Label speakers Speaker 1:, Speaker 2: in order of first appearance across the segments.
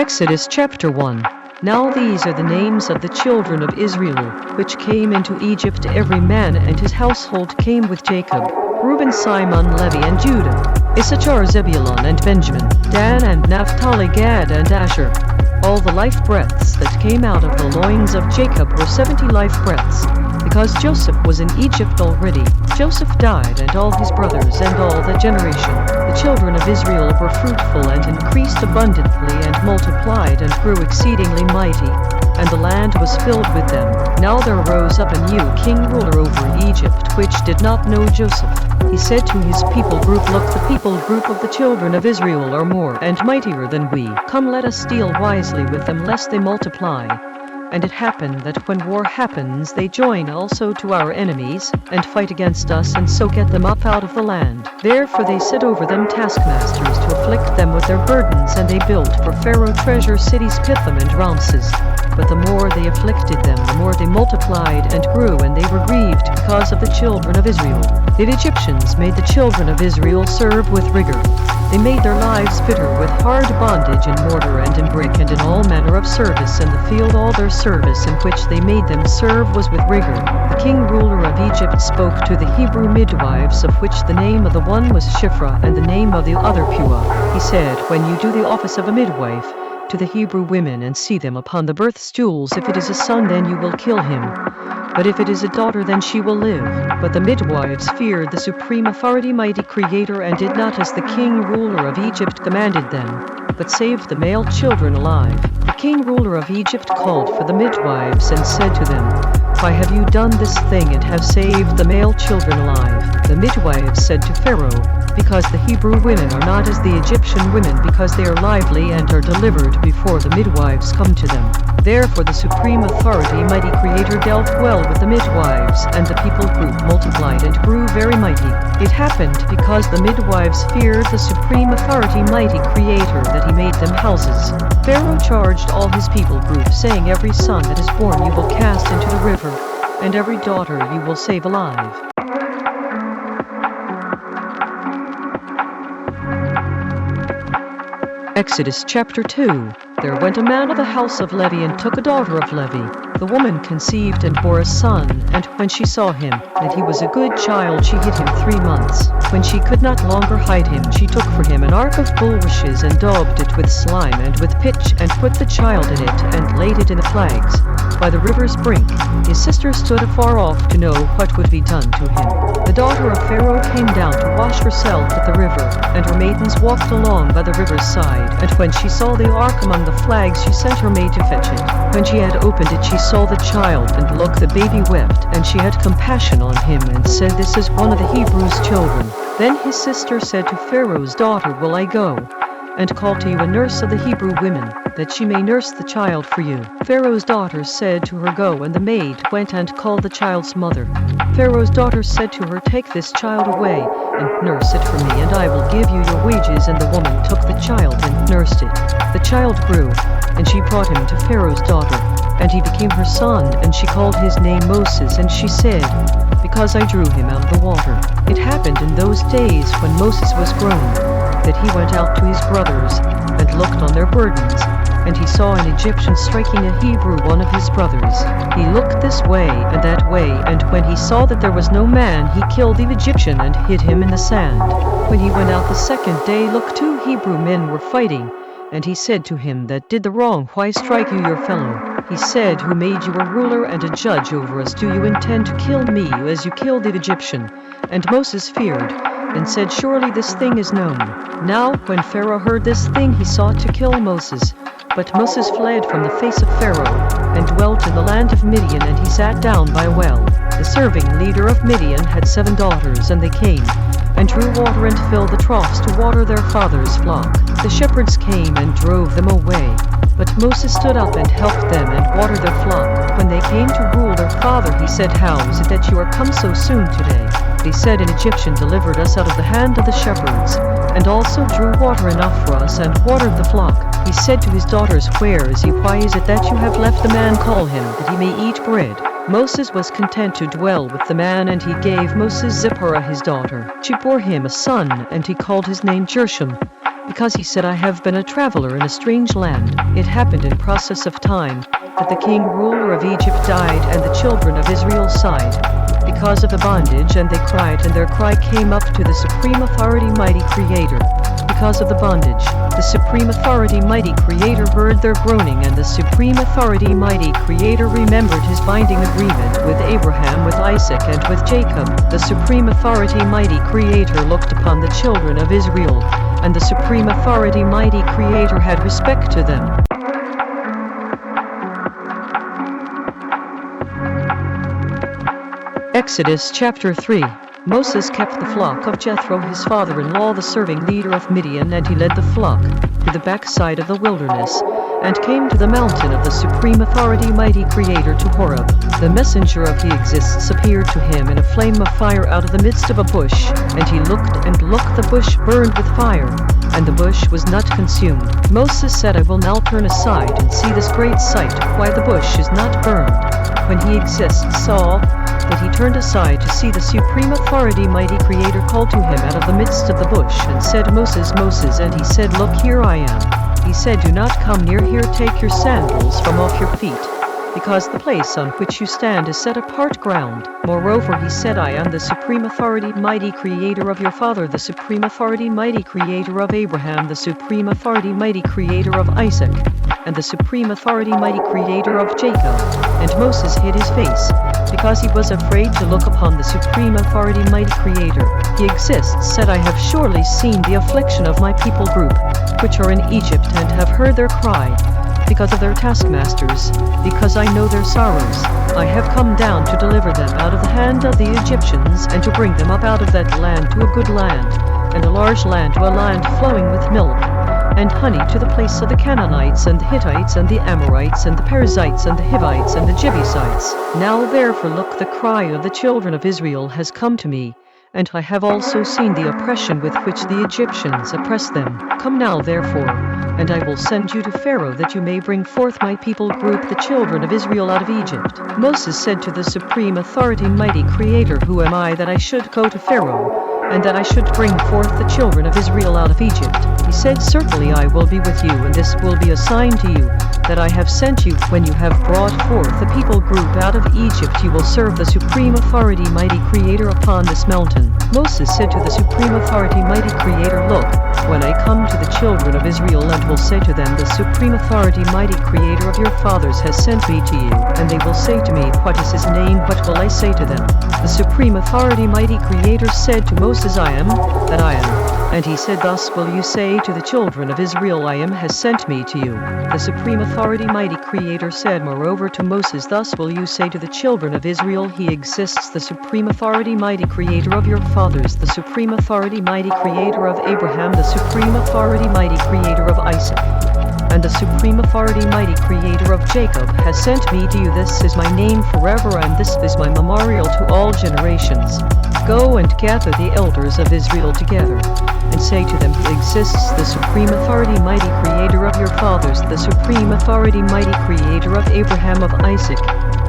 Speaker 1: Exodus chapter 1. Now these are the names of the children of Israel, which came into Egypt. Every man and his household came with Jacob: Reuben, Simon, Levi, and Judah; Issachar, Zebulun, and Benjamin; Dan and Naphtali, Gad and Asher. All the life breaths that came out of the loins of Jacob were 70 life breaths, because Joseph was in Egypt already. Joseph died, and all his brothers, and all that generation. The children of Israel were fruitful, and increased abundantly, and multiplied, and grew exceedingly mighty, and the land was filled with them. Now there arose up a new king ruler over Egypt, which did not know Joseph. He said to his people group, Look, the people group of the children of Israel are more and mightier than we. Come, let us deal wisely with them, lest they multiply. And it happened that when war happens, they join also to our enemies, and fight against us, and so get them up out of the land. Therefore they set over them taskmasters to afflict them with their burdens, and they built for Pharaoh treasure cities, Pithom and Ramses. But the more they afflicted them, the more they multiplied and grew, and they were grieved because of the children of Israel. The Egyptians made the children of Israel serve with rigor. They made their lives bitter with hard bondage in mortar and in brick and in all manner of service in the field. All their service in which they made them serve was with rigor. The king ruler of Egypt spoke to the Hebrew midwives, of which the name of the one was Shiphrah and the name of the other Puah. He said, When you do the office of a midwife to the Hebrew women and see them upon the birth stools, if it is a son, then you will kill him. But if it is a daughter, then she will live. But the midwives feared the supreme authority, mighty creator, and did not as the king ruler of Egypt commanded them, but saved the male children alive. The king ruler of Egypt called for the midwives and said to them, Why have you done this thing and have saved the male children alive? The midwives said to Pharaoh, Because the Hebrew women are not as the Egyptian women, because they are lively and are delivered before the midwives come to them. Therefore the supreme authority, mighty creator, dealt well with the midwives, and the people group multiplied and grew very mighty. It happened because the midwives feared the supreme authority, mighty creator, that he made them houses. Pharaoh charged all his people group, saying, Every son that is born you will cast into the river, and every daughter you will save alive. Exodus chapter 2. There went a man of the house of Levi and took a daughter of Levi. The woman conceived and bore a son, and when she saw him, that he was a good child, she hid him 3 months. When she could not longer hide him, she took for him an ark of bulrushes and daubed it with slime and with pitch, and put the child in it, and laid it in the flags by the river's brink. His sister stood afar off to know what would be done to him. The daughter of Pharaoh came down to wash herself at the river, and her maidens walked along by the river's side. And when she saw the ark among the flags, she sent her maid to fetch it. When she had opened it, she saw the child, and look, the baby wept, and she had compassion on him, and said, This is one of the Hebrews' children. Then his sister said to Pharaoh's daughter, Will I go and call to you a nurse of the Hebrew women, that she may nurse the child for you? Pharaoh's daughter said to her, Go, and the maid went and called the child's mother. Pharaoh's daughter said to her, Take this child away, and nurse it for me, and I will give you your wages. And the woman took the child and nursed it. The child grew, and she brought him to Pharaoh's daughter, and he became her son, and she called his name Moses, and she said, Because I drew him out of the water. It happened in those days when Moses was grown, that he went out to his brothers, and looked on their burdens, and he saw an Egyptian striking a Hebrew, one of his brothers. He looked this way and that way, and when he saw that there was no man, he killed the Egyptian and hid him in the sand. When he went out the second day, look, 2 Hebrew men were fighting, and he said to him that did the wrong, Why strike you your fellow? He said, Who made you a ruler and a judge over us? Do you intend to kill me as you killed the Egyptian? And Moses feared, and said, Surely this thing is known. Now when Pharaoh heard this thing, he sought to kill Moses. But Moses fled from the face of Pharaoh, and dwelt in the land of Midian, and he sat down by a well. The serving leader of Midian had 7 daughters, and they came, and drew water and filled the troughs to water their father's flock. The shepherds came and drove them away. But Moses stood up and helped them and watered their flock. When they came to rule their father, he said, How is it that you are come so soon today? They said, An Egyptian delivered us out of the hand of the shepherds, and also drew water enough for us, and watered the flock. He said to his daughters, Where is he? Why is it that you have left the man? Call him, that he may eat bread. Moses was content to dwell with the man, and he gave Moses Zipporah his daughter. She bore him a son, and he called his name Gershom. because he said, I have been a traveler in a strange land. It happened in process of time that the king ruler of Egypt died, and the children of Israel sighed because of the bondage, and they cried, and their cry came up to the supreme authority mighty creator. Because of the bondage, the supreme authority mighty creator heard their groaning, and the supreme authority mighty creator remembered his binding agreement with Abraham, with Isaac, and with Jacob. The supreme authority mighty creator looked upon the children of Israel, and the supreme authority mighty creator had respect to them. Exodus chapter 3. Moses kept the flock of Jethro his father-in-law, the serving leader of Midian, and he led the flock to the backside of the wilderness, and came to the mountain of the supreme authority mighty creator, to Horeb. The messenger of He Exists appeared to him in a flame of fire out of the midst of a bush, and he looked, and looked, the bush burned with fire, and the bush was not consumed. Moses said, I will now turn aside and see this great sight, why the bush is not burned. When He Exists saw that he turned aside to see, the supreme authority mighty creator called to him out of the midst of the bush, and said, Moses, Moses, and he said, Look, here I am. He said, Do not come near here, take your sandals from off your feet, because the place on which you stand is set apart ground. Moreover, he said, I am the supreme authority mighty creator of your father, the supreme authority mighty creator of Abraham, the supreme authority mighty creator of Isaac, and the supreme authority mighty creator of Jacob. And Moses hid his face, because he was afraid to look upon the supreme authority mighty creator. He Exists said, I have surely seen the affliction of my people group, which are in Egypt, and have heard their cry, because of their taskmasters, because I know their sorrows. I have come down to deliver them out of the hand of the Egyptians, and to bring them up out of that land to a good land, and a large land, to a land flowing with milk and honey, to the place of the Canaanites, and the Hittites, and the Amorites, and the Perizzites, and the Hivites, and the Jebusites. Now therefore look, the cry of the children of Israel has come to me, and I have also seen the oppression with which the Egyptians oppress them. Come now therefore, and I will send you to Pharaoh, that you may bring forth my people group, the children of Israel, out of Egypt. Moses said to the supreme authority mighty creator, Who am I that I should go to Pharaoh, and that I should bring forth the children of Israel out of Egypt? He said, Certainly I will be with you, and this will be a sign to you, that I have sent you. When you have brought forth the people group out of Egypt, you will serve the supreme authority mighty creator upon this mountain. Moses said to the supreme authority mighty creator, Look, when I come to the children of Israel, and will say to them, The supreme authority mighty creator of your fathers has sent me to you, and they will say to me, What is his name? What will I say to them? The supreme authority mighty creator said to Moses, I am that I am. And he said, Thus will you say to the children of Israel, I am has sent me to you. The supreme authority mighty creator said moreover to Moses, Thus will you say to the children of Israel, He Exists, the supreme authority mighty creator of your fathers, the supreme authority mighty creator of Abraham, the supreme authority mighty creator of Isaac, and the supreme authority mighty creator of Jacob has sent me to you. This is my name forever, and this is my memorial to all generations. Go and gather the elders of Israel together, and say to them, He Exists, the supreme authority mighty creator of your fathers, the supreme authority mighty creator of Abraham, of Isaac,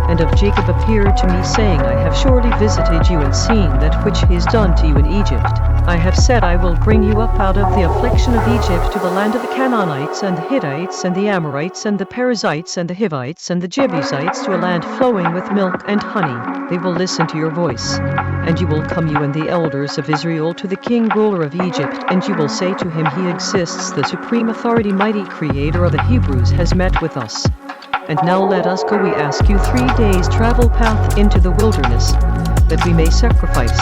Speaker 1: and of Jacob appeared to me, saying, I have surely visited you and seen that which is done to you in Egypt. I have said, I will bring you up out of the affliction of Egypt to the land of the Canaanites, and the Hittites, and the Amorites, and the Perizzites, and the Hivites, and the Jebusites, to a land flowing with milk and honey. They will listen to your voice, and you will come, you and the elders of Israel, to the king ruler of Egypt, and you will say to him, He Exists, the supreme authority mighty creator of the Hebrews has met with us. And now let us go, we ask you, 3 days travel path into the wilderness, that we may sacrifice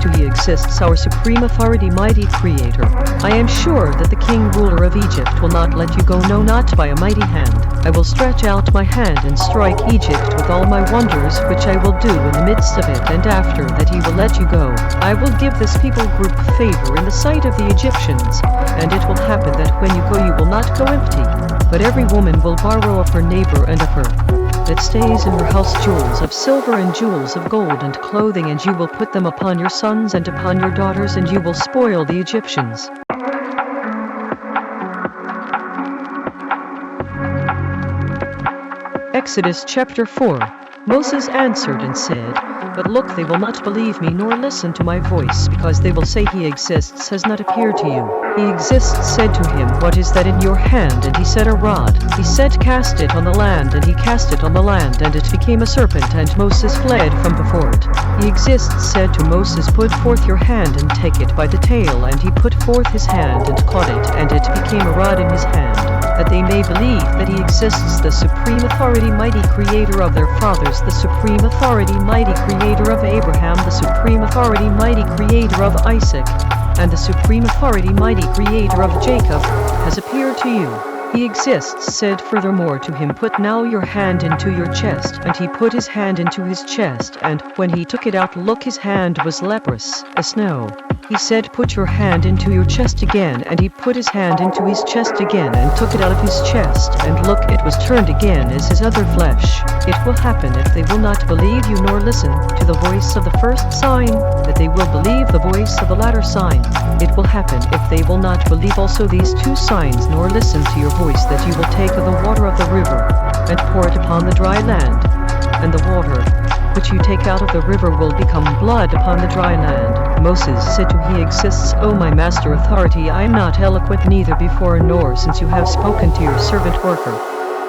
Speaker 1: to He Exists, our supreme authority mighty creator. I am sure that the king ruler of Egypt will not let you go, no, not by a mighty hand. I will stretch out my hand and strike Egypt with all my wonders, which I will do in the midst of it, and after that He will let you go. I will give this people group favor in the sight of the Egyptians, and it will happen that when you go, you will not go empty, but every woman will borrow of her neighbor and of her that stays in her house jewels of silver and jewels of gold and clothing, and you will put them upon your sons and upon your daughters, and you will spoil the Egyptians. Exodus chapter 4. Moses answered and said, But look, they will not believe me nor listen to my voice, because they will say he exists has not appeared to you. He exists said to him, what is that in your hand? And he said, a rod. He said, cast it on the land. And he cast it on the land, and it became a serpent, and Moses fled from before it. He exists said to Moses, put forth your hand and take it by the tail. And he put forth his hand and caught it, and it became a rod in his hand, that they may believe that he exists, the supreme authority, mighty creator of their fathers, the supreme authority, mighty creator of Abraham, the supreme authority, mighty creator of Isaac, and the supreme authority, mighty creator of Jacob, has appeared to you. He exists said furthermore to him, put now your hand into your chest. And he put his hand into his chest, and when he took it out, look, his hand was leprous, as snow. He said, put your hand into your chest again. And he put his hand into his chest again, and took it out of his chest, and look, it was turned again as his other flesh. It will happen, if they will not believe you nor listen to the voice of the first sign, that they will believe the voice of the latter sign. It will happen, if they will not believe also these two signs, nor listen to your voice, that you will take of the water of the river, and pour it upon the dry land, and the water which you take out of the river will become blood upon the dry land. Moses said to him, he exists, O my master authority, I am not eloquent neither before nor since you have spoken to your servant worker,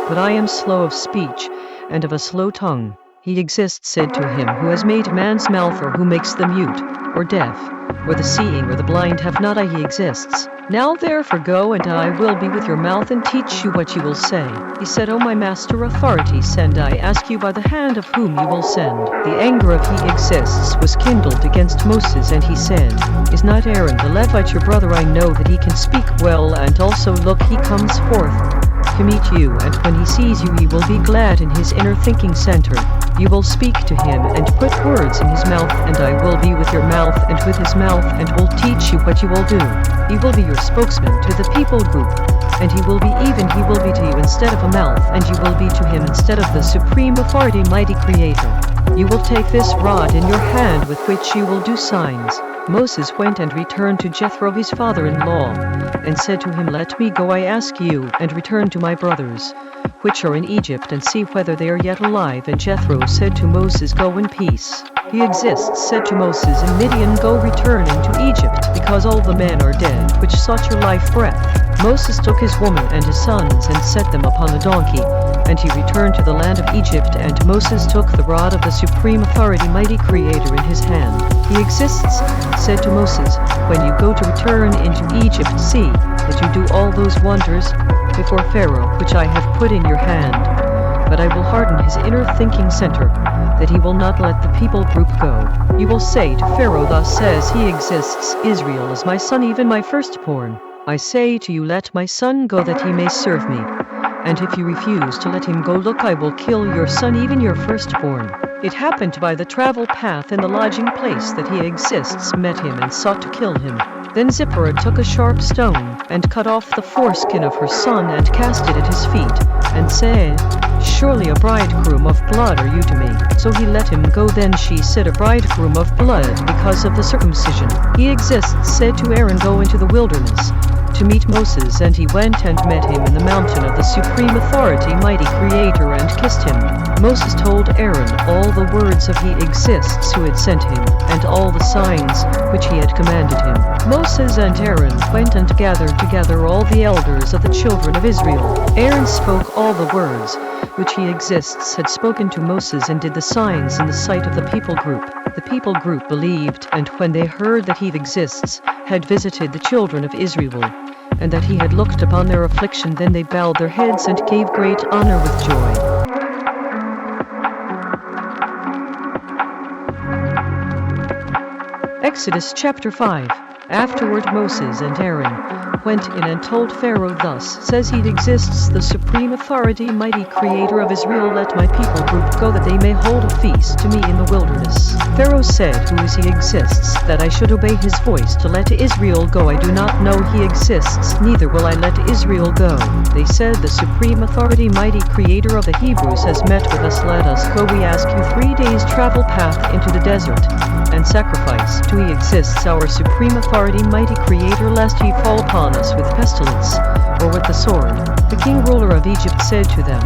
Speaker 1: but I am slow of speech, and of a slow tongue. He exists said to him, who has made man's mouth, or who makes the mute, or deaf, or the seeing, or the blind, have not I? He exists. Now therefore go, and I will be with your mouth, and teach you what you will say. He said, O my master authority, send, I ask you, by the hand of whom you will send. The anger of he exists was kindled against Moses, and he said, is not Aaron the Levite your brother? I know that he can speak well, and also look, he comes forth to meet you, and when he sees you he will be glad in his inner thinking center. You will speak to him, and put words in his mouth, and I will be with your mouth, and with his mouth, and will teach you what you will do. He will be your spokesman to the people group, and he will be to you instead of a mouth, and you will be to him instead of the supreme authority, mighty creator. You will take this rod in your hand with which you will do signs. Moses went and returned to Jethro his father-in-law, and said to him, let me go, I ask you, and return to my brothers, which are in Egypt, and see whether they are yet alive. And Jethro said to Moses, go in peace. He exists said to Moses, in Midian, go return into Egypt, because all the men are dead, which sought your life breath. Moses took his woman and his sons, and set them upon a donkey, and he returned to the land of Egypt. And Moses took the rod of the supreme authority, mighty creator, in his hand. He exists said to Moses, when you go to return into Egypt, see that you do all those wonders before Pharaoh, which I have put in your hand. But I will harden his inner thinking center, that he will not let the people group go. You will say to Pharaoh, thus says he exists, Israel is my son, even my firstborn. I say to you, let my son go, that he may serve me. And if you refuse to let him go, look, I will kill your son, even your firstborn. It happened by the travel path in the lodging place that he exists met him and sought to kill him. Then Zipporah took a sharp stone, and cut off the foreskin of her son, and cast it at his feet, and said, surely a bridegroom of blood are you to me. So he let him go. Then she said, a bridegroom of blood, because of the circumcision. He exists said to Aaron, go into the wilderness to meet Moses. And he went and met him in the mountain of the supreme authority, mighty creator, and kissed him. Moses told Aaron all the words of he exists who had sent him, and all the signs which he had commanded him. Moses and Aaron went and gathered together all the elders of the children of Israel. Aaron spoke all the words which he exists had spoken to Moses, and did the signs in the sight of the people group. The people group believed, and when they heard that he exists had visited the children of Israel, and that he had looked upon their affliction, then they bowed their heads and gave great honor with joy. Exodus chapter 5. Afterward Moses and Aaron went in and told Pharaoh, thus says he exists, the supreme authority, mighty creator of Israel, let my people group go, that they may hold a feast to me in the wilderness. Pharaoh said, who is he exists, that I should obey his voice to let Israel go? I do not know he exists, neither will I let Israel go. They said, the supreme authority, mighty creator of the Hebrews has met with us, let us go. We ask you 3 days travel path into the desert, and sacrifice to he exists, our supreme authority, mighty creator, lest he fall upon us with pestilence, or with the sword. The king ruler of Egypt said to them,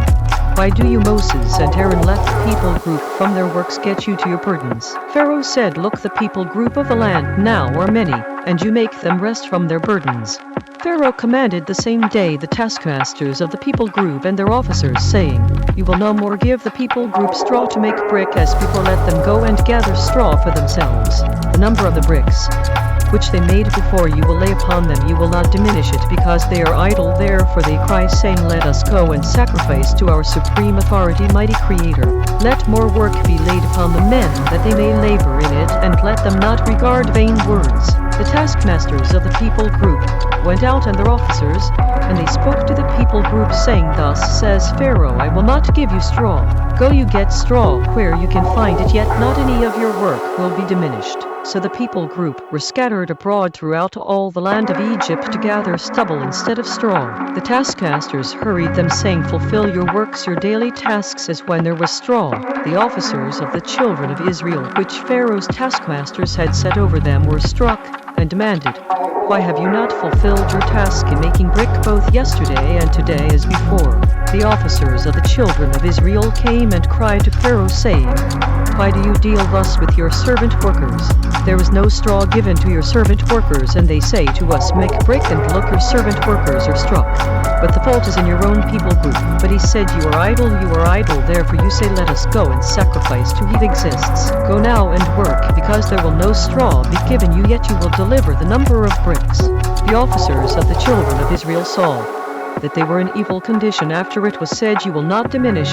Speaker 1: Why do you, Moses and Aaron, let the people group from their works get you to your burdens? Pharaoh said, Look, the people group of the land now are many, and you make them rest from their burdens. Pharaoh commanded the same day the taskmasters of the people group and their officers, saying, You will no more give the people group straw to make brick, as before let them go and gather straw for themselves. The number of the bricks which they made before you will lay upon them, you will not diminish it, because they are idle. Therefore they cry, saying, Let us go and sacrifice to our supreme authority, mighty Creator. Let more work be laid upon the men, that they may labor in it, and let them not regard vain words. The taskmasters of the people group went out, and their officers, and they spoke to the people group, saying, Thus says Pharaoh, I will not give you straw. Go, you get straw where you can find it, yet not any of your work will be diminished. So the people group were scattered abroad throughout all the land of Egypt to gather stubble instead of straw. The taskmasters hurried them, saying, Fulfill your works, your daily tasks, as when there was straw. The officers of the children of Israel, which Pharaoh's taskmasters had set over them, were struck and demanded, Why have you not fulfilled your task in making brick both yesterday and today as before? The officers of the children of Israel came and cried to Pharaoh, saying, Why do you deal thus with your servant workers? There is no straw given to your servant workers, and they say to us, Make brick, and look, your servant workers are struck. But the fault is in your own people group. But he said, You are idle, therefore you say, Let us go and sacrifice to he exists. Go now and work, because there will no straw be given you, yet you will deliver the number of bricks. The officers of the children of Israel saw that they were in evil condition after it was said, You will not diminish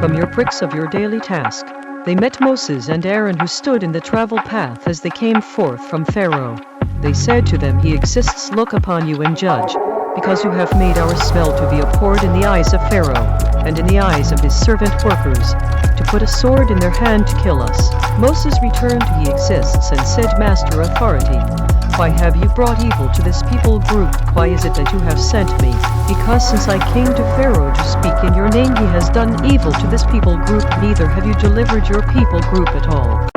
Speaker 1: from your bricks of your daily task. They met Moses and Aaron, who stood in the travel path as they came forth from Pharaoh. They said to them, He exists, look upon you and judge, because you have made our smell to be abhorred in the eyes of Pharaoh, and in the eyes of his servant workers, to put a sword in their hand to kill us. Moses returned to He exists and said, Master authority, why have you brought evil to this people group? Why is it that you have sent me? Because since I came to Pharaoh to speak in your name, he has done evil to this people group, neither have you delivered your people group at all.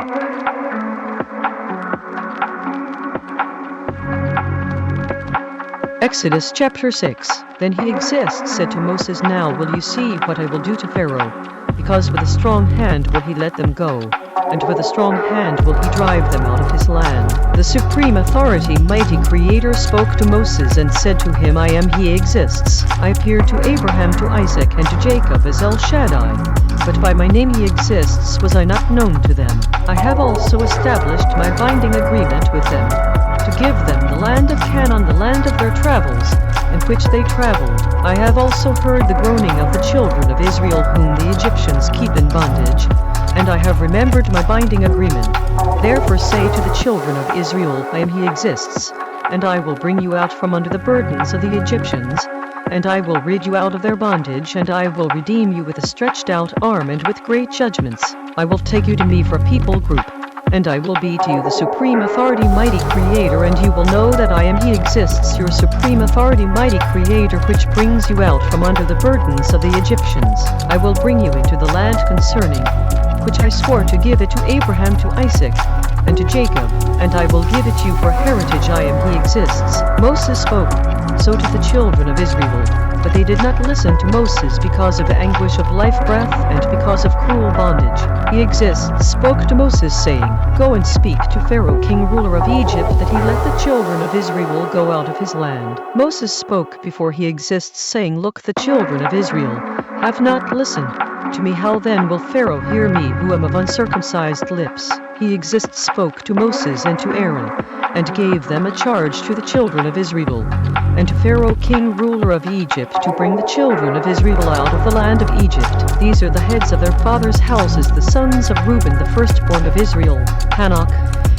Speaker 1: Exodus chapter 6. Then He exists said to Moses, Now will you see what I will do to Pharaoh? Because with a strong hand will he let them go, and with a strong hand will he drive them out of his land. The supreme authority, mighty Creator, spoke to Moses and said to him, I am He exists. I appeared to Abraham, to Isaac, and to Jacob as El Shaddai. But by my name He exists was I not known to them. I have also established my binding agreement with them, to give them the land of Canaan, the land of their travels, in which they traveled. I have also heard the groaning of the children of Israel, whom the Egyptians keep in bondage, and I have remembered my binding agreement. Therefore say to the children of Israel, I am He exists, and I will bring you out from under the burdens of the Egyptians, and I will rid you out of their bondage, and I will redeem you with a stretched out arm and with great judgments. I will take you to me for a people group, and I will be to you the supreme authority, mighty Creator, and you will know that I am He exists, your supreme authority, mighty Creator, which brings you out from under the burdens of the Egyptians. I will bring you into the land concerning which I swore to give it to Abraham, to Isaac, and to Jacob, and I will give it you for heritage. I am He exists. Moses spoke so to the children of Israel, but they did not listen to Moses because of anguish of life breath and because of cruel bondage. He exists spoke to Moses, saying, Go and speak to Pharaoh, king ruler of Egypt, that he let the children of Israel go out of his land. Moses spoke before He exists, saying, Look, the children of Israel have not listened to me. How then will Pharaoh hear me, who am of uncircumcised lips? He exists spoke to Moses and to Aaron, and gave them a charge to the children of Israel, and to Pharaoh, king ruler of Egypt, to bring the children of Israel out of the land of Egypt. These are the heads of their fathers' houses, the sons of Reuben, the firstborn of Israel, Hanok,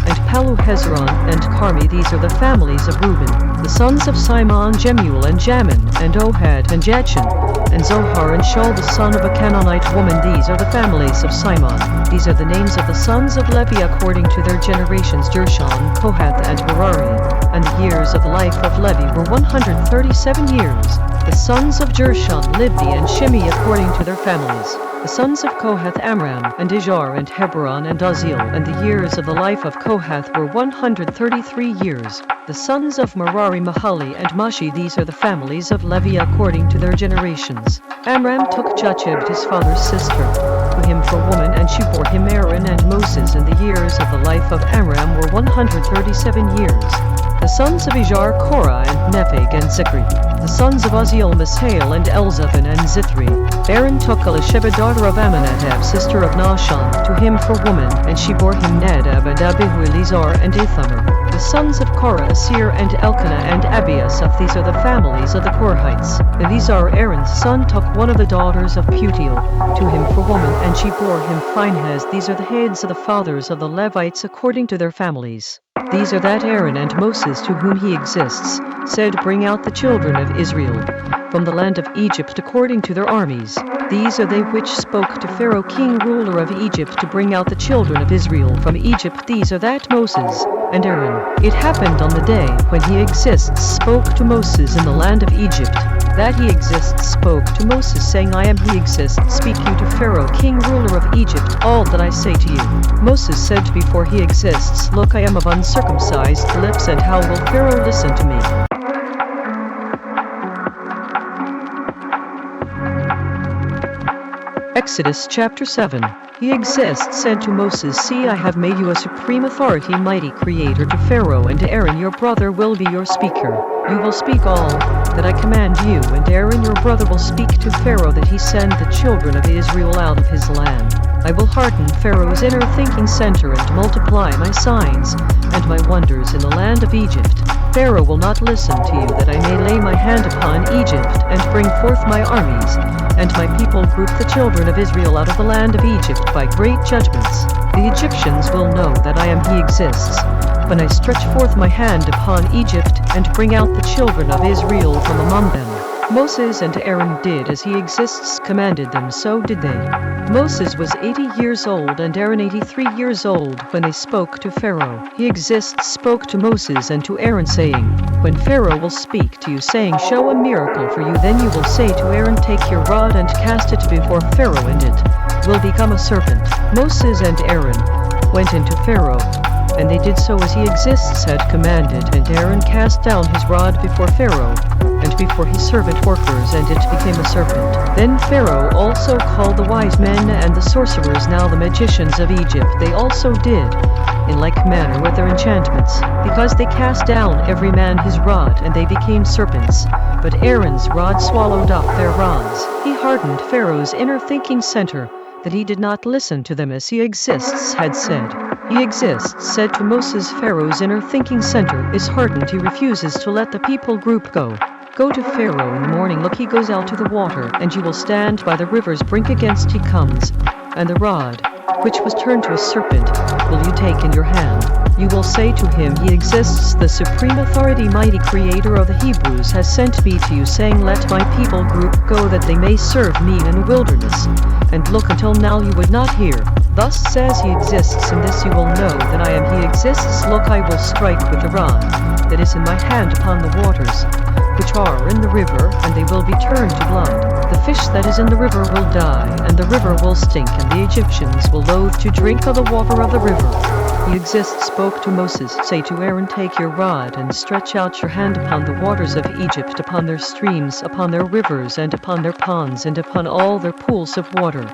Speaker 1: and Palu-Hezron, and Carmi. These are the families of Reuben. The sons of Simon, Jemuel, and Jamin, and Ohad, and Jachin, and Zohar, and Shaul, the son of a Canaanite woman. These are the families of Simon. These are the names of the sons of Levi according to their generations, Gershon, Kohath, and Merari. And the years of the life of Levi were 137 years. The sons of Gershon, Libni, and Shimei according to their families. The sons of Kohath Amram, and Izhar, and Hebron, and Uzziel, and the years of the life of Kohath were 133 years. The sons of Merari Mahali and Mushi, these are the families of Levi according to their generations. Amram took Jochebed his father's sister to him for woman, and she bore him Aaron and Moses, and the years of the life of Amram were 137 years. The sons of Izhar, Korah, and Nepheg, and Zikri. The sons of Uzziel, Mishael, and Elzaphan, and Zithri. Aaron took Elisheba, daughter of Amminadab, sister of Nahshon, to him for woman, and she bore him Nadab, and Abihu, Eleazar, and Ithamar. The sons of Korah, Asir, and Elkanah, and Abiasaph, these are the families of the Korhites. Eleazar, Aaron's son, took one of the daughters of Putiel to him for woman, and she bore him Phinehas. These are the heads of the fathers of the Levites according to their families. These are that Aaron and Moses, to whom he exists, said, Bring out the children of Israel from the land of Egypt according to their armies. These are they which spoke to Pharaoh, king, ruler of Egypt, to bring out the children of Israel from Egypt. These are that Moses and Aaron. It happened on the day when he exists spoke to Moses in the land of Egypt, that he exists spoke to Moses, saying, I am he exists, speak you to Pharaoh, king, ruler of Egypt, all that I say to you. Moses said before he exists, Look, I am of uncircumcised lips, and how will Pharaoh listen to me? Exodus chapter 7. He exists said to Moses, See, I have made you a supreme authority, mighty creator, to Pharaoh, and to Aaron your brother will be your speaker. You will speak all that I command you, and Aaron your brother will speak to Pharaoh that he send the children of Israel out of his land. I will harden Pharaoh's inner thinking center and multiply my signs and my wonders in the land of Egypt. Pharaoh will not listen to you, that I may lay my hand upon Egypt and bring forth my armies, and my people group the children of Israel out of the land of Egypt by great judgments. The Egyptians will know that I am he exists, when I stretch forth my hand upon Egypt and bring out the children of Israel from among them. Moses and Aaron did as he exists commanded them, so did they. Moses was 80 years old and Aaron 83 years old when they spoke to Pharaoh. He exists spoke to Moses and to Aaron, saying, When Pharaoh will speak to you, saying, Show a miracle for you, then you will say to Aaron, Take your rod and cast it before Pharaoh, and it will become a serpent. Moses and Aaron went into Pharaoh, and they did so as he exists had commanded, and Aaron cast down his rod before Pharaoh, and before his servant workers, and it became a serpent. Then Pharaoh also called the wise men and the sorcerers, now the magicians of Egypt. They also did in like manner with their enchantments, because they cast down every man his rod, and they became serpents. But Aaron's rod swallowed up their rods. He hardened Pharaoh's inner thinking center, that he did not listen to them as he exists had said. He exists said to Moses, Pharaoh's inner thinking center is hardened. He refuses to let the people group go. Go to Pharaoh in the morning, look, he goes out to the water, and you will stand by the river's brink against he comes, and the rod, which was turned to a serpent, will you take in your hand. You will say to him, He exists, the supreme authority, mighty creator of the Hebrews, has sent me to you, saying, Let my people group go, that they may serve me in the wilderness. And look, until now you would not hear. Thus says he exists, in this you will know that I am he exists. Look, I will strike with the rod that is in my hand upon the waters, which are in the river, and they will be turned to blood. The fish that is in the river will die, and the river will stink, and the Egyptians will loathe to drink of the water of the river. He exists spoke to Moses, Say to Aaron, Take your rod, and stretch out your hand upon the waters of Egypt, upon their streams, upon their rivers, and upon their ponds, and upon all their pools of water,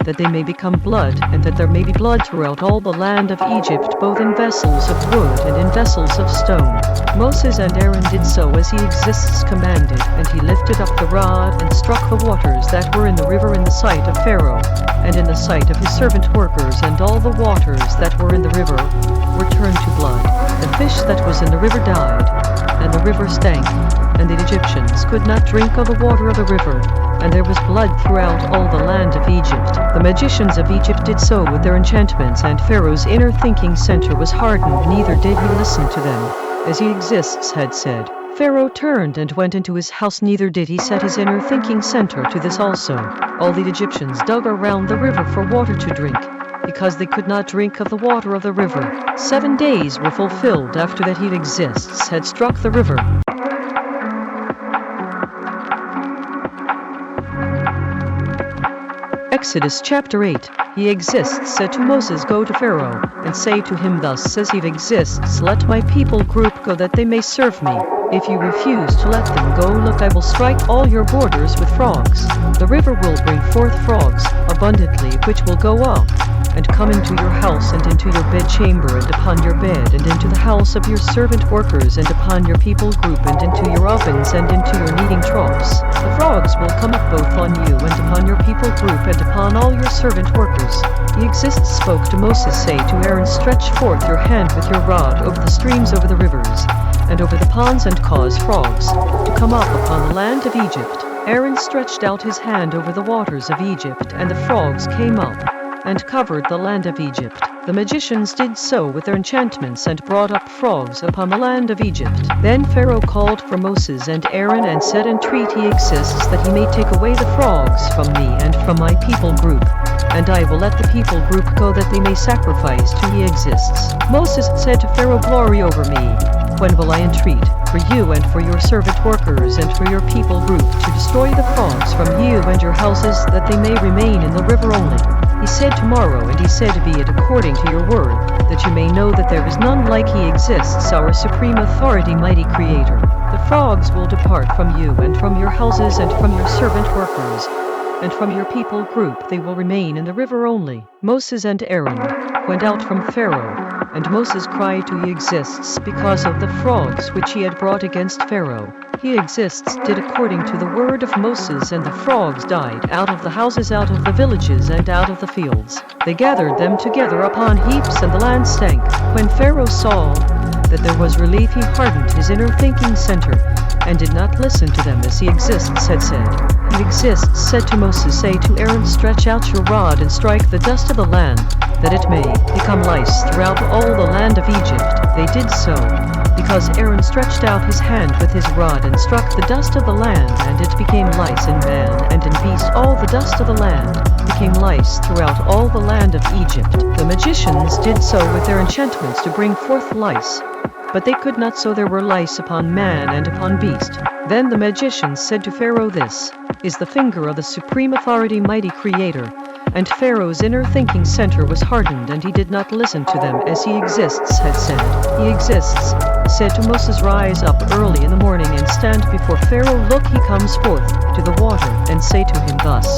Speaker 1: that they may become blood, and that there may be blood throughout all the land of Egypt, both in vessels of wood and in vessels of stone. Moses and Aaron did so as he exists commanded, and he lifted up the rod and struck the waters that were in the river in the sight of Pharaoh, and in the sight of his servant workers, and all the waters that were in the river were turned to blood. The fish that was in the river died, and the river stank, and the Egyptians could not drink of the water of the river, and there was blood throughout all the land of Egypt. The magicians of Egypt did so with their enchantments, and Pharaoh's inner thinking center was hardened, neither did he listen to them, as he exists had said. Pharaoh turned and went into his house, neither did he set his inner thinking center to this also. All the Egyptians dug around the river for water to drink, because they could not drink of the water of the river. 7 days were fulfilled after that he exists had struck the river. Exodus chapter 8. He exists said to Moses, go to Pharaoh, and say to him, thus says he exists, let my people group go that they may serve me. If you refuse to let them go, look, I will strike all your borders with frogs. The river will bring forth frogs abundantly, which will go up and come into your house and into your bedchamber and upon your bed and into the house of your servant workers and upon your people group and into your ovens and into your kneading troughs. The frogs will come up both on you and upon your people group and upon all your servant workers. He exists spoke to Moses, say to Aaron, stretch forth your hand with your rod over the streams, over the rivers, and over the ponds, and cause frogs to come up upon the land of Egypt. Aaron stretched out his hand over the waters of Egypt, and the frogs came up and covered the land of Egypt. The magicians did so with their enchantments and brought up frogs upon the land of Egypt. Then Pharaoh called for Moses and Aaron and said, entreat he exists that he may take away the frogs from me and from my people group, and I will let the people group go that they may sacrifice to he exists. Moses said to Pharaoh, glory over me. When will I entreat for you and for your servant workers and for your people group to destroy the frogs from you and your houses, that they may remain in the river only? He said, tomorrow, and he said, be it according to your word, that you may know that there is none like he exists, our supreme authority, mighty creator. The frogs will depart from you and from your houses and from your servant workers and from your people group, they will remain in the river only. Moses and Aaron went out from Pharaoh, and Moses cried to he exists because of the frogs which he had brought against Pharaoh. He exists did according to the word of Moses, and the frogs died out of the houses, out of the villages, and out of the fields. They gathered them together upon heaps, and the land stank. When Pharaoh saw that there was relief, he hardened his inner thinking center, and did not listen to them as he exists had said. He exists said to Moses, say to Aaron, stretch out your rod and strike the dust of the land, that it may become lice throughout all the land of Egypt. They did so, because Aaron stretched out his hand with his rod and struck the dust of the land, and it became lice in man and in beast. All the dust of the land became lice throughout all the land of Egypt. The magicians did so with their enchantments to bring forth lice, but they could not, so there were lice upon man and upon beast. Then the magicians said to Pharaoh, this is the finger of the supreme authority, mighty creator. And Pharaoh's inner thinking center was hardened, and he did not listen to them as he exists had said. He exists said to Moses, rise up early in the morning and stand before Pharaoh. Look, he comes forth to the water, and say to him, thus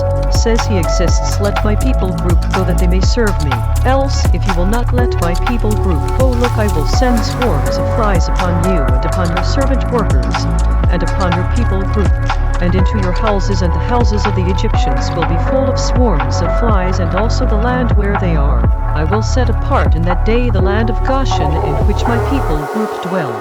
Speaker 1: says he exists, let my people group go that they may serve me. Else, if you will not let my people group go, look, I will send swarms of flies upon you and upon your servant workers and upon your people group, and into your houses, and the houses of the Egyptians will be full of swarms of flies, and also the land where they are. I will set apart in that day the land of Goshen, in which my people group dwell,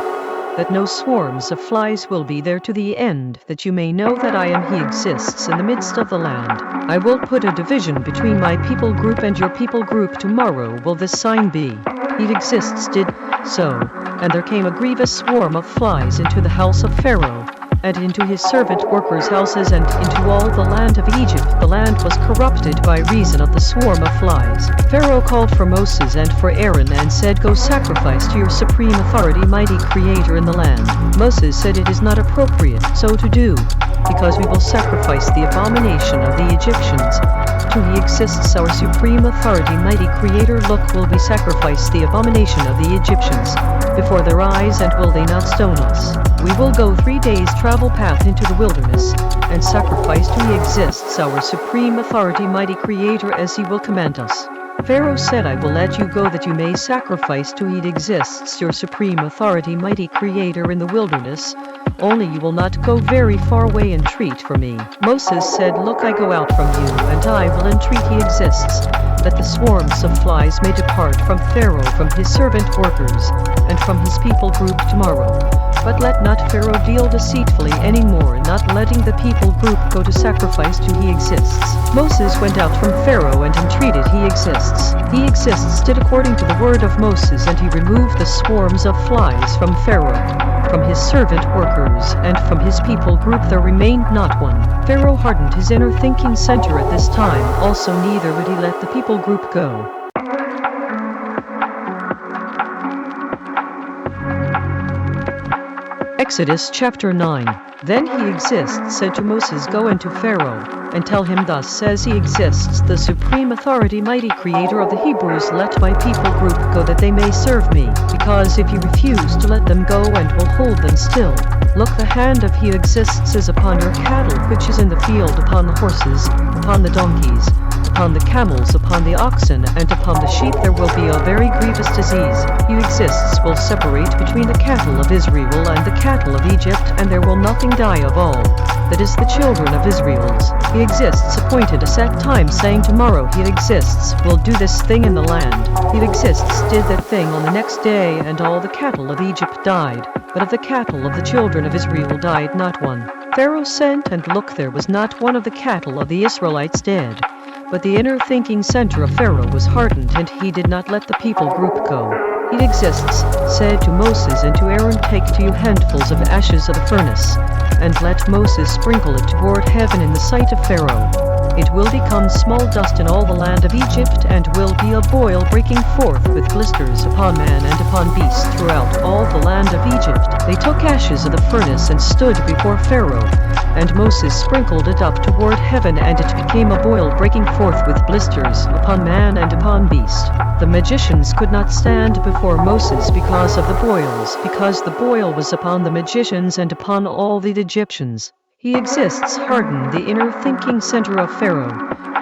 Speaker 1: that no swarms of flies will be there, to the end that you may know that I am he exists in the midst of the land. I will put a division between my people group and your people group. Tomorrow will this sign be. He exists did so, and there came a grievous swarm of flies into the house of Pharaoh, and into his servant workers' houses, and into all the land of Egypt. The land was corrupted by reason of the swarm of flies. Pharaoh called for Moses and for Aaron, and said, go sacrifice to your supreme authority, mighty creator in the land. Moses said, it is not appropriate so to do, because we will sacrifice the abomination of the Egyptians. To he exists, our supreme authority, mighty creator. Look, will we sacrifice the abomination of the Egyptians before their eyes, and will they not stone us? We will go 3 days travel path into the wilderness, and sacrifice to he exists, our supreme authority, mighty creator, as he will command us. Pharaoh said, I will let you go that you may sacrifice to he exists, your supreme authority, mighty creator, in the wilderness, only you will not go very far away and entreat for me. Moses said, look, I go out from you, and I will entreat he exists, that the swarms of flies may depart from Pharaoh, from his servant workers, and from his people group tomorrow. But let not Pharaoh deal deceitfully any more, not letting the people group go to sacrifice to he exists. Moses went out from Pharaoh and entreated he exists. He exists did according to the word of Moses, and he removed the swarms of flies from Pharaoh, from his servant workers, and from his people group there remained not one. Pharaoh hardened his inner thinking center at this time, also neither would he let the people group go. Exodus chapter 9. Then he exists said to Moses, go into Pharaoh, and tell him thus says he exists, the supreme authority, mighty creator of the Hebrews, let my people group go that they may serve me, because if you refuse to let them go and will hold them still, look, the hand of he exists is upon your cattle which is in the field, upon the horses, upon the donkeys, upon the camels, upon the oxen, and upon the sheep there will be a very grievous disease. He exists will separate between the cattle of Israel and the cattle of Egypt, and there will nothing die of all. That is the children of Israel's. He exists appointed a set time, saying tomorrow he exists will do this thing in the land. He exists did that thing on the next day, and all the cattle of Egypt died, but of the cattle of the children of Israel died not one. Pharaoh sent, and look, there was not one of the cattle of the Israelites dead. But the inner thinking center of Pharaoh was hardened, and he did not let the people group go. He exists said to Moses and to Aaron, take to you handfuls of ashes of the furnace, and let Moses sprinkle it toward heaven in the sight of Pharaoh. It will become small dust in all the land of Egypt, and will be a boil breaking forth with blisters upon man and upon beast throughout all the land of Egypt. They took ashes of the furnace and stood before Pharaoh, and Moses sprinkled it up toward heaven, and it became a boil breaking forth with blisters upon man and upon beast. The magicians could not stand before Moses because of the boils, because the boil was upon the magicians and upon all the Egyptians. He exists hardened the inner thinking center of Pharaoh,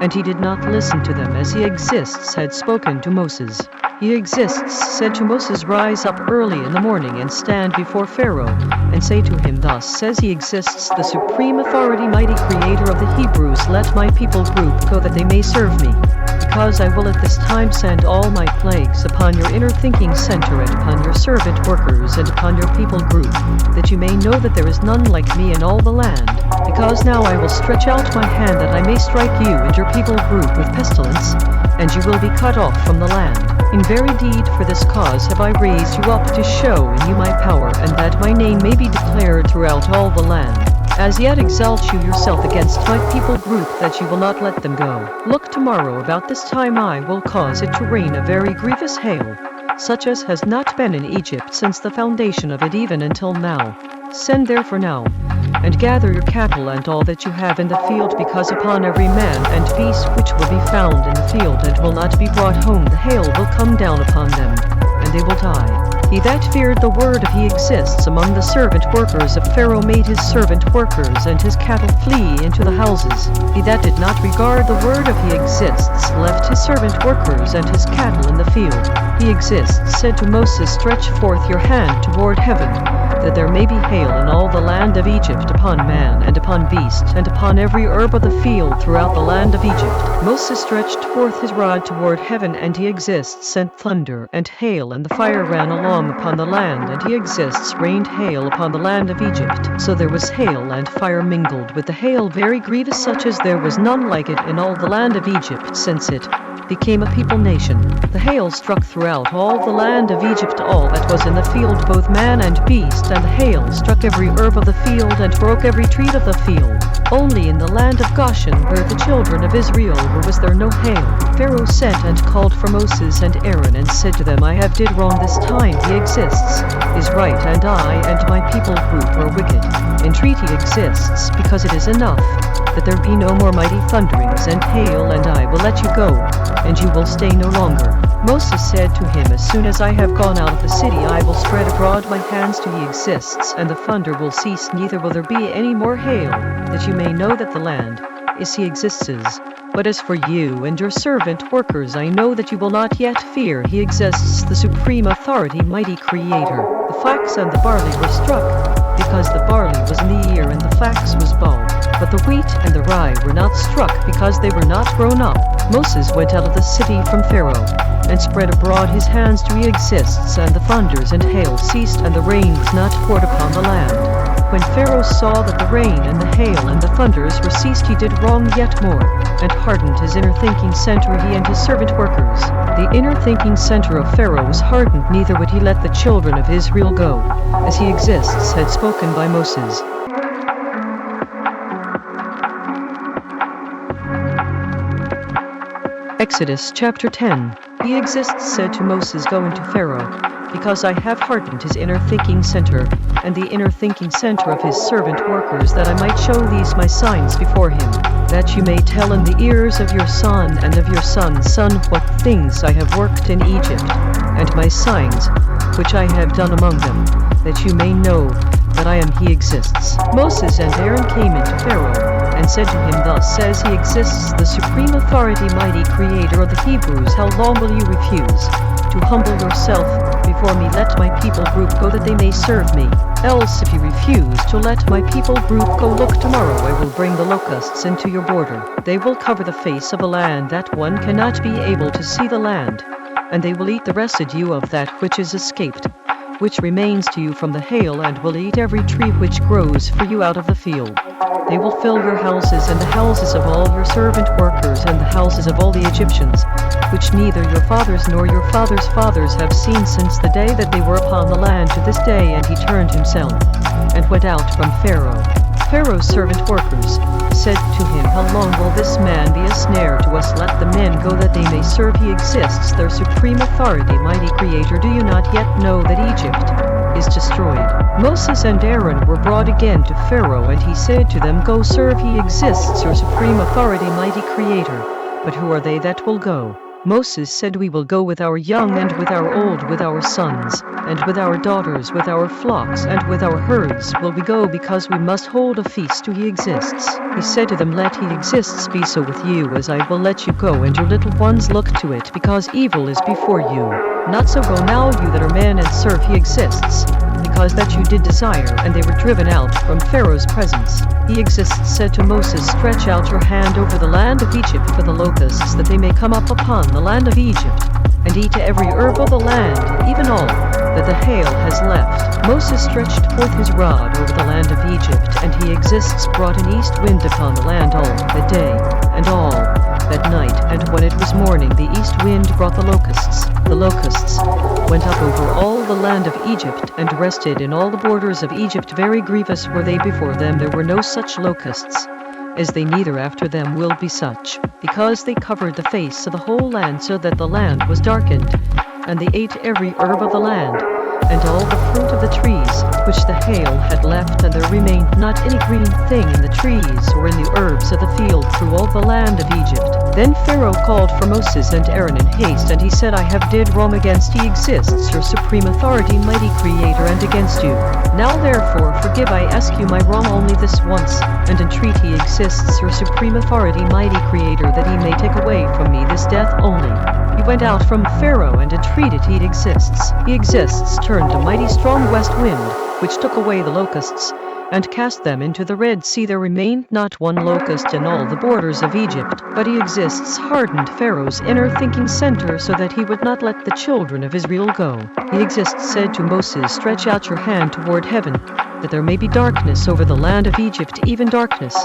Speaker 1: and he did not listen to them as he exists had spoken to Moses. He exists said to Moses, rise up early in the morning and stand before Pharaoh, and say to him thus says he exists, the supreme authority, mighty creator of the Hebrews, let my people group go that they may serve me. Because I will at this time send all my plagues upon your inner thinking center and upon your servant workers and upon your people group, that you may know that there is none like me in all the land. Because now I will stretch out my hand that I may strike you and your people group with pestilence, and you will be cut off from the land. In very deed for this cause have I raised you up to show in you my power, and that my name may be declared throughout all the land. As yet exalt you yourself against my people group, that you will not let them go. Look, tomorrow about this time I will cause it to rain a very grievous hail, such as has not been in Egypt since the foundation of it even until now. Send therefore now, and gather your cattle and all that you have in the field, because upon every man and beast which will be found in the field and will not be brought home, the hail will come down upon them, and they will die. He that feared the word of he exists among the servant workers of Pharaoh made his servant workers and his cattle flee into the houses. He that did not regard the word of he exists left his servant workers and his cattle in the field. He exists said to Moses, stretch forth your hand toward heaven, that there may be hail in all the land of Egypt, upon man and upon beast and upon every herb of the field throughout the land of Egypt. Moses stretched forth his rod toward heaven, and he exists sent thunder and hail, and the fire ran along upon the land, and he exists rained hail upon the land of Egypt. So there was hail and fire mingled with the hail, very grievous, such as there was none like it in all the land of Egypt since it became a people nation. The hail struck throughout all the land of Egypt all that was in the field, both man and beast, and the hail struck every herb of the field and broke every tree of the field. Only in the land of Goshen, where the children of Israel were, was there no hail. Pharaoh sent and called for Moses and Aaron and said to them, I have did wrong this time, he exists is right, and I and my people group are wicked. Entreaty exists, because it is enough that there be no more mighty thunderings and hail, and I will let you go, and you will stay no longer. Moses said to him, as soon as I have gone out of the city, I will spread abroad my hands to he exists, and the thunder will cease, neither will there be any more hail, that you may know that the land is he exists. But as for you and your servant workers, I know that you will not yet fear he exists, the supreme authority, mighty creator. The flax and the barley were struck, because the barley was in the ear and the flax was bald. But the wheat and the rye were not struck, because they were not grown up. Moses went out of the city from Pharaoh, and spread abroad his hands to he exists, and the thunders and hail ceased, and the rain was not poured upon the land. When Pharaoh saw that the rain and the hail and the thunders were ceased, he did wrong yet more, and hardened his inner thinking center, he and his servant workers. The inner thinking center of Pharaoh was hardened, neither would he let the children of Israel go, as he exists had spoken by Moses. Exodus chapter 10. He exists said to Moses, go into Pharaoh, because I have hardened his inner thinking center, and the inner thinking center of his servant workers, that I might show these my signs before him. that you may tell in the ears of your son and of your son's son what things I have worked in Egypt, and my signs, which I have done among them, that you may know that I am He exists. Moses and Aaron came into Pharaoh, and said to him, Thus says He exists, the supreme authority, mighty creator of the Hebrews, how long will you refuse to humble yourself before me? Let my people group go that they may serve me. Else if you refuse to let my people group go, look, tomorrow I will bring the locusts into your border. They will cover the face of the land that one cannot be able to see the land, and they will eat the residue of that which is escaped, which remains to you from the hail, and will eat every tree which grows for you out of the field. They will fill your houses and the houses of all your servant workers and the houses of all the Egyptians, which neither your fathers nor your fathers' fathers have seen since the day that they were upon the land to this day. And he turned himself and went out from Pharaoh. Pharaoh's servant workers said to him, How long will this man be a snare to us? Let the men go that they may serve. He exists, their supreme authority, mighty creator. Do you not yet know that Egypt is destroyed? Moses and Aaron were brought again to Pharaoh, and he said to them, Go serve. He exists, your supreme authority, mighty creator. But who are they that will go? Moses said, We will go with our young and with our old, with our sons, and with our daughters, with our flocks, and with our herds will we go, because we must hold a feast to He exists. He said to them, Let He exists be so with you, as I will let you go, and your little ones look to it, because evil is before you. Not so go now, you that are men, and serve He exists, because that you did desire, and they were driven out from Pharaoh's presence. He exists said to Moses, Stretch out your hand over the land of Egypt for the locusts, that they may come up upon the land of Egypt, and eat every herb of the land, even all that the hail has left. Moses stretched forth his rod over the land of Egypt, and He exists brought an east wind upon the land all that day, and all that night, and when it was morning the east wind brought the locusts. The locusts went up over all the land of Egypt, and rested in all the borders of Egypt. Very grievous were they before them. There were no such locusts as they, neither after them will be such, because they covered the face of the whole land, so that the land was darkened. And they ate every herb of the land, and all the fruit of the trees, which the hail had left, and there remained not any green thing in the trees or in the herbs of the field through all the land of Egypt. Then Pharaoh called for Moses and Aaron in haste, and he said, I have did wrong against He exists, your supreme authority, mighty creator, and against you. Now therefore forgive, I ask you, my wrong only this once, and entreat He exists, your supreme authority, mighty creator, that He may take away from me this death only. He went out from Pharaoh and entreated He exists. He exists turned a mighty strong west wind, which took away the locusts, and cast them into the Red Sea. There remained not one locust in all the borders of Egypt. But He exists hardened Pharaoh's inner thinking center, so that he would not let the children of Israel go. He exists said to Moses, Stretch out your hand toward heaven, that there may be darkness over the land of Egypt, even darkness,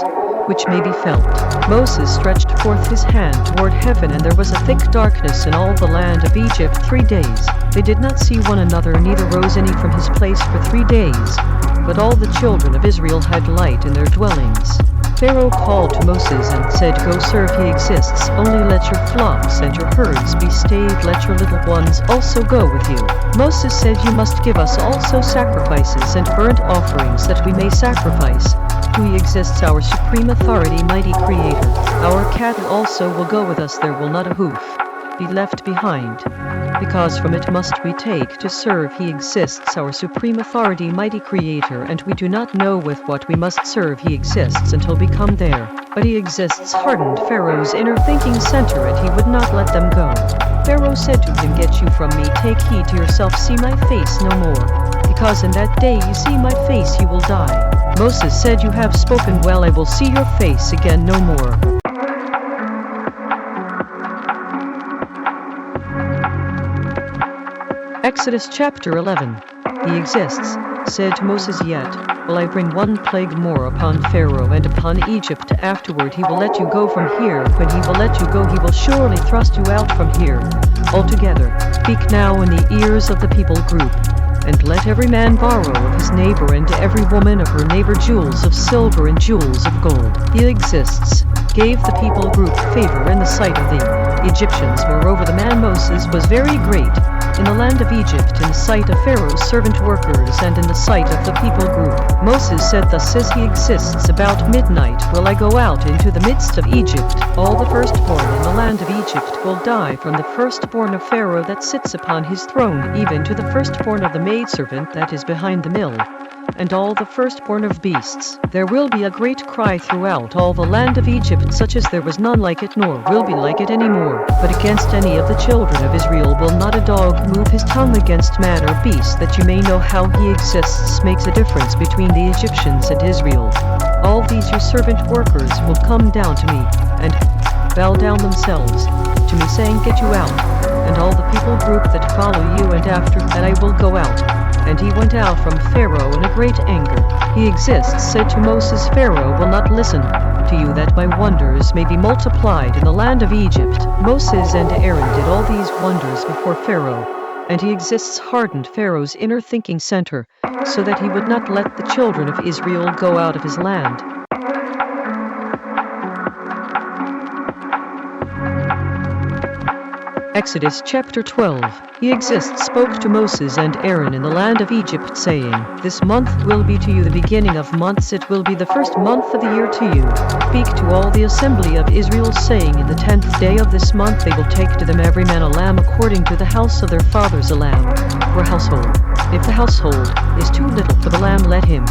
Speaker 1: which may be felt. Moses stretched forth his hand toward heaven, and there was a thick darkness in all the land of Egypt 3 days. They did not see one another, neither rose any from his place for 3 days. But all the children of Israel had light in their dwellings. Pharaoh called to Moses and said, Go serve He exists, only let your flocks and your herds be staved, let your little ones also go with you. Moses said, You must give us also sacrifices and burnt offerings, that we may sacrifice to He exists, our supreme authority, mighty creator. Our cattle also will go with us, there will not a hoof be left behind, because from it must we take to serve He exists, our supreme authority, mighty creator, and we do not know with what we must serve He exists until we come there. But He exists hardened Pharaoh's inner thinking center, and he would not let them go. Pharaoh said to him, Get you from me, take heed to yourself, see my face no more, because in that day you see my face you will die. Moses said, You have spoken well, I will see your face again no more. Exodus chapter 11. He exists said to Moses, Yet will I bring one plague more upon Pharaoh and upon Egypt. Afterward he will let you go from here. When he will let you go, he will surely thrust you out from here altogether. Speak now in the ears of the people group, and let every man borrow of his neighbor, and every woman of her neighbor, jewels of silver and jewels of gold. He exists gave the people group favor in the sight of the Egyptians. Moreover, the man Moses was very great, in the land of Egypt, in the sight of Pharaoh's servant workers and in the sight of the people group. Moses said, thus says he exists, about midnight will I go out into the midst of Egypt. All the firstborn in the land of Egypt will die, from the firstborn of Pharaoh that sits upon his throne, even to the firstborn of the maidservant that is behind the mill, and all the firstborn of beasts. There will be a great cry throughout all the land of Egypt, such as there was none like it, nor will be like it any more. But against any of the children of Israel will not a dog move his tongue against man or beast, that you may know how he exists, makes a difference between the Egyptians and Israel. All these your servant workers will come down to me, and bow down themselves to me, saying, get you out. And all the people group that follow you, and after that I will go out. And he went out from Pharaoh in a great anger. He exists, said to Moses, Pharaoh will not listen to you, that my wonders may be multiplied in the land of Egypt. Moses and Aaron did all these wonders before Pharaoh, and he exists hardened Pharaoh's inner thinking center, so that he would not let the children of Israel go out of his land. Exodus chapter 12. He exists spoke to Moses and Aaron in the land of Egypt, saying, this month will be to you the beginning of months, it will be the first month of the year to you. Speak to all the assembly of Israel, saying, in the 10th day of this month they will take to them every man a lamb according to the house of their fathers, a lamb for a household. If the household is too little for the lamb, let him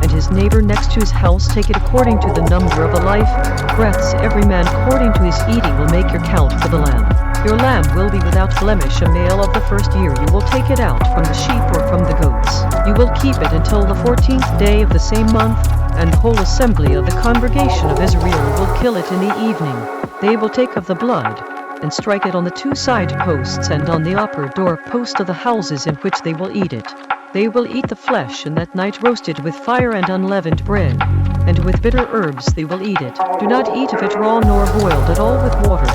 Speaker 1: and his neighbor next to his house take it according to the number of the life breaths. Every man according to his eating will make your count for the lamb. Your lamb will be without blemish, a male of the first year. You will take it out from the sheep or from the goats. You will keep it until the 14th day of the same month, and the whole assembly of the congregation of Israel will kill it in the evening. They will take of the blood, and strike it on the two side posts and on the upper door post of the houses in which they will eat it. They will eat the flesh, and that night roasted with fire and unleavened bread, and with bitter herbs they will eat it. Do not eat of it raw nor boiled at all with water,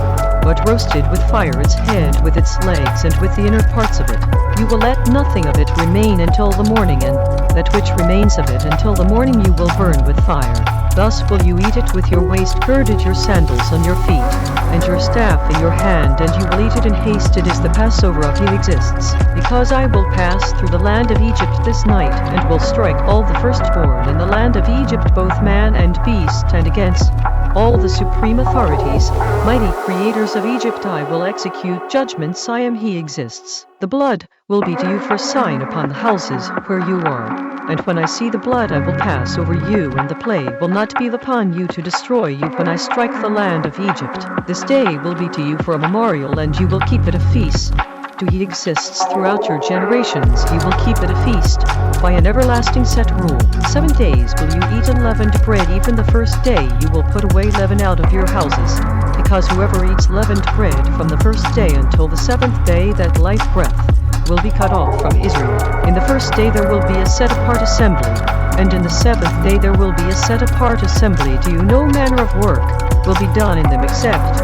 Speaker 1: but roasted with fire, its head with its legs and with the inner parts of it. You will let nothing of it remain until the morning, and that which remains of it until the morning you will burn with fire. Thus will you eat it with your waist girded, your sandals on your feet, and your staff in your hand, and you will eat it in haste. It is the Passover of he exists. Because I will pass through the land of Egypt this night, and will strike all the firstborn in the land of Egypt, both man and beast, and against all the supreme authorities, mighty creators of Egypt, I will execute judgments. I am he exists. The blood will be to you for a sign upon the houses where you are. And when I see the blood, I will pass over you, and the plague will not be upon you to destroy you when I strike the land of Egypt. This day will be to you for a memorial, and you will keep it a feast. To he exists throughout your generations, you will keep it a feast, by an everlasting set rule. 7 days will you eat unleavened bread, even the first day you will put away leaven out of your houses, because whoever eats leavened bread from the first day until the 7th day, that life breath will be cut off from Israel. In the first day there will be a set-apart assembly, and in the 7th day there will be a set-apart assembly. To you no manner of work will be done in them, except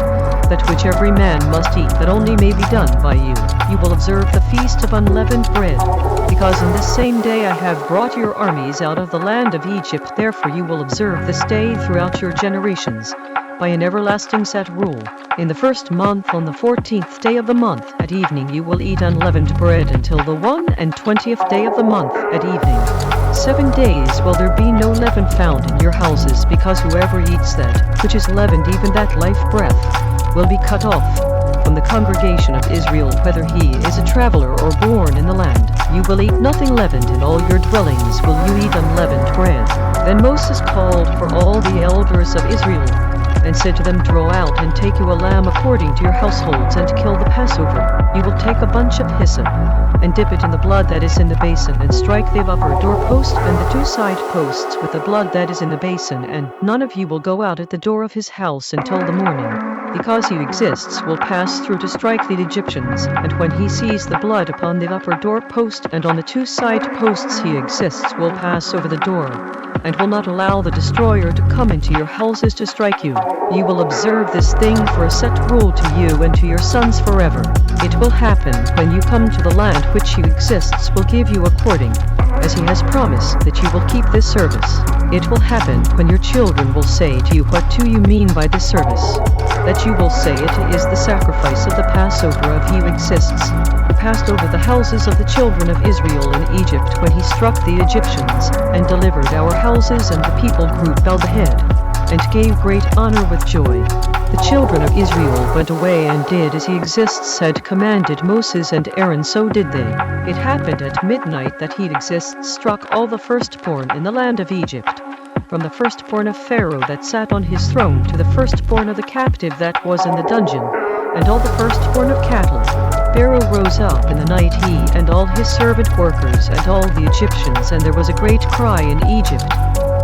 Speaker 1: that which every man must eat, that only may be done by you. You will observe the feast of unleavened bread, because in this same day I have brought your armies out of the land of Egypt. Therefore you will observe this day throughout your generations, by an everlasting set rule. In the first month, on the 14th day of the month, at evening you will eat unleavened bread until the 21st day of the month, at evening. 7 days will there be no leaven found in your houses, because whoever eats that which is leavened, even that life breath, will be cut off from the congregation of Israel, whether he is a traveler or born in the land. You will eat nothing leavened. In all your dwellings will you eat unleavened bread. Then Moses called for all the elders of Israel, and said to them, draw out and take you a lamb according to your households, and kill the Passover. You will take a bunch of hyssop, and dip it in the blood that is in the basin, and strike the upper doorpost and the two side posts with the blood that is in the basin, and none of you will go out at the door of his house until the morning. Because he exists will pass through to strike the Egyptians, and when he sees the blood upon the upper doorpost and on the two side posts, he exists will pass over the door, and will not allow the destroyer to come into your houses to strike you. You will observe this thing for a set rule to you and to your sons forever. It will happen when you come to the land which he exists will give you according as he has promised that you will keep this service. It will happen when your children will say to you, what do you mean by this service? That you will say, it is the sacrifice of the Passover of he who exists, who passed over the houses of the children of Israel in Egypt when he struck the Egyptians, and delivered our houses, and the people group bowed the head, and gave great honor with joy. The children of Israel went away and did as he exists had commanded Moses and Aaron, so did they. It happened at midnight that he exists struck all the firstborn in the land of Egypt, from the firstborn of Pharaoh that sat on his throne to the firstborn of the captive that was in the dungeon, and all the firstborn of cattle. Pharaoh rose up in the night, he and all his servant workers and all the Egyptians, and there was a great cry in Egypt,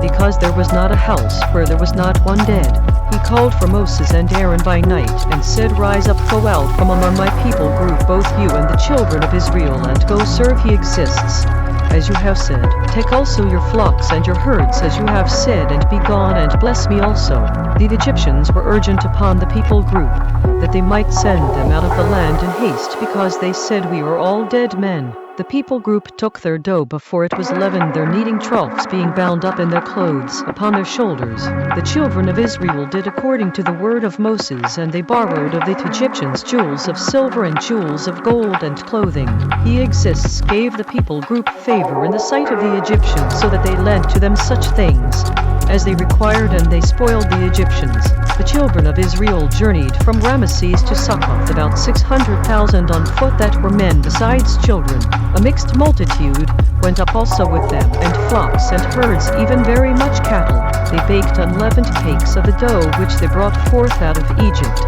Speaker 1: because there was not a house where there was not one dead. He called for Moses and Aaron by night, and said, rise up, go out from among my people group, both you and the children of Israel, and go serve he exists, as you have said. Take also your flocks and your herds, as you have said, and be gone, and bless me also. The Egyptians were urgent upon the people group, that they might send them out of the land in haste, because they said, we are all dead men. The people group took their dough before it was leavened, their kneading troughs being bound up in their clothes upon their shoulders. The children of Israel did according to the word of Moses, and they borrowed of the Egyptians jewels of silver and jewels of gold and clothing. He exists gave the people group favor in the sight of the Egyptians, so that they lent to them such things as they required, and they spoiled the Egyptians. The children of Israel journeyed from Ramesses to Succoth, about 600,000 on foot that were men besides children. A mixed multitude went up also with them, and flocks and herds, even very much cattle. They baked unleavened cakes of the dough which they brought forth out of Egypt,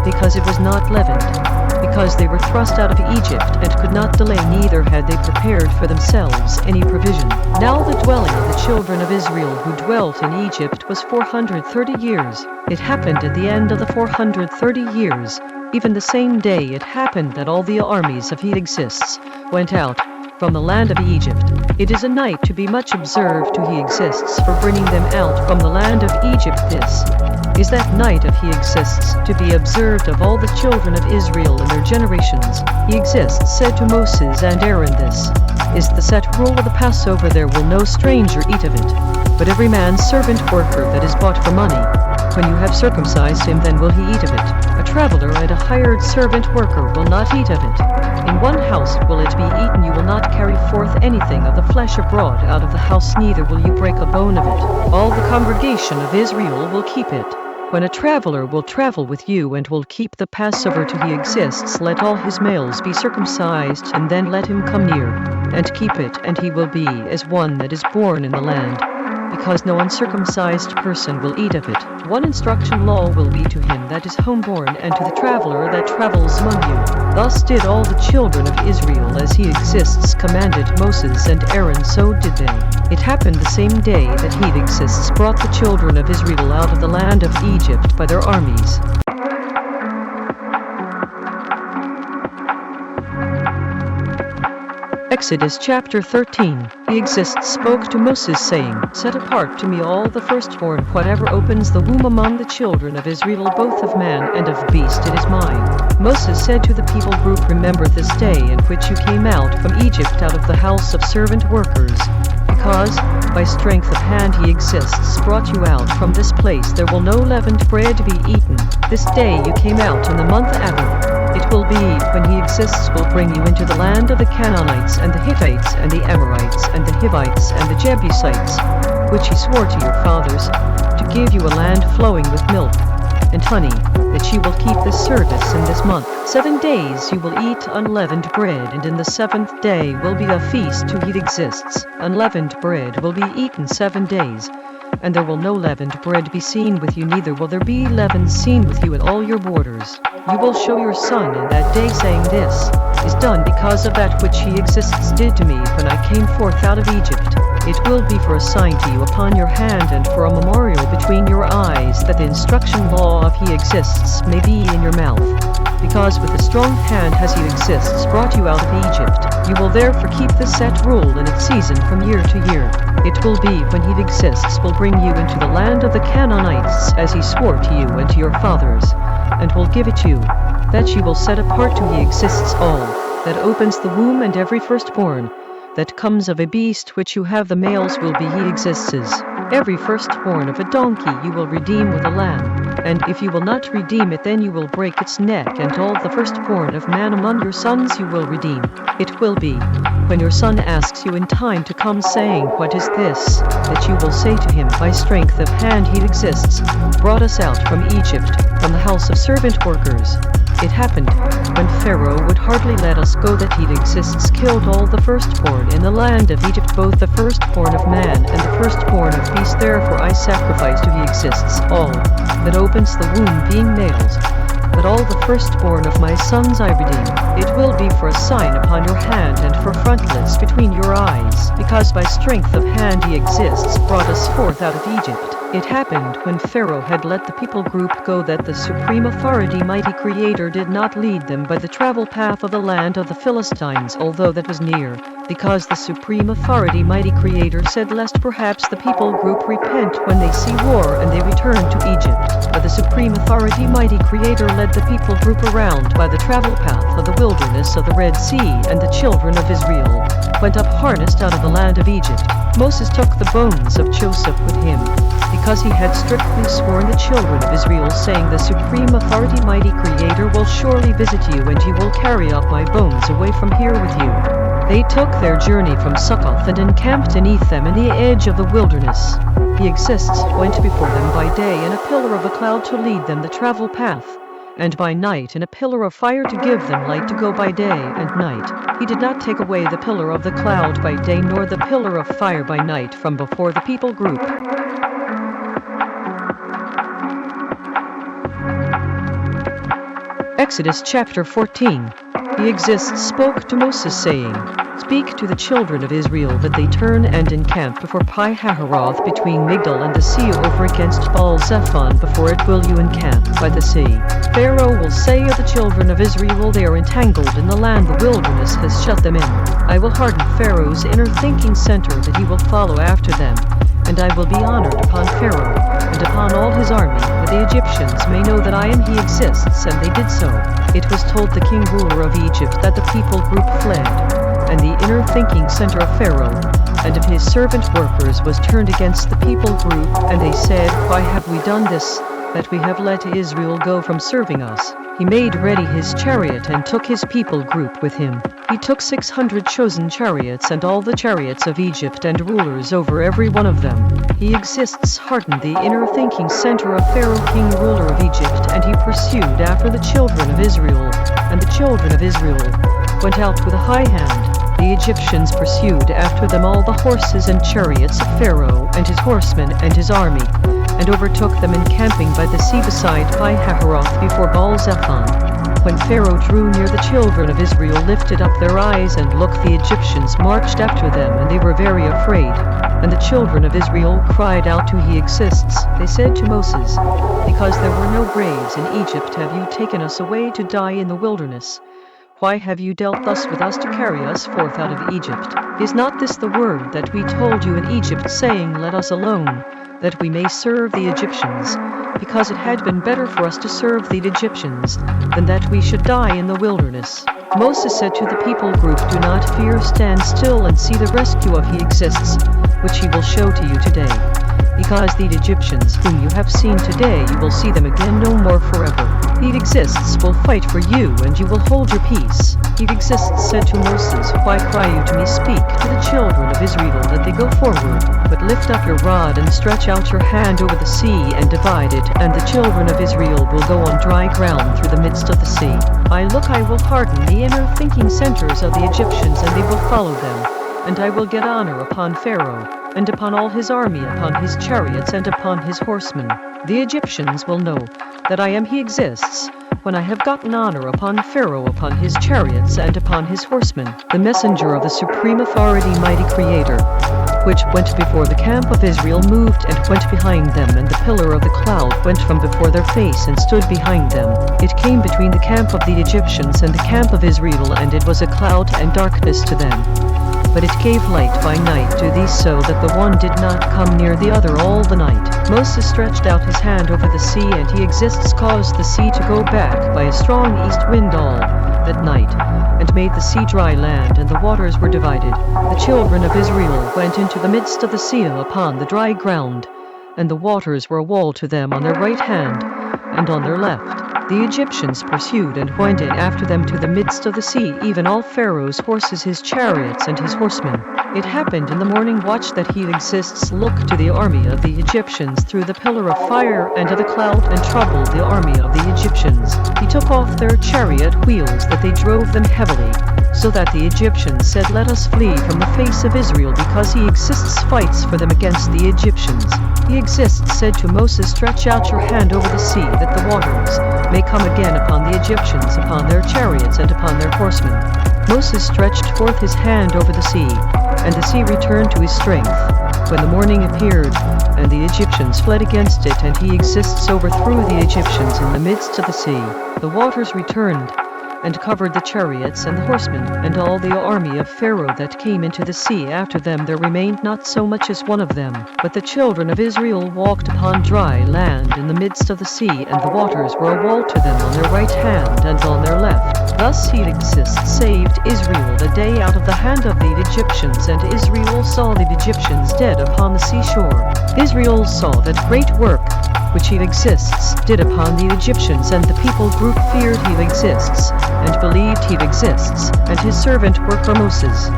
Speaker 1: because it was not leavened, because they were thrust out of Egypt, and could not delay, neither had they prepared for themselves any provision. Now the dwelling of the children of Israel who dwelt in Egypt was 430 years. It happened at the end of the 430 years, even the same day it happened, that all the armies of he exists went out from the land of Egypt. It is a night to be much observed to he exists for bringing them out from the land of Egypt. This is that night of he exists to be observed of all the children of Israel in their generations. He exists said to Moses and Aaron, this is the set rule of the Passover, there will no stranger eat of it, but every man's servant worker that is bought for money. When you have circumcised him, then will he eat of it. A traveler and a hired servant worker will not eat of it. In one house will it be eaten. You will not carry forth anything of the flesh abroad out of the house, neither will you break a bone of it. All the congregation of Israel will keep it. When a traveler will travel with you and will keep the Passover to he exists, let all his males be circumcised, and then let him come near and keep it, and he will be as one that is born in the land, because no uncircumcised person will eat of it. One instruction law will be to him that is homeborn, and to the traveler that travels among you. Thus did all the children of Israel as he exists commanded Moses and Aaron, so did they. It happened the same day that he exists brought the children of Israel out of the land of Egypt by their armies. Exodus chapter 13. He exists spoke to Moses, saying, set apart to me all the firstborn, whatever opens the womb among the children of Israel, both of man and of beast, it is mine. Moses said to the people group, remember this day in which you came out from Egypt out of the house of servant workers, because by strength of hand he exists brought you out from this place. There will no leavened bread be eaten. This day you came out in the month Adar. It will be when he exists will bring you into the land of the Canaanites and the Hittites and the Amorites and the Hivites and the Jebusites, which he swore to your fathers, to give you a land flowing with milk and honey, that ye will keep this service in this month. 7 days you will eat unleavened bread, and in the 7th day will be a feast to he exists. Unleavened bread will be eaten 7 days, and there will no leavened bread be seen with you, neither will there be leaven seen with you in all your borders. You will show your son in that day, saying, this is done because of that which he exists did to me when I came forth out of Egypt. It will be for a sign to you upon your hand, and for a memorial between your eyes, that the instruction law of he exists may be in your mouth. Because with a strong hand has he exists brought you out of Egypt. You will therefore keep the set rule in its season from year to year. It will be when he exists will bring you into the land of the Canaanites, as he swore to you and to your fathers, and will give it you, that ye will set apart to he exists all that opens the womb, and every firstborn, that comes of a beast which you have the males will be he exists. Every firstborn of a donkey you will redeem with a lamb, and if you will not redeem it then you will break its neck, and all the firstborn of man among your sons you will redeem. It will be, when your son asks you in time to come saying, "What is this?" that you will say to him, "By strength of hand he exists, brought us out from Egypt, from the house of servant workers." It happened, when Pharaoh would hardly let us go, that he exists killed all the firstborn in the land of Egypt, both the firstborn of man and the firstborn of beast. Therefore I sacrifice to he exists all that opens the womb being males. But all the firstborn of my sons I redeem. It will be for a sign upon your hand and for frontlets between your eyes, because by strength of hand he exists, brought us forth out of Egypt. It happened, when Pharaoh had let the people group go, that the supreme authority mighty creator did not lead them by the travel path of the land of the Philistines, although that was near, because the supreme authority mighty creator said, lest perhaps the people group repent when they see war and they return to Egypt. But the supreme authority mighty creator led the people group around by the travel path of the wilderness of the Red Sea, and the children of Israel went up harnessed out of the land of Egypt. Moses took the bones of Joseph with him, because he had strictly sworn the children of Israel, saying, the supreme authority mighty creator will surely visit you, and he will carry up my bones away from here with you. They took their journey from Succoth and encamped in Etham in the edge of the wilderness. He exists went before them by day in a pillar of a cloud to lead them the travel path, and by night in a pillar of fire to give them light to go by day and night. He did not take away the pillar of the cloud by day nor the pillar of fire by night from before the people group. Exodus chapter 14. He exists spoke to Moses, saying, Speak to the children of Israel that they turn and encamp before Pi-hahiroth between Migdol and the sea over against Baal-zephon. Before it will you encamp by the sea. Pharaoh will say of the children of Israel, they are entangled in the land, the wilderness has shut them in. I will harden Pharaoh's inner thinking center, that he will follow after them. And I will be honored upon Pharaoh, and upon all his army, that the Egyptians may know that I am he exists. And they did so. It was told the king ruler of Egypt that the people group fled, and the inner thinking center of Pharaoh and of his servant workers was turned against the people group, and they said, Why have we done this, that we have let Israel go from serving us? He made ready his chariot and took his people group with him. He took 600 chosen chariots and all the chariots of Egypt and rulers over every one of them. He exists hardened the inner thinking center of Pharaoh king ruler of Egypt, and he pursued after the children of Israel, and the children of Israel went out with a high hand. The Egyptians pursued after them all the horses and chariots of Pharaoh and his horsemen and his army, and overtook them encamping by the sea beside Pi-hahiroth before Baal-zephon. When Pharaoh drew near, the children of Israel lifted up their eyes and looked, the Egyptians marched after them, and they were very afraid. And the children of Israel cried out to he exists. They said to Moses, Because there were no graves in Egypt have you taken us away to die in the wilderness. Why have you dealt thus with us to carry us forth out of Egypt? Is not this the word that we told you in Egypt, saying, Let us alone, that we may serve the Egyptians? Because it had been better for us to serve the Egyptians, than that we should die in the wilderness. Moses said to the people group, Do not fear, stand still and see the rescue of he exists, which he will show to you today. Because the Egyptians whom you have seen today, you will see them again no more forever. He exists will fight for you, and you will hold your peace. He exists said to Moses, Why cry you to me? Speak to the children of Israel that they go forward, but lift up your rod and stretch out your hand over the sea and divide it, and the children of Israel will go on dry ground through the midst of the sea. I will harden the inner thinking centers of the Egyptians, and they will follow them. And I will get honor upon Pharaoh, and upon all his army, upon his chariots, and upon his horsemen. The Egyptians will know that I am he exists, when I have gotten honor upon Pharaoh, upon his chariots, and upon his horsemen. The messenger of the supreme authority mighty creator, which went before the camp of Israel, moved and went behind them, and the pillar of the cloud went from before their face and stood behind them. It came between the camp of the Egyptians and the camp of Israel, and it was a cloud and darkness to them. But it gave light by night to these, so that the one did not come near the other all the night. Moses stretched out his hand over the sea, and he exists caused the sea to go back by a strong east wind all at night, and made the sea dry land, and the waters were divided. The children of Israel went into the midst of the sea upon the dry ground, and the waters were a wall to them on their right hand and on their left. The Egyptians pursued and went in after them to the midst of the sea, even all Pharaoh's horses, his chariots, and his horsemen. It happened in the morning watch that he exists looked to the army of the Egyptians through the pillar of fire and of the cloud, and troubled the army of the Egyptians. He took off their chariot wheels, that they drove them heavily, so that the Egyptians said, "Let us flee from the face of Israel, because he exists fights for them against the Egyptians." He exists said to Moses, "Stretch out your hand over the sea, that the waters may come again upon the Egyptians, upon their chariots, and upon their horsemen." Moses stretched forth his hand over the sea, and the sea returned to his strength. When the morning appeared, and the Egyptians fled against it, and he exists overthrew the Egyptians in the midst of the sea, the waters returned, and covered the chariots and the horsemen, and all the army of Pharaoh that came into the sea after them. There remained not so much as one of them. But the children of Israel walked upon dry land in the midst of the sea, and the waters were a wall to them on their right hand and on their left. Thus he exists saved Israel the day out of the hand of the Egyptians, and Israel saw the Egyptians dead upon the seashore. Israel saw that great work which he exists did upon the Egyptians, and the people group feared he exists, and believed he exists, and his servant worker Moses.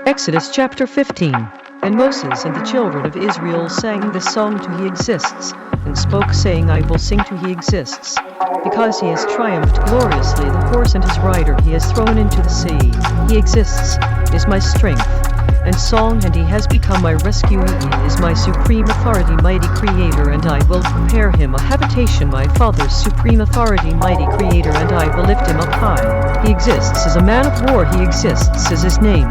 Speaker 1: Exodus chapter 15. And Moses and the children of Israel sang this song to he exists, and spoke, saying, "I will sing to he exists, because he has triumphed gloriously, the horse and his rider he has thrown into the sea. He exists is my strength and song, and he has become my rescue. He is my supreme authority, mighty creator, and I will prepare him a habitation, my father's supreme authority, mighty creator, and I will lift him up high. He exists as a man of war, he exists is his name.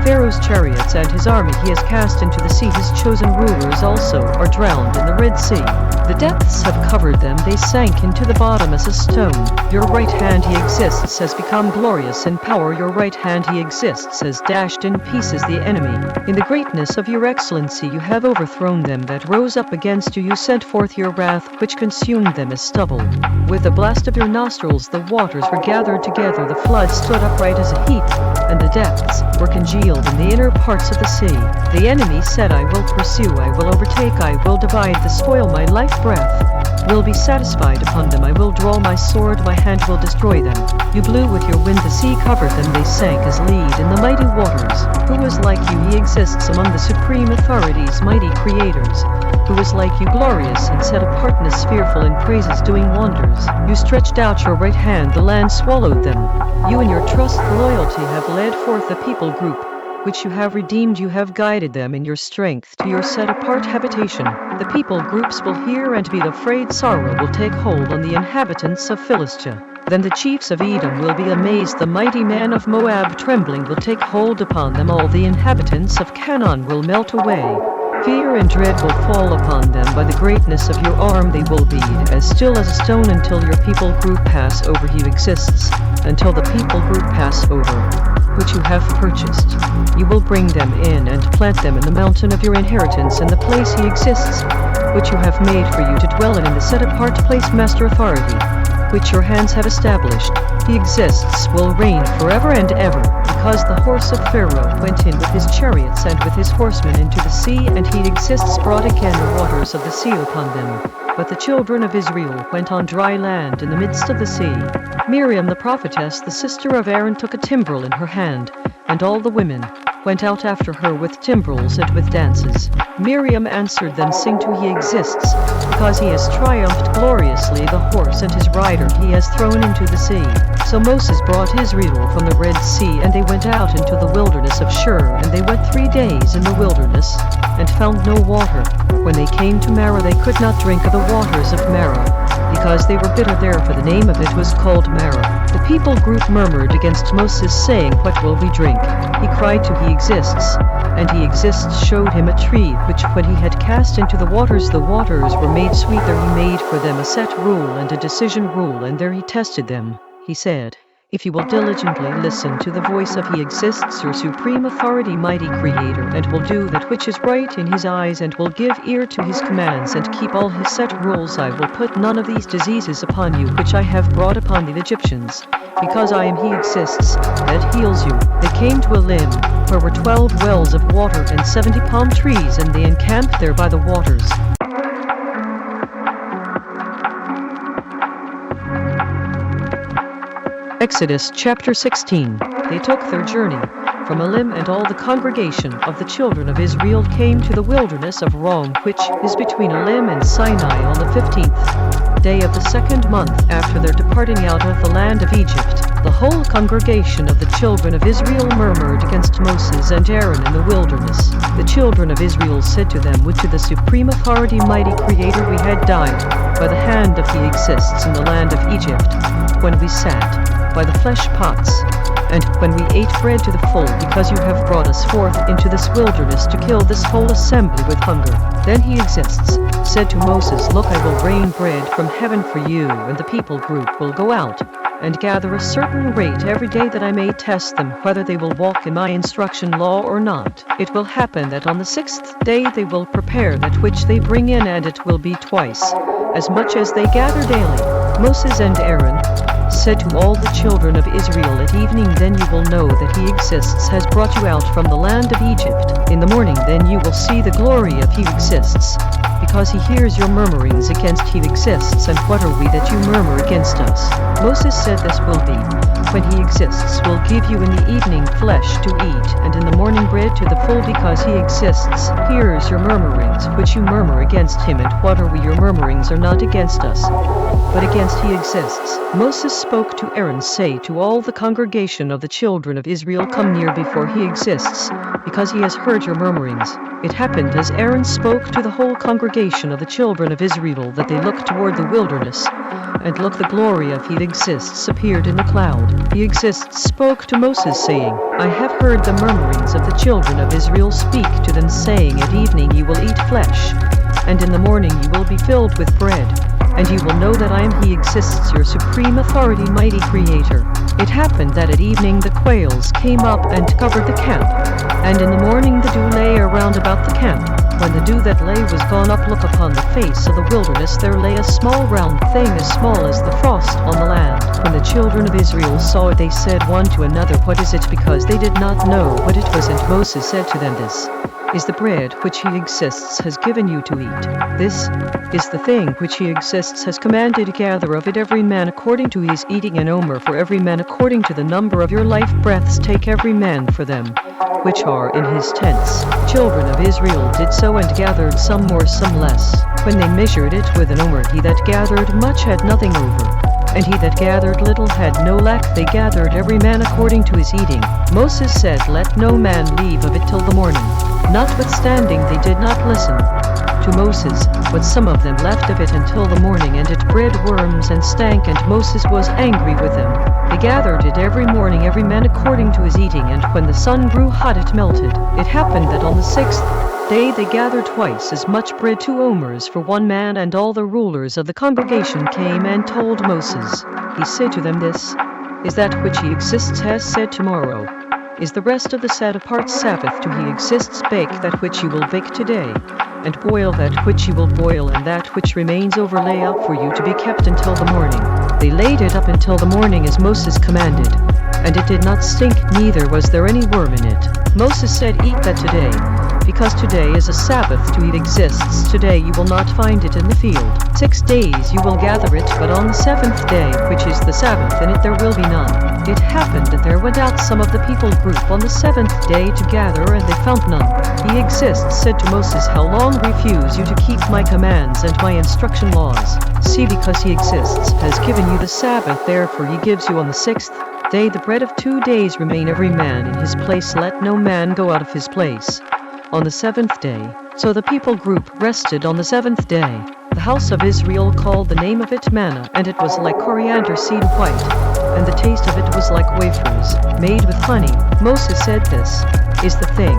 Speaker 1: Pharaoh's chariots and his army he has cast into the sea. His chosen rulers also are drowned in the Red Sea. The depths have covered them, they sank into the bottom as a stone. Your right hand he exists has become glorious in power. Your right hand he exists has dashed in pieces the enemy. In the greatness of your excellency you have overthrown them that rose up against you. You sent forth your wrath, which consumed them as stubble. With the blast of your nostrils the waters were gathered together. The flood stood upright as a heap, and the depths were congealed in the inner parts of the sea. The enemy said, "I will pursue, I will overtake, I will divide the spoil. My life breath will be satisfied upon them. I will draw my sword, my hand will destroy them." You blew with your wind, the sea covered them. They sank as lead in the mighty waters. Who is like you? He exists among the supreme authorities, mighty creators. Who is like you, glorious and set apartness, fearful in praises, doing wonders? You stretched out your right hand, the land swallowed them. You in your trust loyalty have led forth the people group, which you have redeemed. You have guided them in your strength to your set-apart habitation. The people groups will hear and be afraid. Sorrow will take hold on the inhabitants of Philistia. Then the chiefs of Edom will be amazed. The mighty man of Moab trembling will take hold upon them. All the inhabitants of Canaan will melt away. Fear and dread will fall upon them. By the greatness of your arm they will be as still as a stone until your people group pass over. He exists until the people group pass over, which you have purchased. You will bring them in and plant them in the mountain of your inheritance, in the place he exists, which you have made for you to dwell in the set-apart place, master authority, which your hands have established. He exists will reign forever and ever, because the horse of Pharaoh went in with his chariots and with his horsemen into the sea, and he exists brought again the waters of the sea upon them. But the children of Israel went on dry land in the midst of the sea. Miriam the prophetess, the sister of Aaron, took a timbrel in her hand, and all the women went out after her with timbrels and with dances. Miriam answered them, "Sing to he exists, because he has triumphed gloriously. The horse and his rider he has thrown into the sea." So Moses brought Israel from the Red Sea, and they went out into the wilderness of Shur, and they went 3 days in the wilderness, and found no water. When they came to Marah they could not drink of the waters of Marah, because they were bitter. Therefore the name of it was called Marah. The people group murmured against Moses, saying, "What will we drink?" He cried to he exists, and he exists showed him a tree, which when he had cast into the waters were made sweet. There he made for them a set rule and a decision rule, and there he tested them. He said, If you will diligently listen to the voice of He exists, your supreme authority, mighty Creator, and will do that which is right in His eyes, and will give ear to His commands, and keep all His set rules, I will put none of these diseases upon you, which I have brought upon the Egyptians, because I am He exists, that heals you. They came to a limb, where were 12 wells of water and 70 palm trees, and they encamped there by the waters. Exodus chapter 16. They took their journey from Elim, and all the congregation of the children of Israel came to the wilderness of Rom, which is between Elim and Sinai, on the 15th day of the 2nd month after their departing out of the land of Egypt. The whole congregation of the children of Israel murmured against Moses and Aaron in the wilderness. The children of Israel said to them, "Would to the supreme authority, mighty Creator, we had died by the hand of He exists in the land of Egypt, when we sat by the flesh pots, and when we ate bread to the full, because you have brought us forth into this wilderness to kill this whole assembly with hunger." Then He exists said to Moses, "Look, I will rain bread from heaven for you, and the people group will go out and gather a certain rate every day, that I may test them whether they will walk in my instruction law or not. It will happen that on the 6th day they will prepare that which they bring in, and it will be twice as much as they gather daily." Moses and Aaron said to all the children of Israel, "At evening then you will know that He exists has brought you out from the land of Egypt. In the morning then you will see the glory of He exists, because He hears your murmurings against He exists. And what are we that you murmur against us?" Moses said, "This will be, when He exists will give you in the evening flesh to eat, and in the morning bread to the full, because He exists hears your murmurings which you murmur against Him. And what are we? Your murmurings are not against us, but against He exists." Moses spoke to Aaron, "Say to all the congregation of the children of Israel, Come near before He exists, because He has heard your murmurings." It happened as Aaron spoke to the whole congregation of the children of Israel, that they looked toward the wilderness, and look, the glory of He exists appeared in the cloud. He exists spoke to Moses, saying, "I have heard the murmurings of the children of Israel. Speak to them, saying, At evening you will eat flesh, and in the morning you will be filled with bread, and you will know that I am He exists, your supreme authority, mighty Creator." It happened that at evening the quails came up and covered the camp, and in the morning the dew lay around about the camp. When the dew that lay was gone up, look, upon the face of the wilderness there lay a small round thing, as small as the frost on the land. When the children of Israel saw it, they said one to another, "What is it?" because they did not know what it was. And Moses said to them, "This is the bread which He exists has given you to eat. This is the thing which He exists has commanded. Gather of it every man according to his eating, an omer for every man according to the number of your life breaths. Take every man for them which are in his tents." Children of Israel did so, and gathered some more, some less. When they measured it with an omer, he that gathered much had nothing over, and he that gathered little had no lack. They gathered every man according to his eating. Moses said, "Let no man leave of it till the morning." Notwithstanding they did not listen to Moses, but some of them left of it until the morning, and it bred worms and stank, and Moses was angry with them. They gathered it every morning, every man according to his eating, and when the sun grew hot it melted. It happened that on the 6th day they gathered twice as much bread, 2 omers for one man. And all the rulers of the congregation came and told Moses. He said to them, "This is that which He exists has said. Tomorrow is the rest of the set apart Sabbath to He exists. Bake that which you will bake today, and boil that which you will boil, and that which remains over lay up for you to be kept until the morning." They laid it up until the morning as Moses commanded, and it did not stink, neither was there any worm in it. Moses said, "Eat that today, because today is a Sabbath to eat exists. Today you will not find it in the field. 6 days you will gather it, but on the 7th day, which is the Sabbath, in it there will be none." It happened that there went out some of the people group on the 7th day to gather, and they found none. He exists said to Moses, "How long refuse you to keep my commands and my instruction laws? See, because He exists has given you the Sabbath, therefore He gives you on the 6th day the bread of 2 days. Remain every man in his place, let no man go out of his place on the 7th day." So the people group rested on the 7th day. The house of Israel called the name of it manna, and it was like coriander seed white, and the taste of it was like wafers made with honey. Moses said, "This is the thing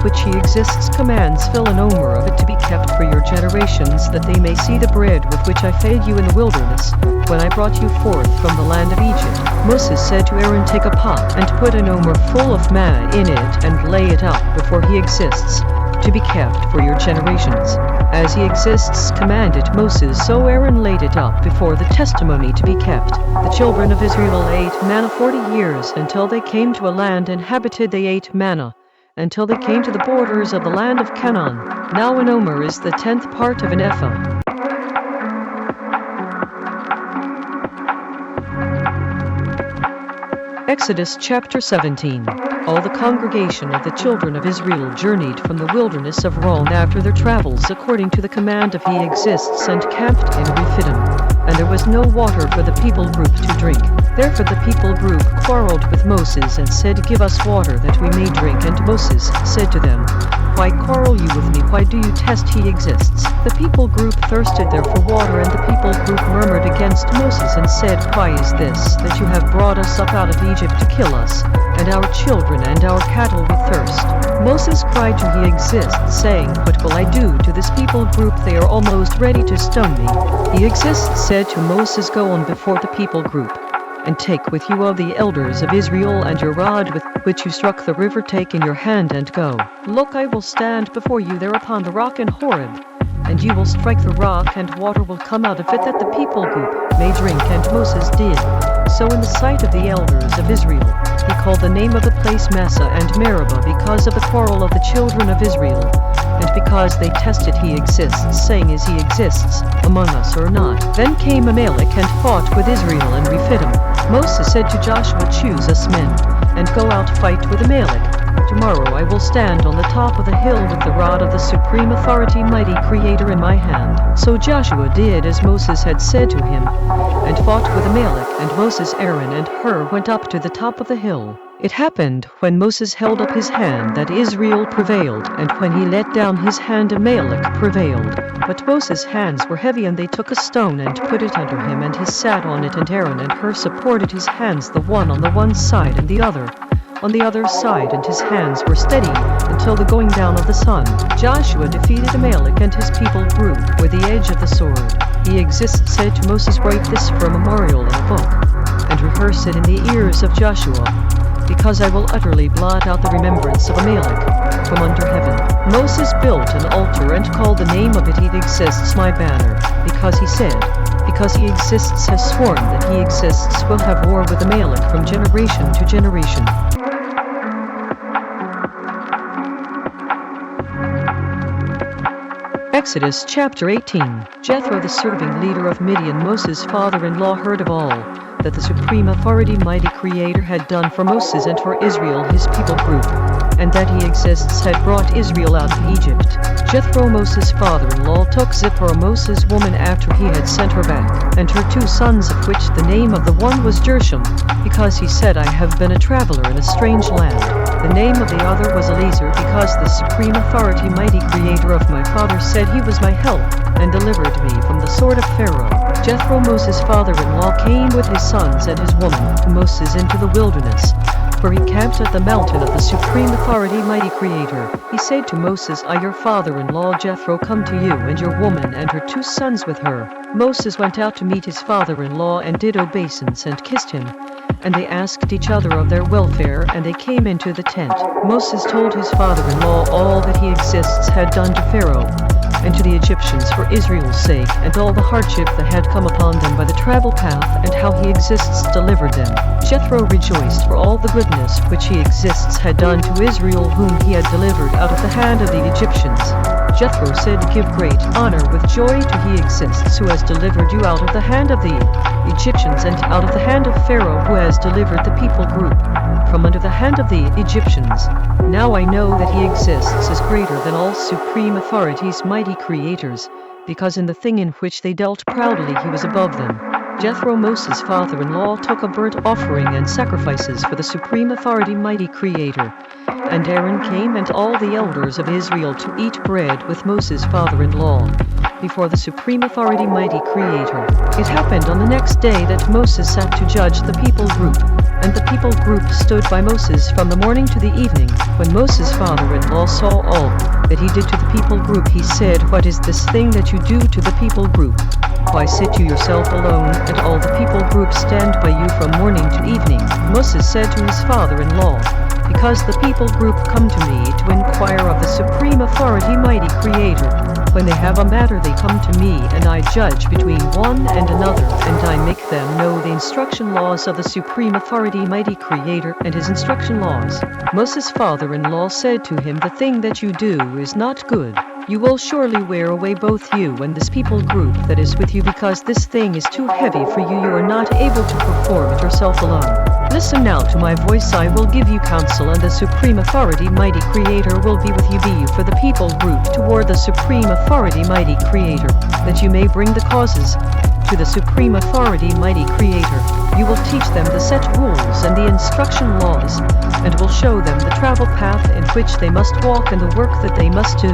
Speaker 1: which he exists commands fill an omer of it to be kept for your generations, that they may see the bread with which I fed you in the wilderness, when I brought you forth from the land of Egypt. Moses said to Aaron, take a pot, and put an omer full of manna in it, and lay it up before he exists, to be kept for your generations. As he exists commanded Moses, so Aaron laid it up before the testimony to be kept. The children of Israel ate manna 40 years, until they came to a land inhabited. They ate manna until they came to the borders of the land of Canaan. Now an omer is the 10th part of an ephah. Exodus chapter 17. All the congregation of the children of Israel journeyed from the wilderness of Ron after their travels according to the command of he exists, and camped in Rephidim. And there was no water for the people group to drink. Therefore the people group quarreled with Moses and said, give us water that we may drink. And Moses said to them, why quarrel you with me? Why do you test he exists? The people group thirsted there for water, and the people group murmured against Moses and said, why is this, that you have brought us up out of Egypt to kill us, and our children and our cattle with thirst? Moses cried to he exists, saying, what will I do to this people group? They are almost ready to stone me. He exists said to Moses, go on before the people group, and take with you of the elders of Israel, and your rod with which you struck the river take in your hand, and go. Look, I will stand before you there upon the rock in Horeb, and you will strike the rock, and water will come out of it, that the people group may drink. And Moses did so in the sight of the elders of Israel. He called the name of the place Massah and Meribah, because of the quarrel of the children of Israel, and because they tested he exists, saying, is he exists among us or not? Then came Amalek and fought with Israel in Rephidim. Moses said to Joshua, choose us men, and go out fight with Amalek. Tomorrow I will stand on the top of the hill with the rod of the supreme authority, mighty creator, in my hand. So Joshua did as Moses had said to him, and fought with Amalek. And Moses, Aaron, and Hur went up to the top of the hill. It happened, when Moses held up his hand, that Israel prevailed, and when he let down his hand, Amalek prevailed. But Moses' hands were heavy, and they took a stone and put it under him, and he sat on it. And Aaron and Hur supported his hands, the one on the one side and the other on the other side, and his hands were steady until the going down of the sun. Joshua defeated Amalek and his people group with the edge of the sword. He exists said to Moses, write this for a memorial in a book, and rehearse it in the ears of Joshua, because I will utterly blot out the remembrance of Amalek from under heaven. Moses built an altar and called the name of it, he exists my banner, because he said, because he exists has sworn that he exists will have war with Amalek from generation to generation. Exodus chapter 18. Jethro, the serving leader of Midian, Moses' father-in-law, heard of all that the supreme authority, mighty creator, had done for Moses and for Israel his people group, and that he exists had brought Israel out of Egypt. Jethro, Moses' father-in-law, took Zipporah, Moses' woman, after he had sent her back, and her 2 sons, of which the name of the one was Gershom, because he said, I have been a traveler in a strange land. The name of the other was Eliezer, because the supreme authority, mighty creator of my father, said he was my help, and delivered me from the sword of Pharaoh. Jethro, Moses' father-in-law, came with his sons and his woman to Moses into the wilderness, where he camped at the mountain of the supreme authority, mighty creator. He said to Moses, I, your father-in-law Jethro, come to you, and your woman and her 2 sons with her. Moses went out to meet his father-in-law, and did obeisance, and kissed him. And they asked each other of their welfare, and they came into the tent. Moses told his father-in-law all that he exists had done to Pharaoh and to the Egyptians for Israel's sake, and all the hardship that had come upon them by the travel path, and how he exists delivered them. Jethro rejoiced for all the goodness which he exists had done to Israel, whom he had delivered out of the hand of the Egyptians. Jethro said, give great honor with joy to he exists, who has delivered you out of the hand of the Egyptians, and out of the hand of Pharaoh, who has delivered the people group from under the hand of the Egyptians. Now I know that he exists is greater than all supreme authorities, mighty creators, because in the thing in which they dealt proudly he was above them. Jethro, Moses' father-in-law, took a burnt offering and sacrifices for the supreme authority, mighty creator. And Aaron came and all the elders of Israel to eat bread with Moses' father-in-law before the supreme authority, mighty creator. It happened on the next day that Moses sat to judge the people group. And the people group stood by Moses from the morning to the evening. When Moses' father-in-law saw all that he did to the people group, he said, "What is this thing that you do to the people group? Why sit you yourself alone, and all the people group stand by you from morning to evening?" Moses said to his father-in-law, "Because the people group come to me to inquire of the supreme authority, mighty Creator. When they have a matter they come to me, and I judge between one and another, and I make them know the instruction laws of the supreme authority, mighty Creator, and his instruction laws." Moses' father-in-law said to him, "The thing that you do is not good. You will surely wear away both you and this people group that is with you, because this thing is too heavy for you. You are not able to perform it yourself alone. Listen now to my voice. I will give you counsel, and the supreme authority, mighty Creator, will be with you. Be you for the people group toward the supreme authority, mighty Creator, that you may bring the causes to the supreme authority, mighty Creator. You will teach them the set rules and the instruction laws, and will show them the travel path in which they must walk and the work that they must do.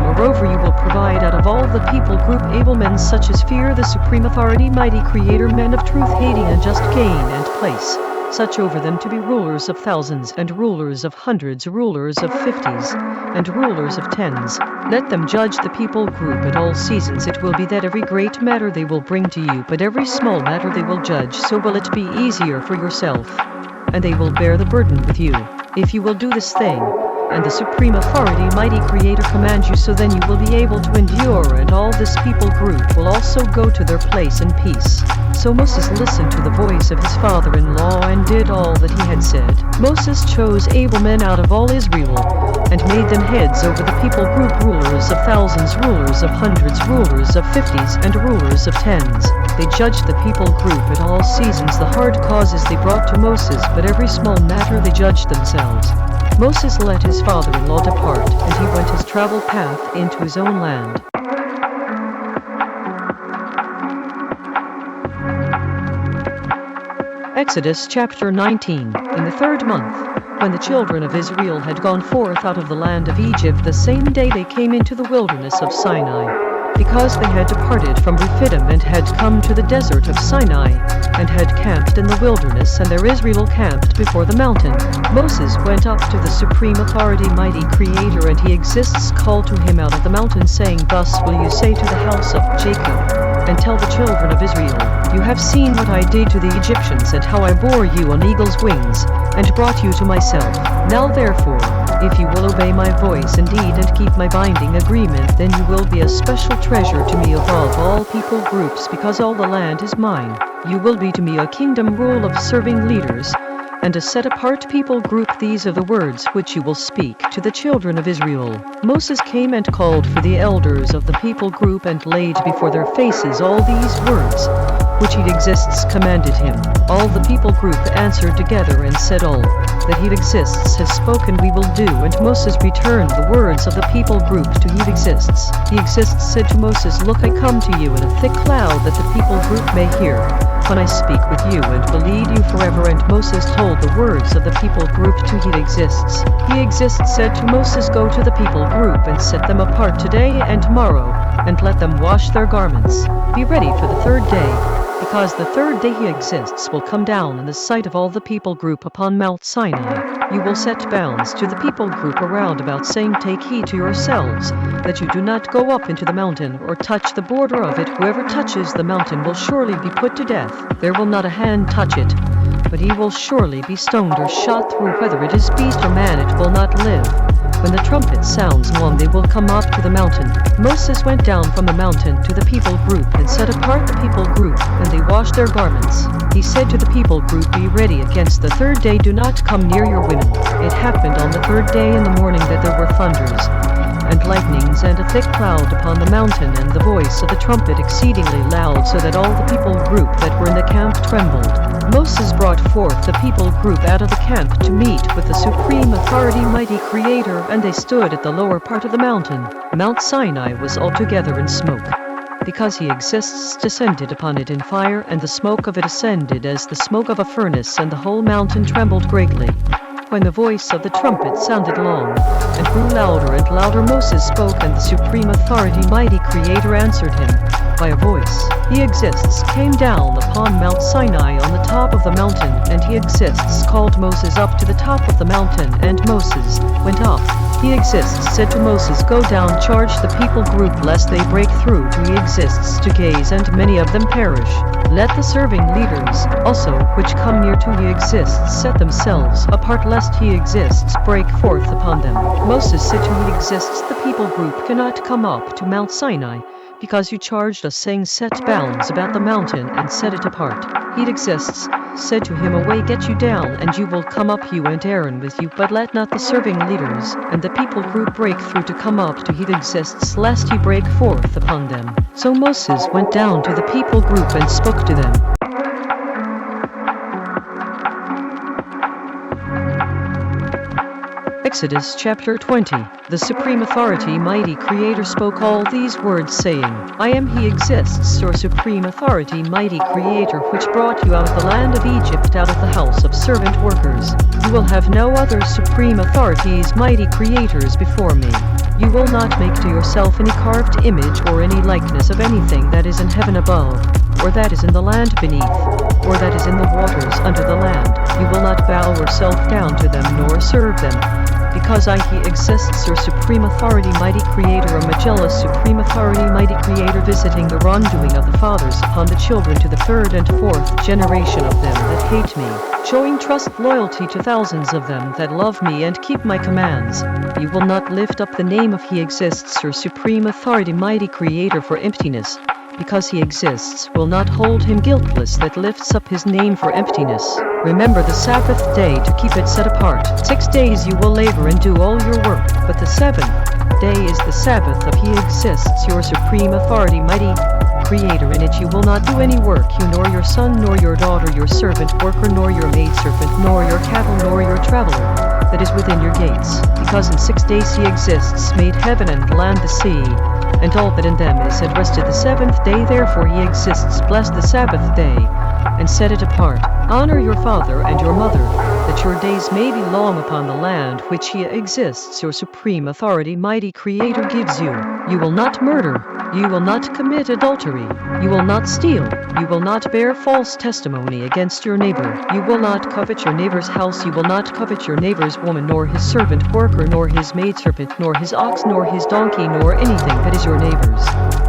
Speaker 1: Moreover, you will provide out of all the people group able men such as fear the supreme authority, mighty Creator, men of truth, hating unjust gain and place such over them to be rulers of thousands and rulers of hundreds, rulers of 50s and rulers of 10s. Let them judge the people group at all seasons. It will be that every great matter they will bring to you, but every small matter they will judge. So will it be easier for yourself, and they will bear the burden with you. If you will do this thing, and the supreme authority, mighty Creator, commands you, so then you will be able to endure, and all this people group will also go to their place in peace." So Moses listened to the voice of his father-in-law and did all that he had said. Moses chose able men out of all Israel, and made them heads over the people group, rulers of thousands, rulers of hundreds, rulers of 50s, and rulers of 10s. They judged the people group at all seasons. The hard causes they brought to Moses, but every small matter they judged themselves. Moses let his father-in-law depart, and he went his travel path into his own land. Exodus chapter 19. In the 3rd month, when the children of Israel had gone forth out of the land of Egypt, the same day they came into the wilderness of Sinai, because they had departed from Rephidim and had come to the desert of Sinai, and had camped in the wilderness, and there Israel camped before the mountain. Moses went up to the supreme authority, mighty Creator, and he exists, called to him out of the mountain, saying, "Thus will you say to the house of Jacob, and tell the children of Israel, you have seen what I did to the Egyptians, and how I bore you on eagle's wings, and brought you to myself. Now therefore, if you will obey my voice indeed and keep my binding agreement, then you will be a special treasure to me above all people groups, because all the land is mine. You will be to me a kingdom rule of serving leaders, and a set-apart people group. These are the words which you will speak to the children of Israel." Moses came and called for the elders of the people group, and laid before their faces all these words, which he exists commanded him. All the people group answered together and said, "All that he exists has spoken we will do." And Moses returned the words of the people group to he exists. He exists said to Moses, "Look, I come to you in a thick cloud, that the people group may hear when I speak with you, and will lead you forever." And Moses told the words of the people group to he exists. He exists said to Moses, "Go to the people group and set them apart today and tomorrow, and let them wash their garments. Be ready for the 3rd day, because the 3rd day he exists will come down in the sight of all the people group upon Mount Sinai. You will set bounds to the people group around about, saying, Take heed to yourselves, that you do not go up into the mountain, or touch the border of it. Whoever touches the mountain will surely be put to death. There will not a hand touch it, but he will surely be stoned or shot through. Whether it is beast or man, it will not live. When the trumpet sounds long, they will come up to the mountain." Moses went down from the mountain to the people group, and set apart the people group, and they washed their garments. He said to the people group, "Be ready against the 3rd day. Do not come near your women." It happened on the 3rd day in the morning that there were thunders and lightnings and a thick cloud upon the mountain, and the voice of the trumpet exceedingly loud, so that all the people group that were in the camp trembled. Moses brought forth the people group out of the camp to meet with the supreme authority, mighty Creator, and they stood at the lower part of the mountain. Mount Sinai was altogether in smoke, because he exists descended upon it in fire, and the smoke of it ascended as the smoke of a furnace, and the whole mountain trembled greatly. When the voice of the trumpet sounded long, and grew louder and louder, Moses spoke, and the supreme authority, mighty Creator, answered him by a voice. He exists came down upon Mount Sinai on the top of the mountain, and He exists called Moses up to the top of the mountain, and Moses went up. He exists said to Moses, go down, charge the people group lest they break through to He exists to gaze, and many of them perish. Let the serving leaders also which come near to He exists set themselves apart lest He exists break forth upon them. Moses said to He exists, the people group cannot come up to Mount Sinai, because you charged us, saying, set bounds about the mountain and set it apart. He exists said to him, away, get you down, and you will come up, you and Aaron with you, but let not the serving leaders and the people group break through to come up to He exists, lest He break forth upon them. So Moses went down to the people group and spoke to them. Exodus chapter 20. The supreme authority, mighty Creator, spoke all these words, saying, I am He exists, your supreme authority, mighty Creator, which brought you out of the land of Egypt, out of the house of servant workers. You will have no other supreme authorities, mighty Creators, before me. You will not make to yourself any carved image or any likeness of anything that is in heaven above, or that is in the land beneath, or that is in the waters under the land. You will not bow yourself down to them, nor serve them. Because I, He exists, your supreme authority, mighty Creator, a jealous supreme authority, mighty Creator, visiting the wrongdoing of the fathers upon the children to the third and fourth generation of them that hate me, showing trust, loyalty to thousands of them that love me and keep my commands. You will not lift up the name of He exists, your supreme authority, mighty Creator, for emptiness. Because He exists, will not hold Him guiltless that lifts up His name for emptiness. Remember the Sabbath day to keep it set apart. 6 days you will labor and do all your work, but the seventh day is the Sabbath of He exists, your supreme authority, mighty Creator. In it you will not do any work, you nor your son nor your daughter, your servant worker, nor your maidservant, nor your cattle, nor your traveler that is within your gates. Because in 6 days He exists, made heaven and land, the sea, and all that in them is, and rested the seventh day. Therefore He exists, blessed the Sabbath day, and set it apart. Honor your father and your mother, that your days may be long upon the land which He exists, your supreme authority, mighty Creator, gives you. You will not murder. You will not commit adultery. You will not steal. You will not bear false testimony against your neighbor. You will not covet your neighbor's house. You will not covet your neighbor's woman, nor his servant worker, nor his maidservant, nor his ox, nor his donkey, nor anything that is your neighbor's.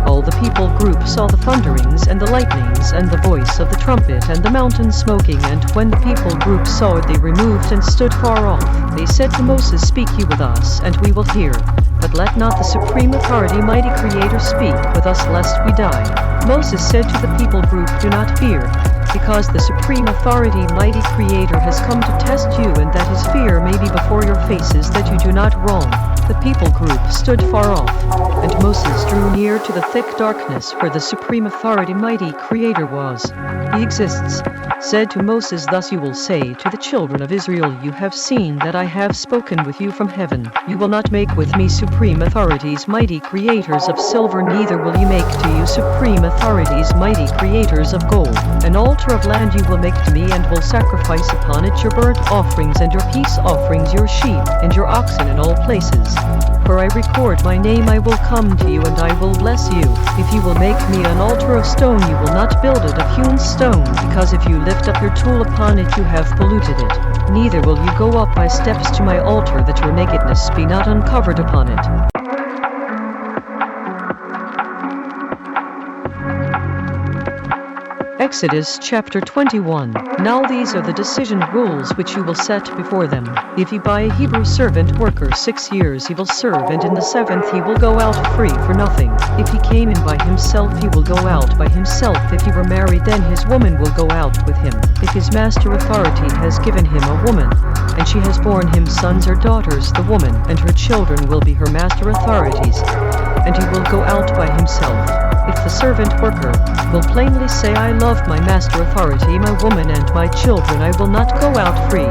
Speaker 1: All the people group saw the thunderings and the lightnings and the voice of the trumpet and the mountain smoking, and when the people group saw it, they removed and stood far off. They said to Moses, speak you with us, and we will hear. But let not the supreme authority, mighty Creator, speak with us lest we die. Moses said to the people group, do not fear, because the supreme authority, mighty Creator, has come to test you, and that His fear may be before your faces, that you do not wrong. The people group stood far off, and Moses drew near to the thick darkness where the supreme authority, mighty Creator, was. He exists said to Moses, thus you will say to the children of Israel, you have seen that I have spoken with you from heaven. You will not make with me supreme authorities, mighty Creators of silver, neither will you make to you supreme authorities, mighty Creators of gold. An altar of land you will make to me, and will sacrifice upon it your burnt offerings and your peace offerings, your sheep and your oxen in all places. For I record my name, I will come to you, and I will bless you. If you will make me an altar of stone, you will not build it of hewn stone, because if you lift up your tool upon it, you have polluted it. Neither will you go up by steps to my altar, that your nakedness be not uncovered upon it. Exodus chapter 21. Now these are the decision rules which you will set before them. If you buy a Hebrew servant worker 6 years, he will serve, and in the 7th he will go out free for nothing. If he came in by himself, he will go out by himself. If he were married, then his woman will go out with him. If his master authority has given him a woman, and she has borne him sons or daughters, the woman and her children will be her master authorities, and he will go out by himself. If the servant worker will plainly say, I love my master authority, my woman and my children, I will not go out free,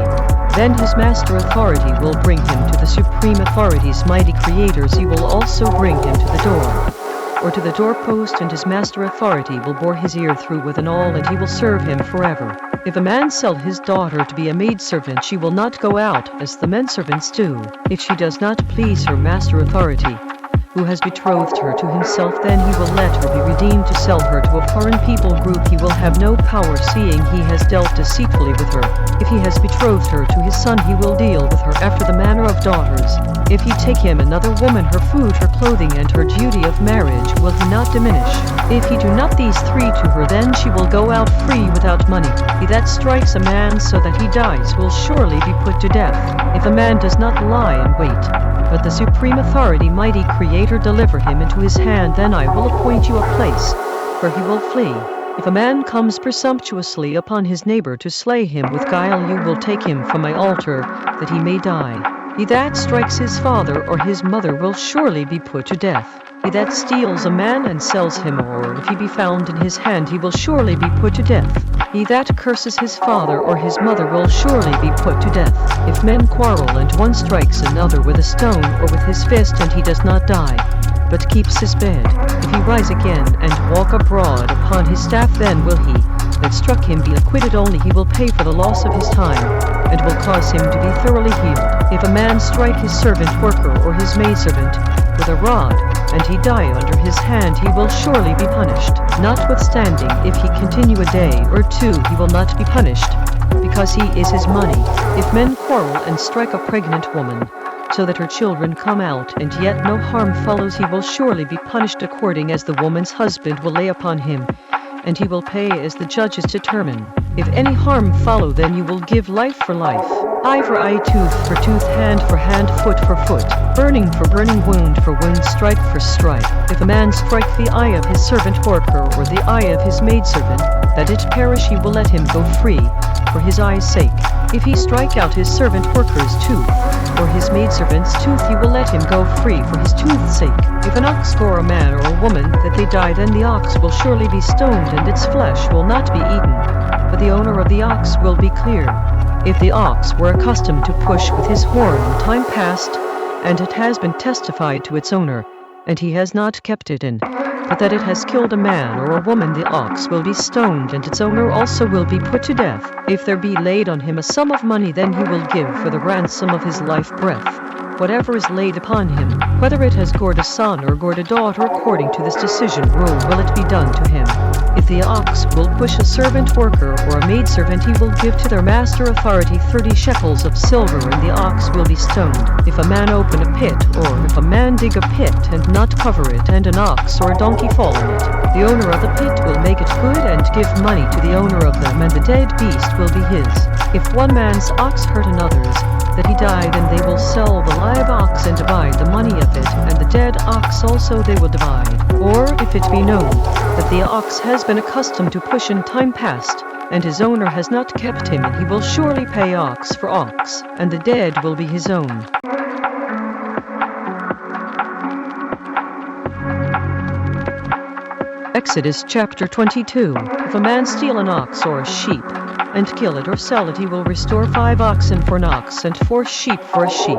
Speaker 1: then his master authority will bring him to the supreme authorities, mighty Creators. He will also bring him to the door. or to the doorpost, and his master authority will bore his ear through with an awl, and he will serve him forever. If a man sell his daughter to be a maidservant, she will not go out, as the menservants do. If she does not please her master authority, who has betrothed her to himself, then he will let her be redeemed. To sell her to a foreign people group he will have no power, seeing he has dealt deceitfully with her. If he has betrothed her to his son, he will deal with her after the manner of daughters. If he take him another woman, her food, her clothing, and her duty of marriage will he not diminish. If he do not these three to her, then she will go out free without money. He that strikes a man so that he dies will surely be put to death. If a man does not lie in wait, but the supreme authority, mighty Creator, deliver him into his hand, then I will appoint you a place where he will flee. If a man comes presumptuously upon his neighbor to slay him with guile, you will take him from my altar, that he may die. He that strikes his father or his mother will surely be put to death. He that steals a man and sells him, or if he be found in his hand, he will surely be put to death. He that curses his father or his mother will surely be put to death. If men quarrel, and one strikes another with a stone or with his fist, and he does not die, but keeps his bed, if he rise again and walk abroad upon his staff, then will he that struck him be acquitted. Only he will pay for the loss of his time, and will cause him to be thoroughly healed. If a man strike his servant worker or his maidservant with a rod, and he die under his hand, he will surely be punished. Notwithstanding, if he continue a day or two, he will not be punished, because he is his money. If men quarrel and strike a pregnant woman, so that her children come out, and yet no harm follows, he will surely be punished according as the woman's husband will lay upon him, and he will pay as the judges determine. If any harm follow, then you will give life for life, eye for eye, tooth for tooth, hand for hand, foot for foot, burning for burning, wound for wound, stripe for stripe. If a man strike the eye of his servant worker or the eye of his maidservant, that it perish, he will let him go free for his eye's sake. If he strike out his servant worker's tooth, or his maidservant's tooth, he will let him go free for his tooth's sake. If an ox gore a man or a woman, that they die, then the ox will surely be stoned, and its flesh will not be eaten, but the owner of the ox will be cleared. If the ox were accustomed to push with his horn in time past, and it has been testified to its owner, and he has not kept it in, but that it has killed a man or a woman, the ox will be stoned, and its owner also will be put to death. If there be laid on him a sum of money, then he will give for the ransom of his life breath whatever is laid upon him. Whether it has gored a son or gored a daughter, according to this decision rule will it be done to him. If the ox will push a servant worker or a maidservant, he will give to their master authority 30 shekels of silver, and the ox will be stoned. If a man open a pit, or if a man dig a pit and not cover it, and an ox or a donkey fall in it, the owner of the pit will make it good and give money to the owner of them, and the dead beast will be his. If one man's ox hurt another's, that he died, and they will sell the live ox and divide the money of it, and the dead ox also they will divide. Or if it be known that the ox has been accustomed to push in time past, and his owner has not kept him, and he will surely pay ox for ox, and the dead will be his own. Exodus chapter 22. If a man steal an ox or a sheep, and kill it or sell it, he will restore 5 oxen for an ox, and 4 sheep for a sheep.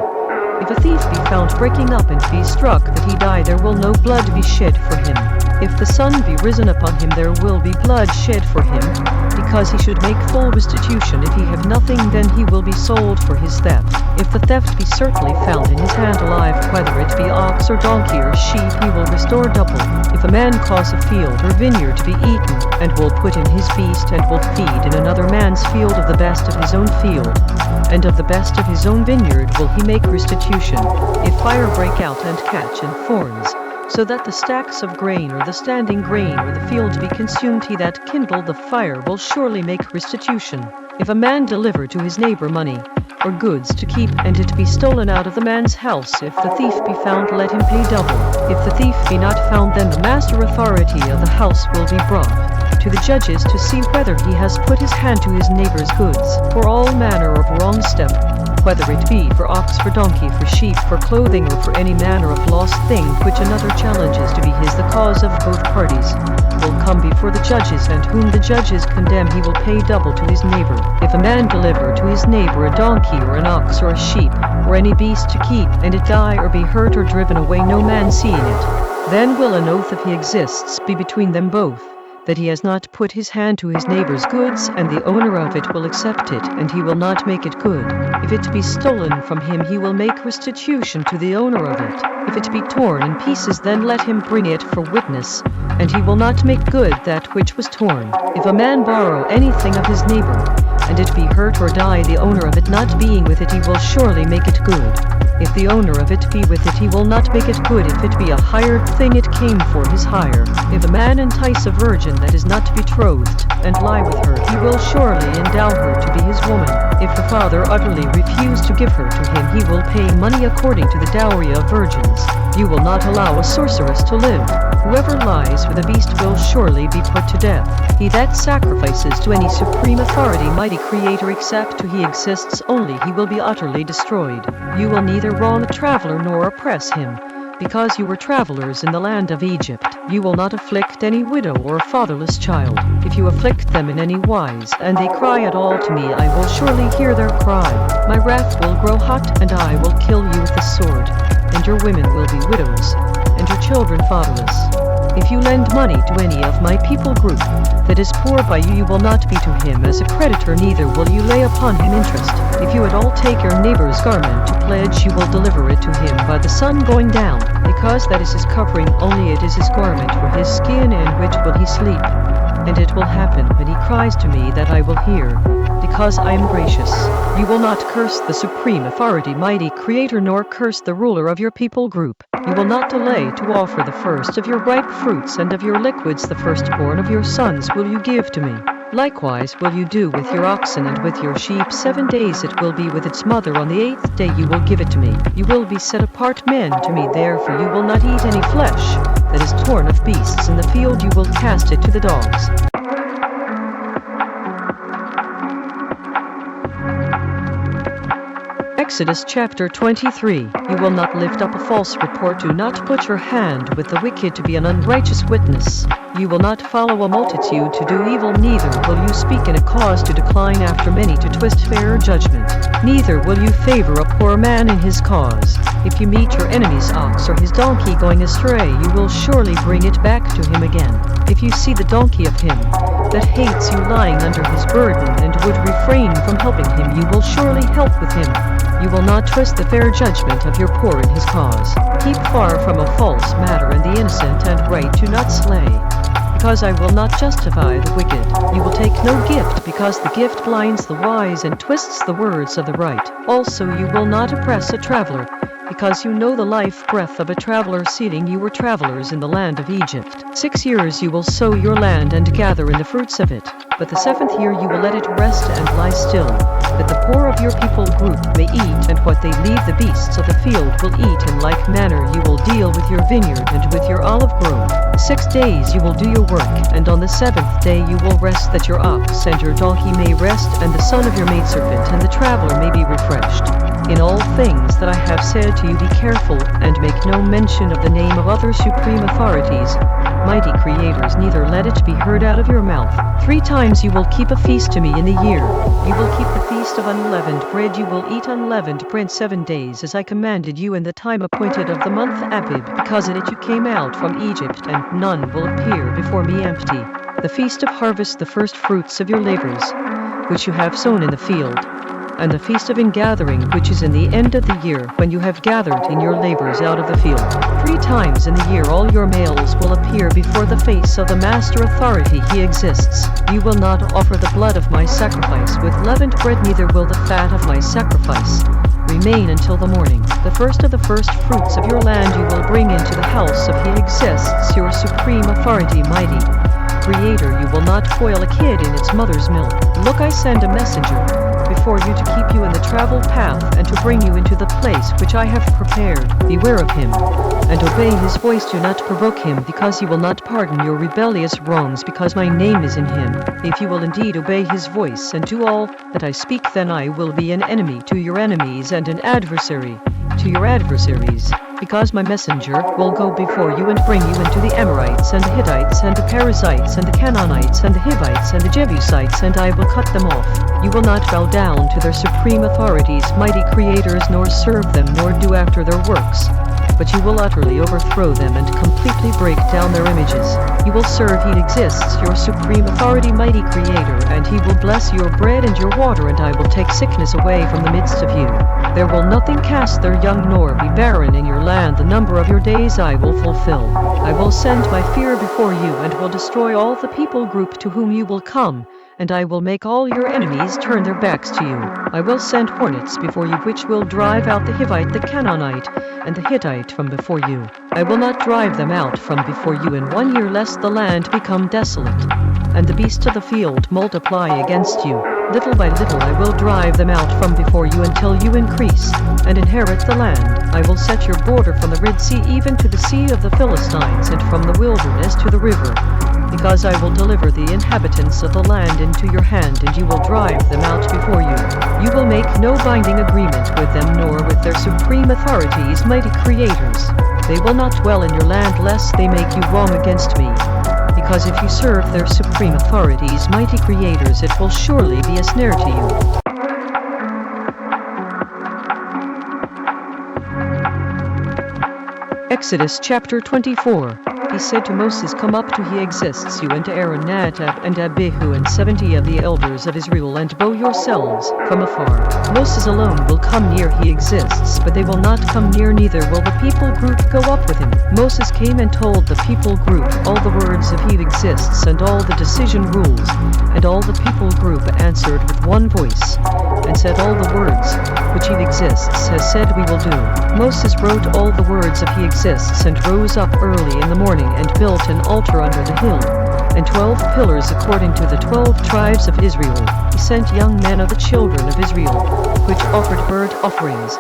Speaker 1: If a thief be found breaking up and be struck that he die, there will no blood be shed for him. If the sun be risen upon him, there will be blood shed for him, because he should make full restitution. If he have nothing, then he will be sold for his theft. If the theft be certainly found in his hand alive, whether it be ox or donkey or sheep, he will restore double. If a man cause a field or vineyard to be eaten, and will put in his beast, and will feed in another man's field of the best of his own field, and of the best of his own vineyard will he make restitution. If fire break out and catch in thorns, so that the stacks of grain or the standing grain or the field be consumed, he that kindled the fire will surely make restitution. If a man deliver to his neighbor money or goods to keep, and it be stolen out of the man's house, if the thief be found, let him pay double. If the thief be not found, then the master authority of the house will be brought to the judges to see whether he has put his hand to his neighbor's goods. For all manner of wrong step, whether it be for ox, for donkey, for sheep, for clothing, or for any manner of lost thing which another challenges to be his, the cause of both parties will come before the judges, and whom the judges condemn he will pay double to his neighbor. If a man deliver to his neighbor a donkey or an ox or a sheep, or any beast to keep, and it die or be hurt or driven away, no man seeing it Then will an oath, if he exists, be between them both, that he has not put his hand to his neighbor's goods, and the owner of it will accept it, and he will not make it good. If it be stolen from him, he will make restitution to the owner of it. If it be torn in pieces, then let him bring it for witness, and he will not make good that which was torn. If a man borrow anything of his neighbor, and it be hurt or die, the owner of it not being with it, he will surely make it good. If the owner of it be with it, he will not make it good. If it be a hired thing, it came for his hire. If a man entice a virgin that is not betrothed, and lie with her, he will surely endow her to be his woman. If the father utterly refuse to give her to him, he will pay money according to the dowry of virgins. You will not allow a sorceress to live. Whoever lies with a beast will surely be put to death. He that sacrifices to any supreme authority, mighty creator, except to he exists only, he will be utterly destroyed. You will neither wrong a traveler nor oppress him, because you were travelers in the land of Egypt. You will not afflict any widow or fatherless child. If you afflict them in any wise, and they cry at all to me, I will surely hear their cry. My wrath will grow hot, and I will kill you with the sword, and your women will be widows, and your children fatherless. If you lend money to any of my people group that is poor by you, you will not be to him as a creditor, neither will you lay upon him interest. If you at all take your neighbor's garment to pledge, you will deliver it to him by the sun going down, because that is his covering, only it is his garment for his skin, in which will he sleep. And it will happen when he cries to me that I will hear, because I am gracious. You will not curse the supreme authority, mighty creator, nor curse the ruler of your people group. You will not delay to offer the first of your ripe fruits, and of your liquids the firstborn of your sons will you give to me. Likewise will you do with your oxen and with your sheep. 7 days it will be with its mother. On the 8th day you will give it to me. You will be set apart men to me, therefore you will not eat any flesh that is torn of beasts in the field. You will cast it to the dogs. Exodus chapter 23. You will not lift up a false report. Do not put your hand with the wicked to be an unrighteous witness. You will not follow a multitude to do evil, neither will you speak in a cause to decline after many to twist fair judgment. Neither will you favor a poor man in his cause. If you meet your enemy's ox or his donkey going astray, you will surely bring it back to him again. If you see the donkey of him that hates you lying under his burden, and would refrain from helping him, you will surely help with him. You will not twist the fair judgment of your poor in his cause. Keep far from a false matter, and the innocent and right do not slay. Because I will not justify the wicked. You will take no gift, because the gift blinds the wise and twists the words of the right. Also you will not oppress a traveler, because you know the life breath of a traveler, seeing you were travelers in the land of Egypt. 6 years you will sow your land and gather in the fruits of it. But the 7th year you will let it rest and lie still, that the poor of your people group may eat, and what they leave the beasts of the field will eat. In like manner you will deal with your vineyard and with your olive grove. 6 days you will do your work, and on the 7th day you will rest, that your ox and your donkey may rest, and the son of your maidservant and the traveler may be refreshed. In all things that I have said to you, be careful, and make no mention of the name of other supreme authorities, mighty creators, neither let it be heard out of your mouth. 3 times you will keep a feast to me in the year. You will keep the feast of unleavened bread. You will eat unleavened bread 7 days, as I commanded you, in the time appointed of the month Abib, because in it you came out from Egypt, and none will appear before me empty. The feast of harvest, the first fruits of your labors, which you have sown in the field, and the feast of ingathering, which is in the end of the year, when you have gathered in your labors out of the field. 3 times in the year all your males will appear before the face of the master authority. He exists. You will not offer the blood of my sacrifice with leavened bread, neither will the fat of my sacrifice remain until the morning. The first of the first fruits of your land you will bring into the house of He exists, your supreme authority, mighty creator. You will not foil a kid in its mother's milk. Look, I send a messenger before you to keep you in the traveled path, and to bring you into the place which I have prepared. Beware of him, and obey his voice. Do not provoke him, because he will not pardon your rebellious wrongs, because my name is in him. If you will indeed obey his voice, and do all that I speak, then I will be an enemy to your enemies, and an adversary to your adversaries. Because my messenger will go before you, and bring you into the Amorites, and the Hittites, and the Perizzites, and the Canaanites, and the Hivites, and the Jebusites, and I will cut them off. You will not bow down to their supreme authorities, mighty creators, nor serve them, nor do after their works. but you will utterly overthrow them and completely break down their images. You will serve He exists, your supreme authority, mighty Creator, and He will bless your bread and your water, and I will take sickness away from the midst of you. There will nothing cast their young nor be barren in your land. The number of your days I will fulfill. I will send my fear before you and will destroy all the people group to whom you will come, and I will make all your enemies turn their backs to you. I will send hornets before you which will drive out the Hivite, the Canaanite, and the Hittite from before you. I will not drive them out from before you in 1 year, lest the land become desolate, and the beasts of the field multiply against you. Little by little I will drive them out from before you until you increase, and inherit the land. I will set your border from the Red Sea even to the sea of the Philistines, and from the wilderness to the river, because I will deliver the inhabitants of the land into your hand, and you will drive them out before you. You will make no binding agreement with them, nor with their supreme authorities, mighty creators. They will not dwell in your land, lest they make you wrong against me. Because if you serve their supreme authorities, mighty creators, it will surely be a snare to you. Exodus chapter 24. He said to Moses, Come up to He exists, you and to Aaron, Nadab, and Abihu, and 70 of the elders of Israel, and bow yourselves from afar. Moses alone will come near He exists, but they will not come near, neither will the people group go up with him. Moses came and told the people group all the words of He exists, and all the decision rules, and all the people group answered with one voice, and said, All the words which He exists has said we will do. Moses wrote all the words of He exists, and rose up early in the morning, and built an altar under the hill, and 12 pillars according to the 12 tribes of Israel. He sent young men of the children of Israel, which offered burnt offerings,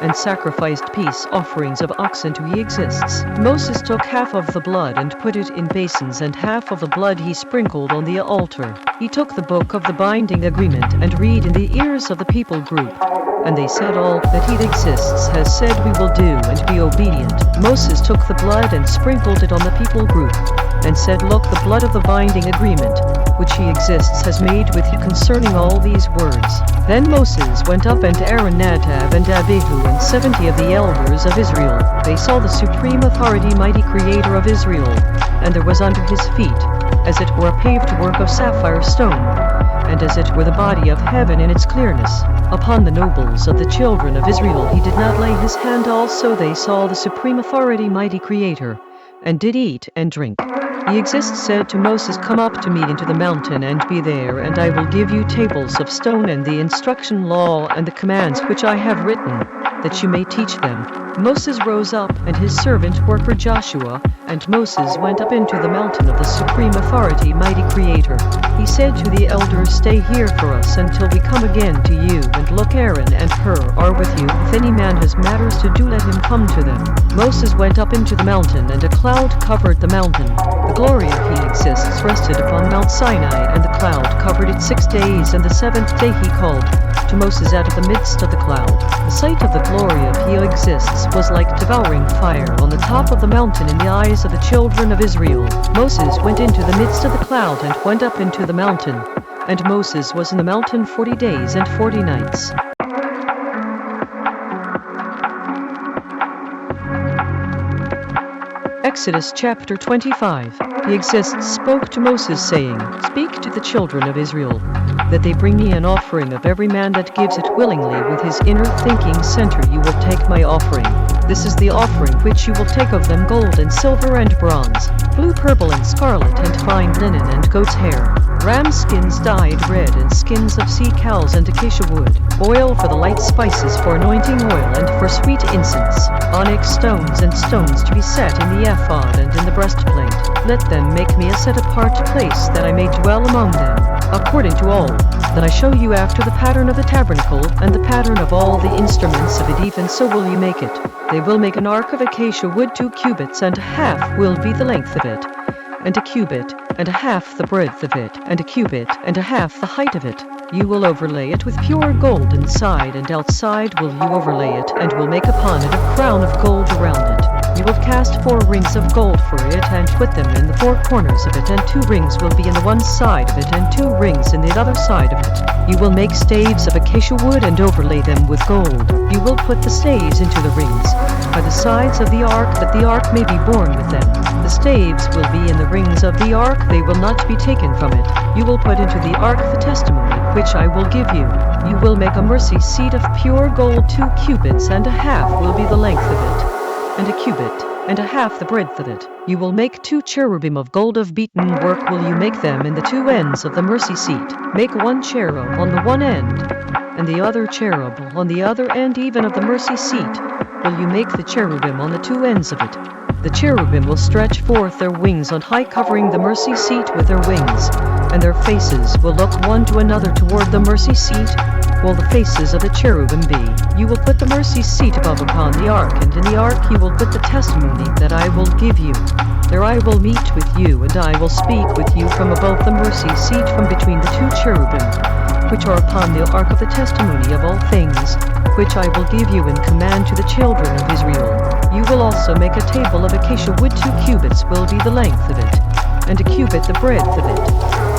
Speaker 1: and sacrificed peace offerings of oxen to He exists. Moses took half of the blood and put it in basins, and half of the blood he sprinkled on the altar. He took the book of the binding agreement and read in the ears of the people group, and they said, All that He exists has said we will do, and be obedient. Moses took the blood and sprinkled it on the people group, and said, Look, the blood of the binding agreement, which He exists has made with you concerning all these words. Then Moses went up, and Aaron, Nadab, and Abihu, and 70 of the elders of Israel. They saw the supreme authority, mighty Creator of Israel, and there was under His feet, as it were a paved work of sapphire stone, and as it were the body of heaven in its clearness. Upon the nobles of the children of Israel He did not lay His hand. Also they saw the supreme authority, mighty Creator, and did eat and drink. He exists said to Moses, Come up to me into the mountain, and be there, and I will give you tables of stone, and the instruction law, and the commands which I have written, that you may teach them. Moses rose up, and his servant worker Joshua, and Moses went up into the mountain of the supreme authority, mighty Creator. He said to the elders, Stay here for us until we come again to you, and look, Aaron and Hur are with you. If any man has matters to do, let him come to them. Moses went up into the mountain, and a cloud covered the mountain. The glory of He exists rested upon Mount Sinai, and the cloud covered it 6 days, and the 7th day He called to Moses out of the midst of the cloud. The sight of the glory of He exists was like devouring fire on the top of the mountain in the eyes of the children of Israel. Moses went into the midst of the cloud and went up into the mountain, and Moses was in the mountain 40 days and 40 nights. Exodus chapter 25. He exists spoke to Moses, saying, Speak to the children of Israel, that they bring me an offering of every man that gives it willingly with his inner thinking center. You will take my offering. This is the offering which you will take of them: gold and silver and bronze, blue, purple, and scarlet, and fine linen and goat's hair, ram skins dyed red, and skins of sea cows, and acacia wood, oil for the light spices, for anointing oil, and for sweet incense, onyx stones, and stones to be set in the ephod and in the breastplate. Let them make me a set-apart place, that I may dwell among them, according to all that I show you after the pattern of the tabernacle, and the pattern of all the instruments of it, even so will you make it. They will make an ark of acacia wood, 2 cubits and a half will be the length of it, and 1 cubit and a half the breadth of it, and 1 cubit and a half the height of it. You will overlay it with pure gold inside, and outside will you overlay it, and will make upon it a crown of gold around it. You will cast 4 rings of gold for it and put them in the 4 corners of it, and 2 rings will be in the one side of it and 2 rings in the other side of it. You will make staves of acacia wood and overlay them with gold. You will put the staves into the rings by the sides of the ark, that the ark may be borne with them. The staves will be in the rings of the ark, they will not be taken from it. You will put into the ark the testimony which I will give you. You will make a mercy seat of pure gold, 2 cubits and a half will be the length of it, and a cubit and a half the breadth of it. You will make 2 cherubim of gold of beaten work will you make them in the 2 ends of the mercy seat. Make 1 cherub on the one end, and the other cherub on the other end even of the mercy seat will you make the cherubim on the 2 ends of it. The cherubim will stretch forth their wings on high, covering the mercy seat with their wings, and their faces will look one to another toward the mercy seat will the faces of the cherubim be. You will put the mercy seat above upon the ark, and in the ark you will put the testimony that I will give you. There I will meet with you, and I will speak with you from above the mercy seat, from between the 2 cherubim, which are upon the ark of the testimony of all things, which I will give you in command to the children of Israel. You will also make a table of acacia wood, 2 cubits will be the length of it, and a cubit the breadth of it,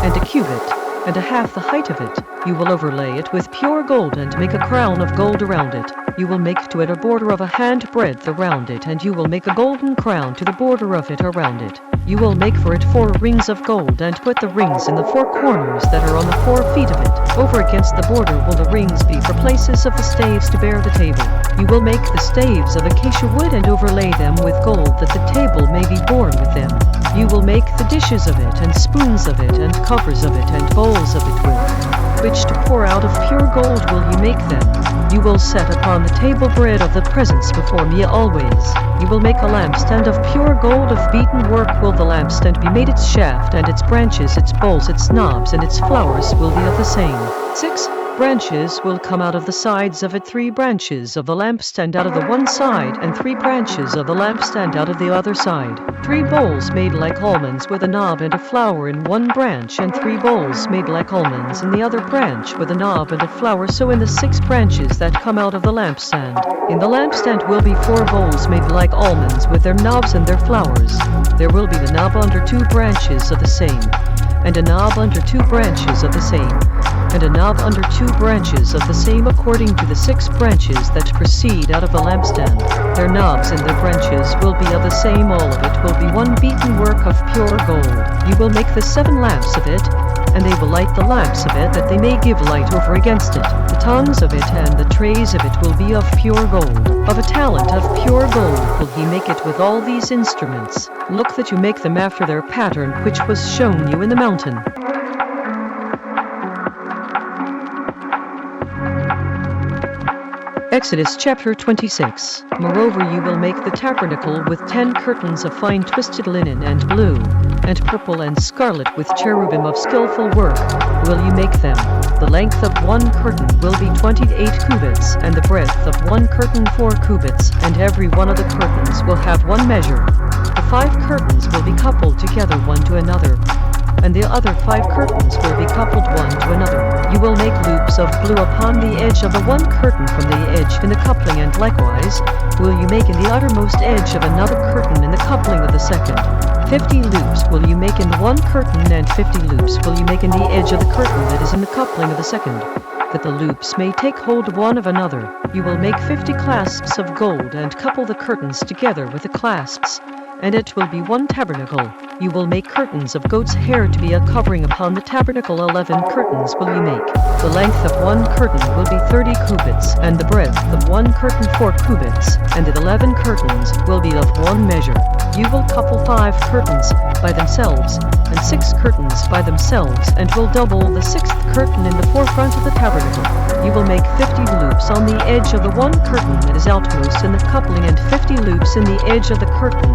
Speaker 1: and a cubit and a half the height of it. You will overlay it with pure gold and make a crown of gold around it. You will make to it a border of a hand breadth around it, and you will make a golden crown to the border of it around it. You will make for it 4 rings of gold, and put the rings in the 4 corners that are on the 4 feet of it. Over against the border will the rings be for places of the staves to bear the table. You will make the staves of acacia wood and overlay them with gold, that the table may be borne with them. You will make the dishes of it, and spoons of it, and covers of it, and bowls of it with which to pour out of pure gold will you make them. You will set upon the table bread of the presence before me always. You will make a lampstand of pure gold of beaten work will the lampstand be made, its shaft and its branches, its bowls, its knobs, and its flowers will be of the same. 6 branches will come out of the sides of it, 3 branches of the lampstand out of the one side, and 3 branches of the lampstand out of the other side. 3 bowls made like almonds with a knob and a flower in one branch, and 3 bowls made like almonds in the other branch with a knob and a flower, so in the 6 branches that come out of the lampstand. In the lampstand will be 4 bowls made like almonds with their knobs and their flowers. There will be the knob under 2 branches of the same, and a knob under 2 branches of the same, and a knob under 2 branches of the same, according to the 6 branches that proceed out of the lampstand. Their knobs and their branches will be of the same, all of it will be one beaten work of pure gold. You will make the 7 lamps of it, and they will light the lamps of it, that they may give light over against it. The tongues of it and the trays of it will be of pure gold. Of a talent of pure gold will he make it with all these instruments. Look that you make them after their pattern which was shown you in the mountain. Exodus chapter 26. Moreover, you will make the tabernacle with 10 curtains of fine twisted linen, and blue, and purple, and scarlet, with cherubim of skillful work will you make them. The length of 1 curtain will be 28 cubits, and the breadth of 1 curtain 4 cubits, and every one of the curtains will have 1 measure. The 5 curtains will be coupled together one to another, and the other 5 curtains will be coupled one to another. You will make loops of blue upon the edge of the 1 curtain from the edge in the coupling, and likewise will you make in the uttermost edge of another curtain in the coupling of the second. 50 loops will you make in the 1 curtain, and 50 loops will you make in the edge of the curtain that is in the coupling of the second, that the loops may take hold one of another. You will make 50 clasps of gold, and couple the curtains together with the clasps, and it will be 1 tabernacle. You will make curtains of goat's hair to be a covering upon the tabernacle. 11 curtains will you make. The length of 1 curtain will be 30 cubits, and the breadth of 1 curtain 4 cubits, and the 11 curtains will be of 1 measure. You will couple 5 curtains by themselves, and 6 curtains by themselves, and will double the 6th curtain in the forefront of the tabernacle. You will make 50 loops on the edge of the 1 curtain that is outmost in the coupling, and 50 loops in the edge of the curtain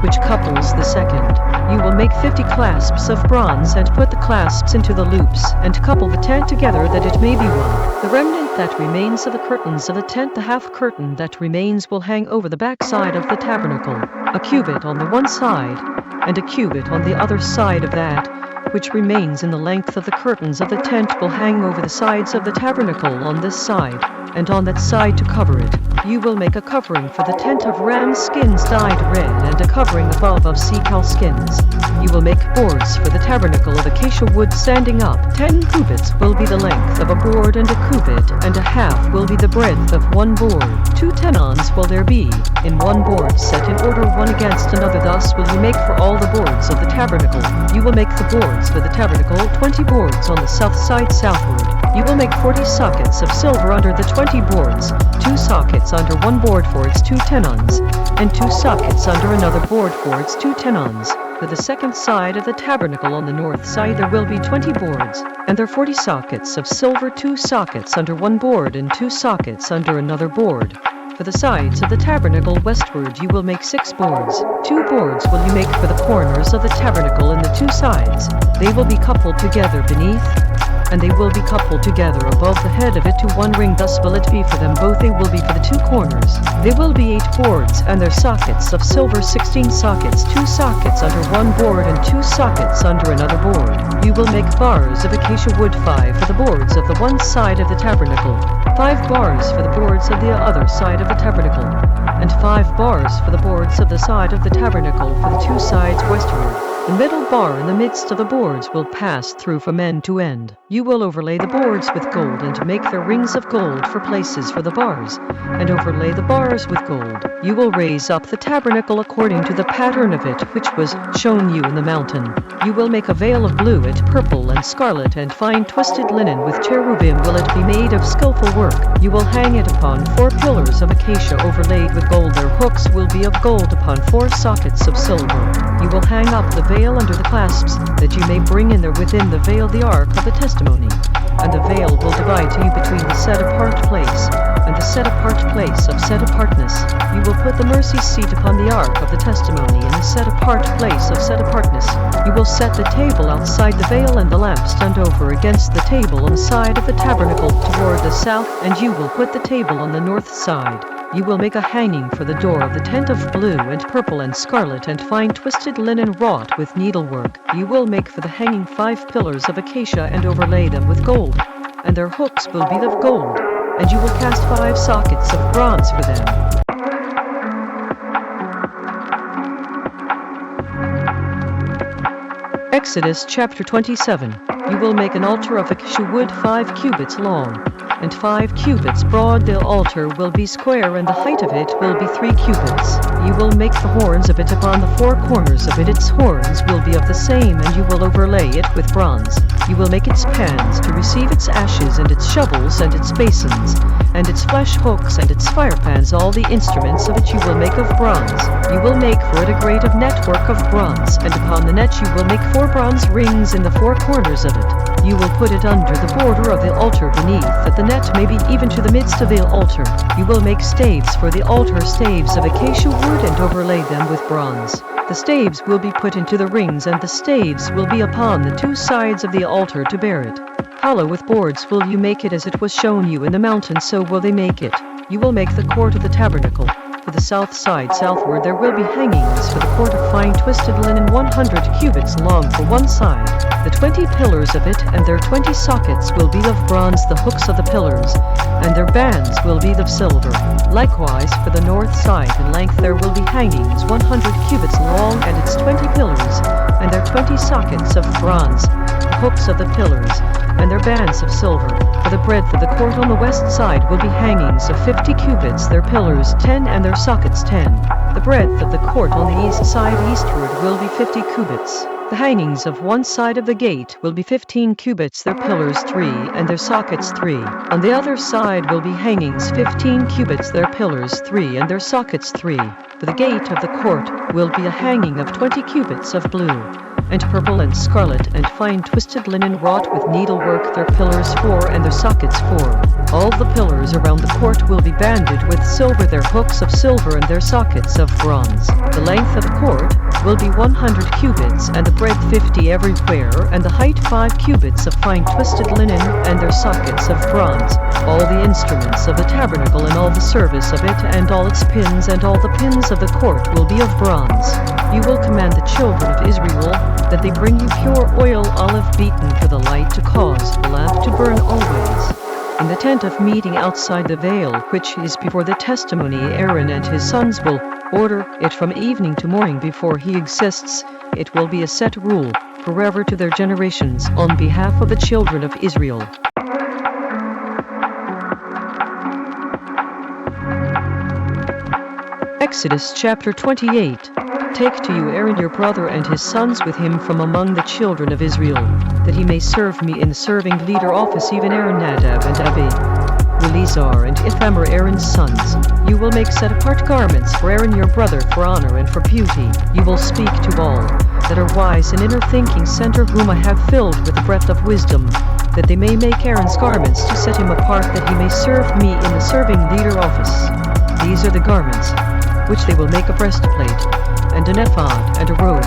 Speaker 1: which couples the second. You will make 50 clasps of bronze, and put the clasps into the loops, and couple the tent together that it may be one. The remnant that remains of the curtains of the tent, the half curtain that remains, will hang over the back side of the tabernacle, a cubit on the one side, and a cubit on the other side of that which remains in the length of the curtains of the tent will hang over the sides of the tabernacle on this side, and on that side to cover it. You will make a covering for the tent of ram skins dyed red, and a covering above of sea cow skins. You will make boards for the tabernacle of acacia wood standing up. 10 cubits will be the length of a board, and a cubit and a half will be the breadth of one board. 2 tenons will there be in one board, set in order one against another. Thus will you make for all the boards of the tabernacle. You will make the boards for the tabernacle, 20 boards on the south side southward. You will make 40 sockets of silver under the 20 boards, 2 sockets under one board for its 2 tenons, and 2 sockets under another board for its 2 tenons. For the second side of the tabernacle on the north side there will be 20 boards, and there 40 sockets of silver, 2 sockets under one board and 2 sockets under another board. For the sides of the tabernacle westward you will make 6 boards. 2 boards will you make for the corners of the tabernacle in the 2 sides. They will be coupled together beneath, and they will be coupled together above the head of it to one ring. Thus will it be for them both. They will be for the 2 corners. They will be 8 boards, and their sockets of silver 16 sockets, 2 sockets under one board and 2 sockets under another board. You will make bars of acacia wood, 5 for the boards of the one side of the tabernacle, 5 bars for the boards of the other side of the tabernacle, and 5 bars for the boards of the side of the tabernacle for the 2 sides westward. The middle bar in the midst of the boards will pass through from end to end. You will overlay the boards with gold, and make their rings of gold for places for the bars, and overlay the bars with gold. You will raise up the tabernacle according to the pattern of it which was shown you in the mountain. You will make a veil of blue and purple and scarlet and fine twisted linen. With cherubim will it be made of skillful work. You will hang it upon 4 pillars of acacia overlaid with gold. Their hooks will be of gold upon 4 sockets of silver. You will hang up the veil under the clasps, that you may bring in there within the veil the ark of the testimony. And the veil will divide to you between the set-apart place and the set-apart place of set-apartness. You will put the mercy seat upon the ark of the testimony in the set-apart place of set-apartness. You will set the table outside the veil and the lampstand over against the table on the side of the tabernacle toward the south, and you will put the table on the north side. You will make a hanging for the door of the tent of blue and purple and scarlet and fine twisted linen wrought with needlework. You will make for the hanging 5 pillars of acacia and overlay them with gold, and their hooks will be of gold, and you will cast 5 sockets of bronze for them. Exodus chapter 27. You will make an altar of acacia wood 5 cubits long, and 5 cubits broad. The altar will be square, and the height of it will be 3 cubits. You will make the horns of it upon the 4 corners of it. Its horns will be of the same, and you will overlay it with bronze. You will make its pans to receive its ashes, and its shovels, and its basins, and its flesh hooks, and its fire pans. All the instruments of it you will make of bronze. You will make for it a grate of network of bronze, and upon the net you will make 4 bronze rings in the 4 corners of it. You will put it under the border of the altar beneath, that the net may be even to the midst of the altar. You will make staves for the altar, staves of acacia wood, and overlay them with bronze. The staves will be put into the rings, and the staves will be upon the 2 sides of the altar to bear it. Hollow with boards will you make it, as it was shown you in the mountain, so will they make it. You will make the court of the tabernacle. For the south side southward there will be hangings for the court of fine twisted linen 100 cubits long for one side. The 20 pillars of it and their 20 sockets will be of bronze. The hooks of the pillars and their bands will be of silver. Likewise for the north side in length there will be hangings 100 cubits long, and its 20 pillars and their 20 sockets of bronze. The hooks of the pillars and their bands of silver. For the breadth of the court on the west side will be hangings of 50 cubits, their pillars 10 and their sockets 10. The breadth of the court on the east side eastward will be 50 cubits. The hangings of one side of the gate will be 15 cubits, their pillars 3 and their sockets 3. On the other side will be hangings 15 cubits, their pillars 3 and their sockets 3. For the gate of the court will be a hanging of 20 cubits of blue and purple and scarlet and fine twisted linen wrought with needlework, their pillars 4 and their sockets 4. All the pillars around the court will be banded with silver, their hooks of silver and their sockets of bronze. The length of the court will be 100 cubits, and the breadth 50 everywhere, and the height 5 cubits of fine twisted linen and their sockets of bronze. All the instruments of the tabernacle and all the service of it and all its pins and all the pins of the court will be of bronze. You will command the children of Israel that they bring you pure oil olive beaten for the light, to cause the lamp to burn always. In the tent of meeting outside the veil, which is before the testimony, Aaron and his sons will order it from evening to morning before he exists. It will be a set rule forever to their generations on behalf of the children of Israel. Exodus chapter 28. Take to you Aaron your brother and his sons with him from among the children of Israel, that he may serve me in the serving leader office, even Aaron, Nadab, and Abihu, Eleazar, and Ithamar, Aaron's sons. You will make set-apart garments for Aaron your brother for honor and for beauty. You will speak to all that are wise and inner thinking center, whom I have filled with the breath of wisdom, that they may make Aaron's garments to set him apart, that he may serve me in the serving leader office. These are the garments which they will make: a breastplate, and an ephod, and a robe,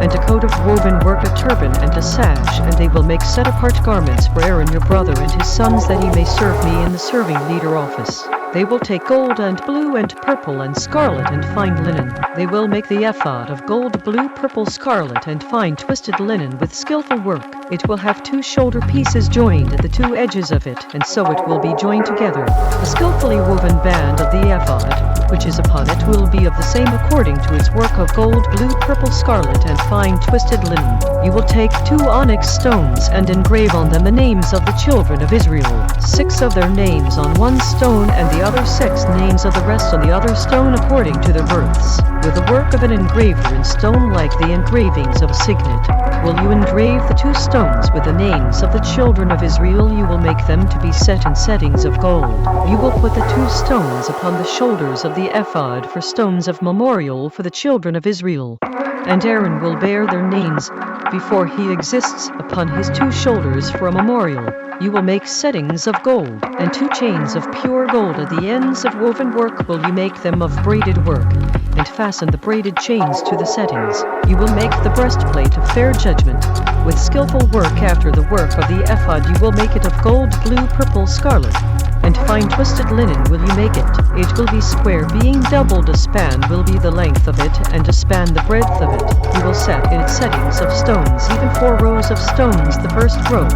Speaker 1: and a coat of woven work, a turban, and a sash. And they will make set-apart garments for Aaron your brother and his sons, that he may serve me in the serving leader office. They will take gold and blue and purple and scarlet and fine linen. They will make the ephod of gold, blue, purple, scarlet, and fine twisted linen with skillful work. It will have 2 shoulder pieces joined at the 2 edges of it, and so it will be joined together. The skillfully woven band of the ephod, which is upon it, will be of the same according to its work of gold, blue, purple, scarlet, and fine twisted linen. You will take 2 onyx stones and engrave on them the names of the children of Israel, 6 of their names on one stone, and the other 6 names of the rest on the other stone, according to their births. With the work of an engraver in stone, like the engravings of a signet, will you engrave the 2 stones with the names of the children of Israel. You will make them to be set in settings of gold. You will put the 2 stones upon the shoulders of the ephod for stones of memorial for the children of Israel. And Aaron will bear their names before he exists upon his 2 shoulders for a memorial. You will make settings of gold, and 2 chains of pure gold at the ends of woven work will you make them of braided work, and fasten the braided chains to the settings. You will make the breastplate of fair judgment with skillful work. After the work of the ephod you will make it of gold, blue, purple, scarlet, and fine twisted linen will you make it. It will be square, being doubled. A span will be the length of it, and a span the breadth of it. You will set in its settings of stones, even 4 rows of stones. The first row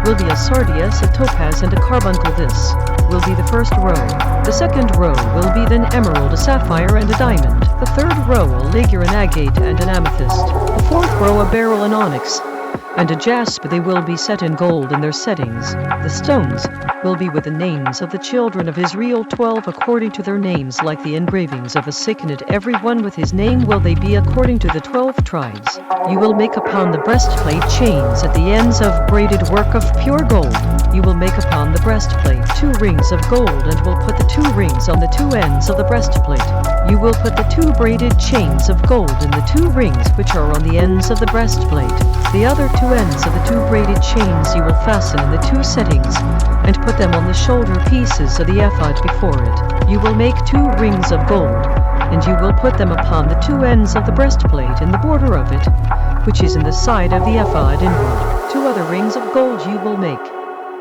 Speaker 1: will be a sardius, a topaz, and a carbuncle. This will be the first row. The second row will be an emerald, a sapphire, and a diamond. The third row a ligure, an agate, and an amethyst. The fourth row a beryl, an onyx, and a jasper. They will be set in gold in their settings. The stones will be with the names of the children of Israel, 12 according to their names, like the engravings of a signet. Every one with his name will they be according to the 12 tribes. You will make upon the breastplate chains at the ends of braided work of pure gold. You will make upon the breastplate 2 rings of gold, and will put the 2 rings on the 2 ends of the breastplate. You will put the 2 braided chains of gold in the 2 rings which are on the ends of the breastplate. The other 2 ends of the 2 braided chains you will fasten in the 2 settings, and put them on the shoulder pieces of the ephod before it. You will make 2 rings of gold, and you will put them upon the 2 ends of the breastplate in the border of it, which is in the side of the ephod inward. 2 other rings of gold you will make,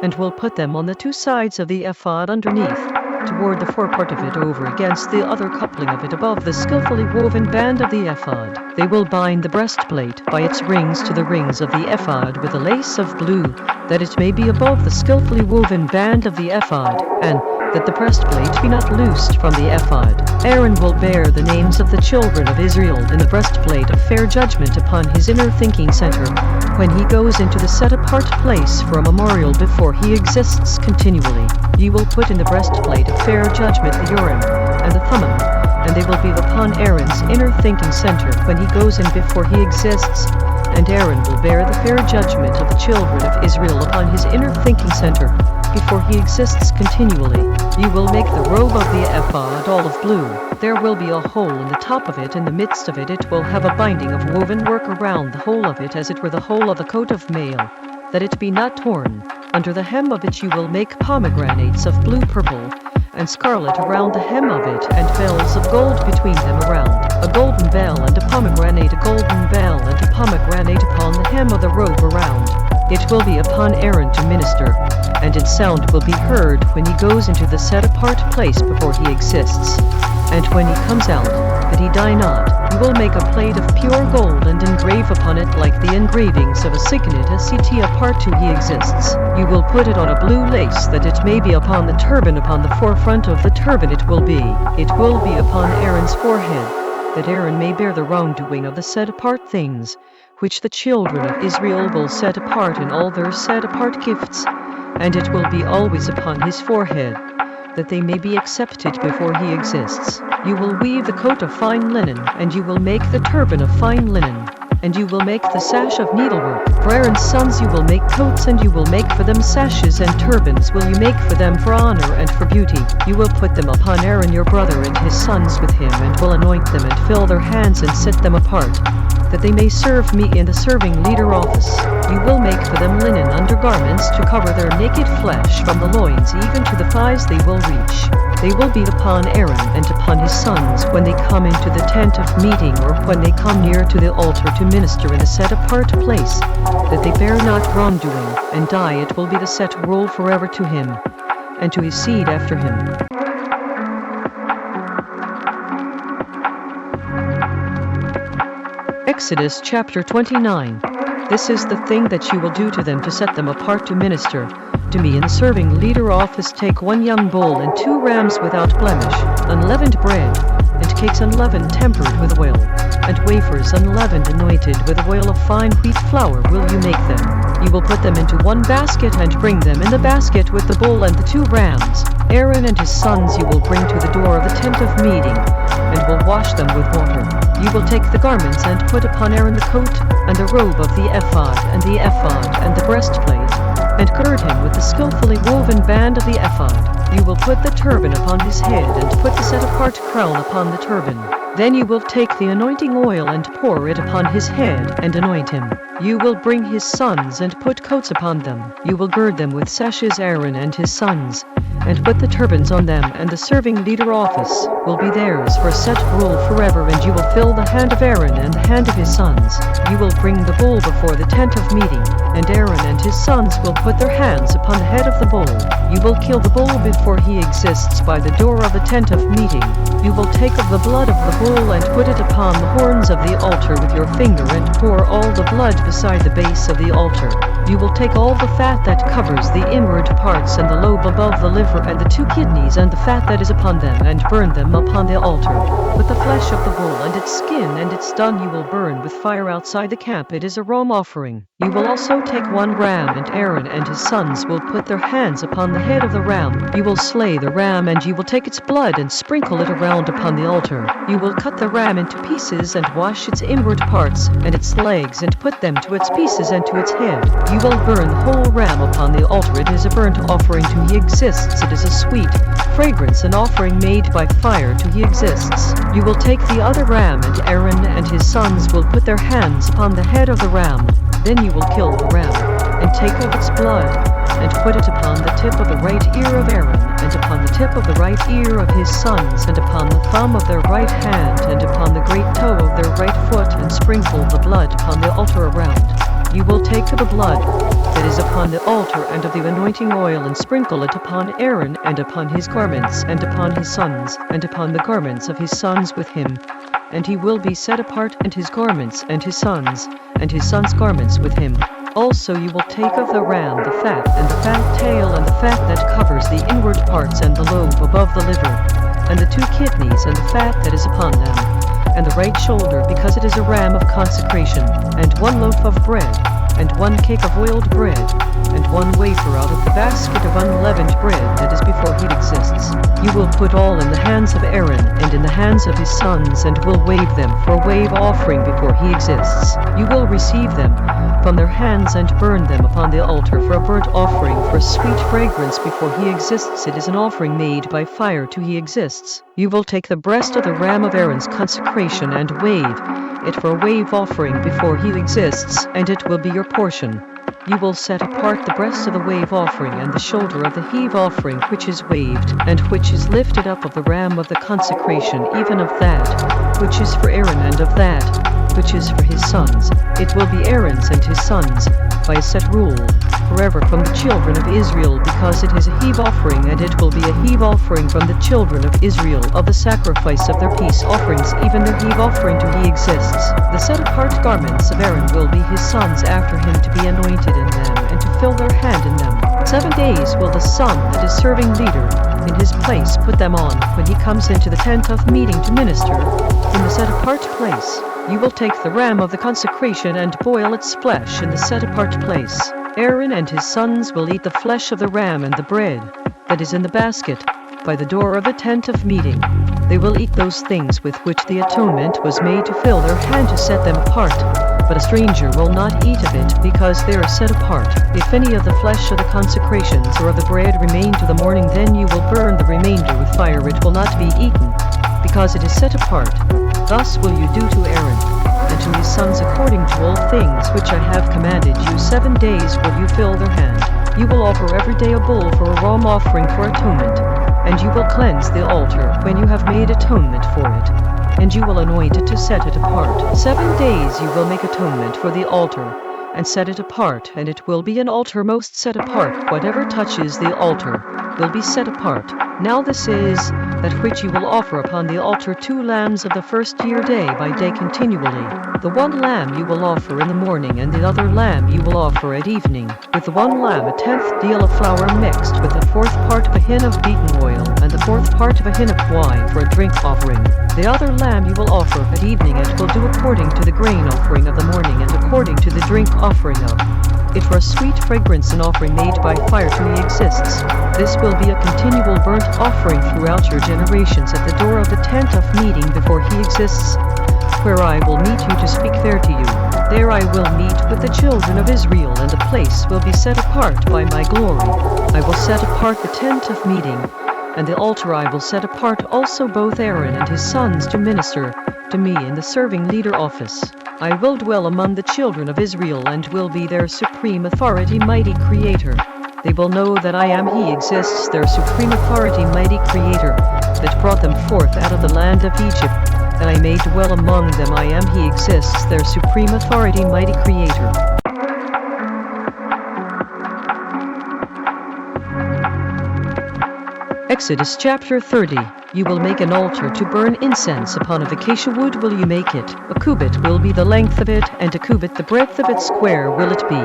Speaker 1: and will put them on the 2 sides of the ephod underneath, toward the forepart of it, over against the other coupling of it, above the skillfully woven band of the ephod. They will bind the breastplate by its rings to the rings of the ephod with a lace of blue, that it may be above the skillfully woven band of the ephod, and that the breastplate be not loosed from the ephod. Aaron will bear the names of the children of Israel in the breastplate of fair judgment upon his inner thinking center, when he goes into the set-apart place for a memorial before he exists continually. You will put in the breastplate of fair judgment the Urim and the Thummim, and they will be upon Aaron's inner thinking center when he goes in before he exists. And Aaron will bear the fair judgment of the children of Israel upon his inner thinking center before he exists continually. You will make the robe of the ephod olive blue. There will be a hole in the top of it. In the midst of it, it will have a binding of woven work around the whole of it, as it were the whole of a coat of mail, that it be not torn. Under the hem of it you will make pomegranates of blue, purple, and scarlet around the hem of it, and bells of gold between them around. A golden bell and a pomegranate, a golden bell and a pomegranate upon the hem of the robe around. It will be upon Aaron to minister, and its sound will be heard when he goes into the set-apart place before he exists, and when he comes out, that that he die not. You will make a plate of pure gold and engrave upon it like the engravings of a signet SET apart to he exists. You will put it on a blue lace that it may be upon the turban, upon the forefront of the turban it will be upon Aaron's forehead, that Aaron may bear the wrongdoing of the set apart things, which the children of Israel will set apart in all their set apart gifts, and it will be always upon his forehead, that they may be accepted before he exists. You will weave the coat of fine linen, and you will make the turban of fine linen, and you will make the sash of needlework. For Aaron's sons you will make coats, and you will make for them sashes, and turbans will you make for them for honor and for beauty. You will put them upon Aaron your brother and his sons with him, and will anoint them and fill their hands and set them apart, that they may serve me in the serving leader office. You will make for them linen undergarments to cover their naked flesh from the loins even to the thighs they will reach. They will be upon Aaron and upon his sons when they come into the tent of meeting, or when they come near to the altar to minister in a set apart place, that they bear not wrongdoing, and die. It will be the set rule forever to him, and to his seed after him. Exodus chapter 29. This is the thing that you will do to them to set them apart to minister to me in the serving leader office. Take 1 young bull and 2 rams without blemish, unleavened bread, and cakes unleavened tempered with oil, and wafers unleavened anointed with oil of fine wheat flour will you make them. You will put them into 1 basket and bring them in the basket with the bull and the 2 rams. Aaron and his sons you will bring to the door of the tent of meeting, and will wash them with water. You will take the garments and put upon Aaron the coat, and the robe of the ephod, and the breastplate, and gird him with the skillfully woven band of the ephod. You will put the turban upon his head, and put the set-apart crown upon the turban. Then you will take the anointing oil and pour it upon his head, and anoint him. You will bring his sons and put coats upon them. You will gird them with sashes, Aaron and his sons, and put the turbans on them, and the serving leader office will be theirs for a set rule forever, and you will fill the hand of Aaron and the hand of his sons. You will bring the bull before the tent of meeting, and Aaron and his sons will put their hands upon the head of the bull. You will kill the bull before he exists by the door of the tent of meeting. You will take of the blood of the bull and put it upon the horns of the altar with your finger, and pour all the blood beside the base of the altar. You will take all the fat that covers the inward parts, and the lobe above the liver, and the 2 kidneys, and the fat that is upon them, and burn them upon the altar. But the flesh of the bull and its skin and its dung you will burn with fire outside the camp. It is a aroma offering. You will also take 1 ram, and Aaron and his sons will put their hands upon the head of the ram. You will slay the ram, and you will take its blood and sprinkle it around upon the altar. You will cut the ram into pieces, and wash its inward parts and its legs, and put them to its pieces and to its head. You will burn the whole ram upon the altar. It is a burnt offering to he exists. It is a sweet fragrance, an offering made by fire to he exists. You will take the other ram, and Aaron and his sons will put their hands upon the head of the ram. Then you will kill the ram, and take of its blood, and put it upon the tip of the right ear of Aaron, and upon the tip of the right ear of his sons, and upon the thumb of their right hand, and upon the great toe of their right foot, and sprinkle the blood upon the altar around. You will take of the blood that is upon the altar and of the anointing oil, and sprinkle it upon Aaron, and upon his garments, and upon his sons, and upon the garments of his sons with him. And he will be set apart, and his garments, and his sons' garments with him. Also you will take of the ram the fat, and the fat tail, and the fat that covers the inward parts, and the lobe above the liver, and the 2 kidneys, and the fat that is upon them, and the right shoulder, because it is a ram of consecration, and 1 loaf of bread, and 1 cake of oiled bread, and 1 wafer out of the basket of unleavened bread that is before he exists. You will put all in the hands of Aaron and in the hands of his sons, and will wave them for a wave offering before he exists. You will receive them from their hands and burn them upon the altar for a burnt offering, for a sweet fragrance before he exists. It is an offering made by fire to he exists. You will take the breast of the ram of Aaron's consecration and wave it for a wave offering before he exists, and it will be your portion. You will set apart the breast of the wave offering, and the shoulder of the heave offering which is waved, and which is lifted up of the ram of the consecration, even of that which is for Aaron, and of that which is for his sons. It will be Aaron's and his sons, by a set rule, forever from the children of Israel, because it is a heave offering, and it will be a heave offering from the children of Israel of the sacrifice of their peace offerings, even their heave offering to he exists. The set-apart garments of Aaron will be his sons after him, to be anointed in them, and to fill their hand in them. 7 days will the son that is serving leader in his place put them on when he comes into the tent of meeting to minister in the set-apart place. You will take the ram of the consecration and boil its flesh in the set-apart place. Aaron and his sons will eat the flesh of the ram and the bread that is in the basket by the door of the tent of meeting. They will eat those things with which the atonement was made to fill their hand to set them apart. But a stranger will not eat of it, because they are set apart. If any of the flesh of the consecrations or of the bread remain to the morning, then you will burn the remainder with fire. It will not be eaten, because it is set apart. Thus will you do to Aaron and to his sons according to all things which I have commanded you. 7 days will you fill their hand. You will offer every day a bull for a ram offering for atonement, and you will cleanse the altar when you have made atonement for it, and you will anoint it to set it apart. 7 days you will make atonement for the altar, and set it apart, and it will be an altar most set apart. Whatever touches the altar will be set apart. Now this is that which you will offer upon the altar: 2 lambs of the first year, day by day continually. The 1 lamb you will offer in the morning, and the other lamb you will offer at evening. With the 1 lamb a 10th deal of flour mixed with the 4th part of a hin of beaten oil, and the 4th part of a hin of wine for a drink offering. The other lamb you will offer at evening, and will do according to the grain offering of the morning, and according to the drink offering of it for a sweet fragrance, an offering made by fire to he exists. This will be a continual burnt offering throughout your generations at the door of the tent of meeting before he exists, where I will meet you to speak there to you. There I will meet with the children of Israel, and the place will be set apart by my glory. I will set apart the tent of meeting, and the altar I will set apart also, both Aaron and his sons to minister to me in the serving leader office. I will dwell among the children of Israel, and will be their supreme authority, mighty creator. They will know that I am he exists, their supreme authority, mighty creator, that brought them forth out of the land of Egypt, that I may dwell among them. I am he exists, their supreme authority, mighty creator. Exodus chapter 30. You will make an altar to burn incense upon of acacia wood will you make it. A cubit will be the length of it, and a cubit the breadth of it, square will it be.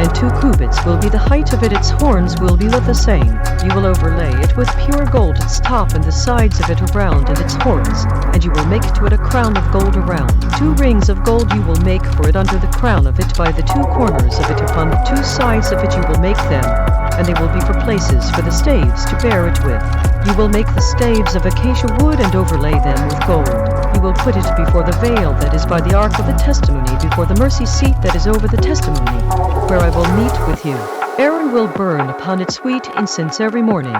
Speaker 1: And 2 cubits will be the height of it, its horns will be with the same. You will overlay it with pure gold, its top and the sides of it around, and its horns, and you will make to it a crown of gold around. 2 rings of gold you will make for it under the crown of it, by the 2 corners of it. Upon the 2 sides of it you will make them, and they will be for places for the staves to bear it with. You will make the staves of acacia wood and overlay them with gold. You will put it before the veil that is by the ark of the testimony, before the mercy seat that is over the testimony, where I will meet with you. Aaron will burn upon it sweet incense every morning.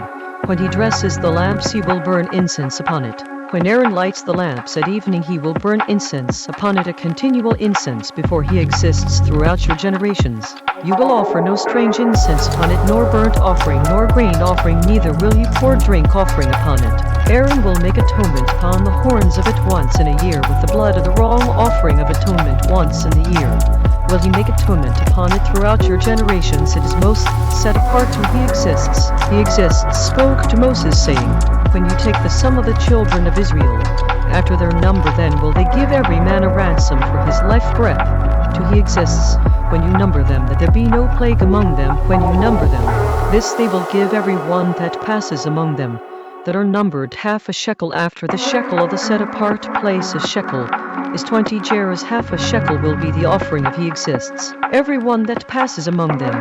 Speaker 1: When he dresses the lamps he will burn incense upon it. When Aaron lights the lamps at evening he will burn incense upon it, a continual incense before he exists throughout your generations. You will offer no strange incense upon it, nor burnt offering, nor grain offering, neither will you pour drink offering upon it. Aaron will make atonement upon the horns of it once in a year, with the blood of the wrong offering of atonement once in the year. Will he make atonement upon it throughout your generations? It is most set apart to he exists. He exists spoke to Moses, saying, when you take the sum of the children of Israel, after their number, then will they give every man a ransom for his life breath. To he exists, when you number them, that there be no plague among them when you number them. This they will give every one that passes among them, that are numbered, half a shekel. After the shekel of the set-apart place, a shekel is 20 gerahs. Half a shekel will be the offering of he exists. Every one that passes among them,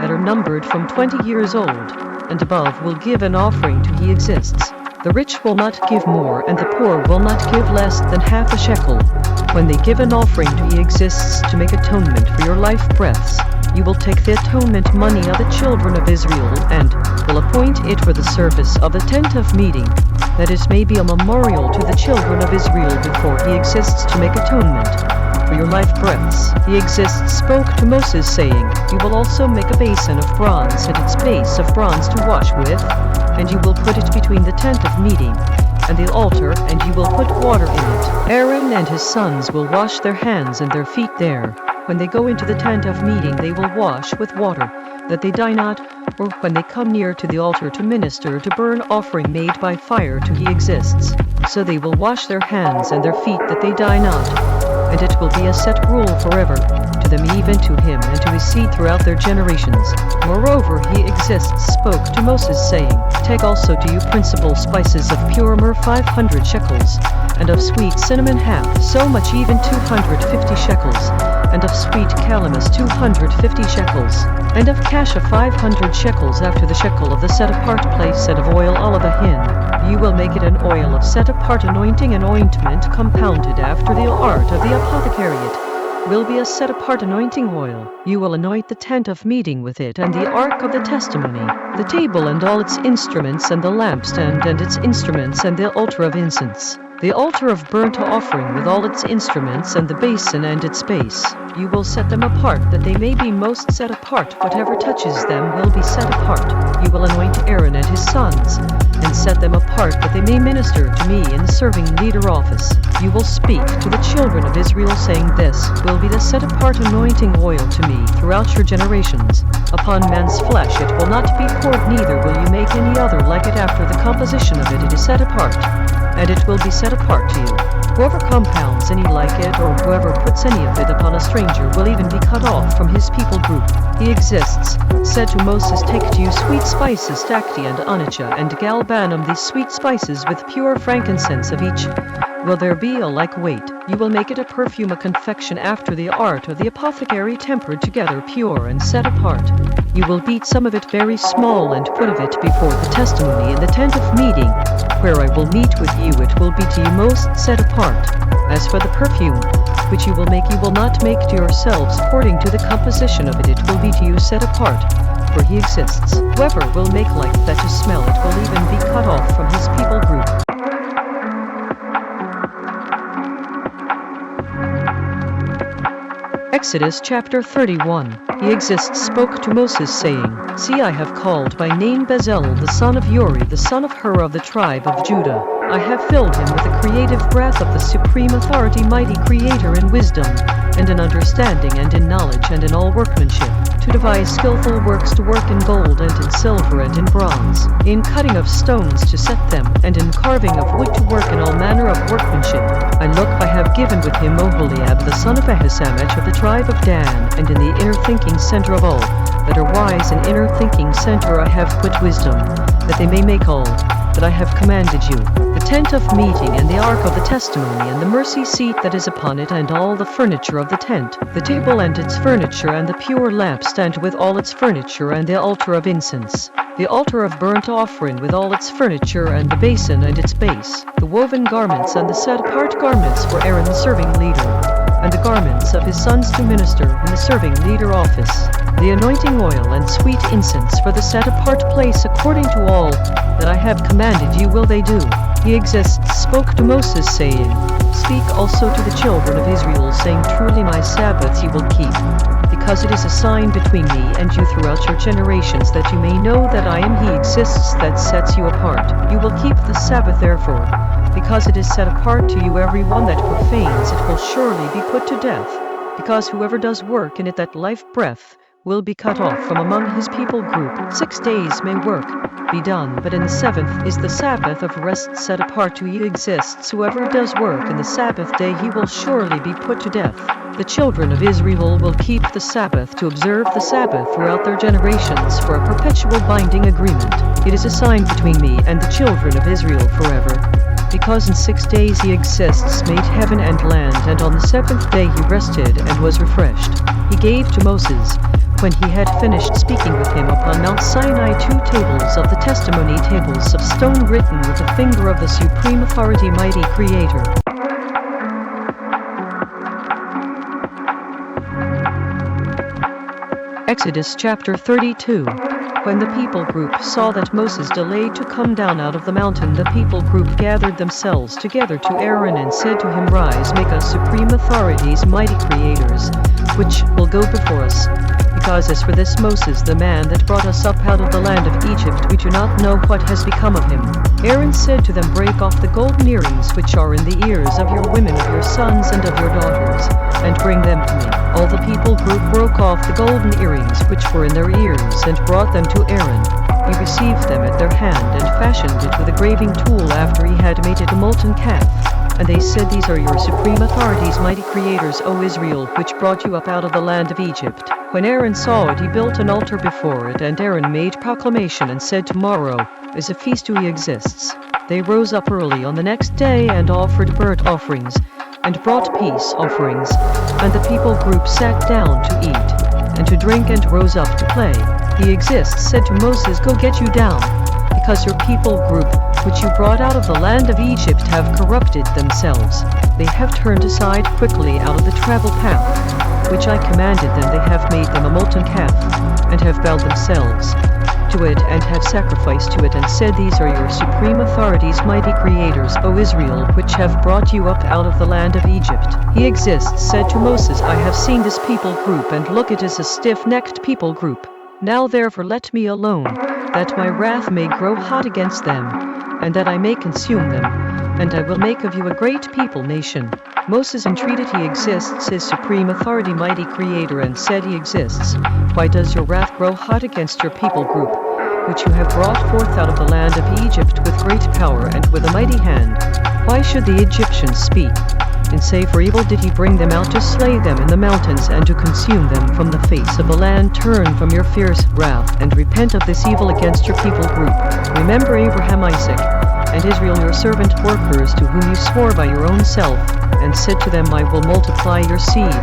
Speaker 1: that are numbered from 20 years old and above, will give an offering to he exists. The rich will not give more, and the poor will not give less than half a shekel. When they give an offering to he exists to make atonement for your life breaths, you will take the atonement money of the children of Israel, and will appoint it for the service of the tent of meeting, that it may be a memorial to the children of Israel before he exists to make atonement for your life breaths. He exists spoke to Moses, saying, you will also make a basin of bronze, and its base of bronze to wash with, and you will put it between the tent of meeting and the altar, and you will put water in it. Aaron and his sons will wash their hands and their feet there, When they go into the tent of meeting they will wash with water, that they die not, or when they come near to the altar to minister to burn offering made by fire to he exists. So they will wash their hands and their feet that they die not. And it will be a set rule forever, to them even to him and to his seed throughout their generations. Moreover he exists spoke to Moses saying, Take also to you principal spices of pure myrrh 500 shekels, and of sweet cinnamon half so much even 250 shekels, and of sweet calamus 250 shekels, and of cassia 500 shekels after the shekel of the set-apart place, and of oil olive a hin. You will make it an oil of set-apart anointing and ointment compounded after the art of the apothecariate. Will be a set-apart anointing oil. You will anoint the tent of meeting with it, and the ark of the testimony, the table and all its instruments, and the lampstand and its instruments, and the altar of incense, the altar of burnt offering with all its instruments, and the basin and its base. You will set them apart, that they may be most set apart. Whatever touches them will be set apart. You will anoint Aaron and his sons, and set them apart, that they may minister to me in the serving leader office. You will speak to the children of Israel, saying, This will be the set-apart anointing oil to me throughout your generations. Upon man's flesh it will not be poured, neither will you make any other like it. After the composition of it, it is set apart, and it will be set apart to you. Whoever compounds any like it, or whoever puts any of it upon a stranger, will even be cut off from his people group. He exists, said to Moses, Take to you sweet spices, stacte and onycha and galbanum, these sweet spices with pure frankincense of each. Will there be a like weight? You will make it a perfume, a confection after the art of the apothecary, tempered together, pure and set apart. You will beat some of it very small, and put of it before the testimony in the tent of meeting, where I will meet with you. It will be to you most set apart. As for the perfume, which you will make, you will not make to yourselves according to the composition of it. It will be to you set apart, for he exists. Whoever will make like that to smell it will even be cut off from his people group. Exodus chapter 31. He exists spoke to Moses, saying, See, I have called by name Bezalel the son of Uri, the son of Hur of the tribe of Judah. I have filled him with the creative breath of the supreme authority, mighty creator, in wisdom, and in understanding, and in knowledge, and in all workmanship, to devise skillful works, to work in gold, and in silver, and in bronze, in cutting of stones to set them, and in carving of wood, to work in all manner of workmanship. I have given with him Oholiab the son of Ahisamach of the tribe of Dan, and in the inner thinking center of all that are wise, and inner thinking center I have put wisdom, that they may make all that I have commanded you, the tent of meeting, and the ark of the testimony, and the mercy seat that is upon it, and all the furniture of the tent, the table and its furniture, and the pure lampstand with all its furniture, and the altar of incense, the altar of burnt offering with all its furniture, and the basin and its base, the woven garments, and the set-apart garments for Aaron the serving leader, and the garments of his sons to minister in the serving leader office, the anointing oil and sweet incense for the set-apart place, according to all that I have commanded you will they do. He exists spoke to Moses, saying, Speak also to the children of Israel, saying, Truly my Sabbaths you will keep, because it is a sign between me and you throughout your generations, that you may know that I am he exists that sets you apart. You will keep the Sabbath therefore, because it is set apart to you. Every one that profanes it will surely be put to death, because whoever does work in it, that life breath, will be cut off from among his people group. 6 days may work be done, but in the seventh is the Sabbath of rest, set apart to you exists. Whoever does work in the Sabbath day, he will surely be put to death. The children of Israel will keep the Sabbath, to observe the Sabbath throughout their generations, for a perpetual binding agreement. It is a sign between me and the children of Israel forever. Because in 6 days he exists made heaven and land, and on the seventh day he rested and was refreshed. He gave to Moses, when he had finished speaking with him upon Mount Sinai, 2 tables of the testimony, tables of stone written with the finger of the supreme authority, mighty creator. Exodus chapter 32. When the people group saw that Moses delayed to come down out of the mountain, the people group gathered themselves together to Aaron and said to him, Rise, make us supreme authorities, mighty creators, which will go before us. Because as for this Moses, the man that brought us up out of the land of Egypt, we do not know what has become of him. Aaron said to them, break off the golden earrings which are in the ears of your women, of your sons, and of your daughters, and bring them to me. All the people group broke off the golden earrings which were in their ears, and brought them to Aaron. He received them at their hand, and fashioned it with a graving tool after he had made it a molten calf. And they said, these are your supreme authorities, mighty creators, O Israel, which brought you up out of the land of Egypt. When Aaron saw it, he built an altar before it, and Aaron made proclamation and said, tomorrow is a feast to he exists. They rose up early on the next day and offered burnt offerings, and brought peace offerings. And the people group sat down to eat, and to drink, and rose up to play. He exists said to Moses, go get you down, because your people group, which you brought out of the land of Egypt, have corrupted themselves. They have turned aside quickly out of the travel path, which I commanded them. They have made them a molten calf, and have bowed themselves to it, and have sacrificed to it, and said, these are your supreme authorities, mighty creators, O Israel, which have brought you up out of the land of Egypt. He exists said to Moses, I have seen this people group, and look, it is a stiff-necked people group. Now therefore let me alone, that my wrath may grow hot against them, and that I may consume them, and I will make of you a great people nation. Moses entreated he exists, his supreme authority, mighty creator, and said, he exists, why does your wrath grow hot against your people group, which you have brought forth out of the land of Egypt with great power and with a mighty hand? Why should the Egyptians speak and say, for evil did he bring them out to slay them in the mountains, and to consume them from the face of the land? Turn from your fierce wrath, and repent of this evil against your people group. Remember Abraham, Isaac, and Israel your servant workers, to whom you swore by your own self, and said to them, I will multiply your seed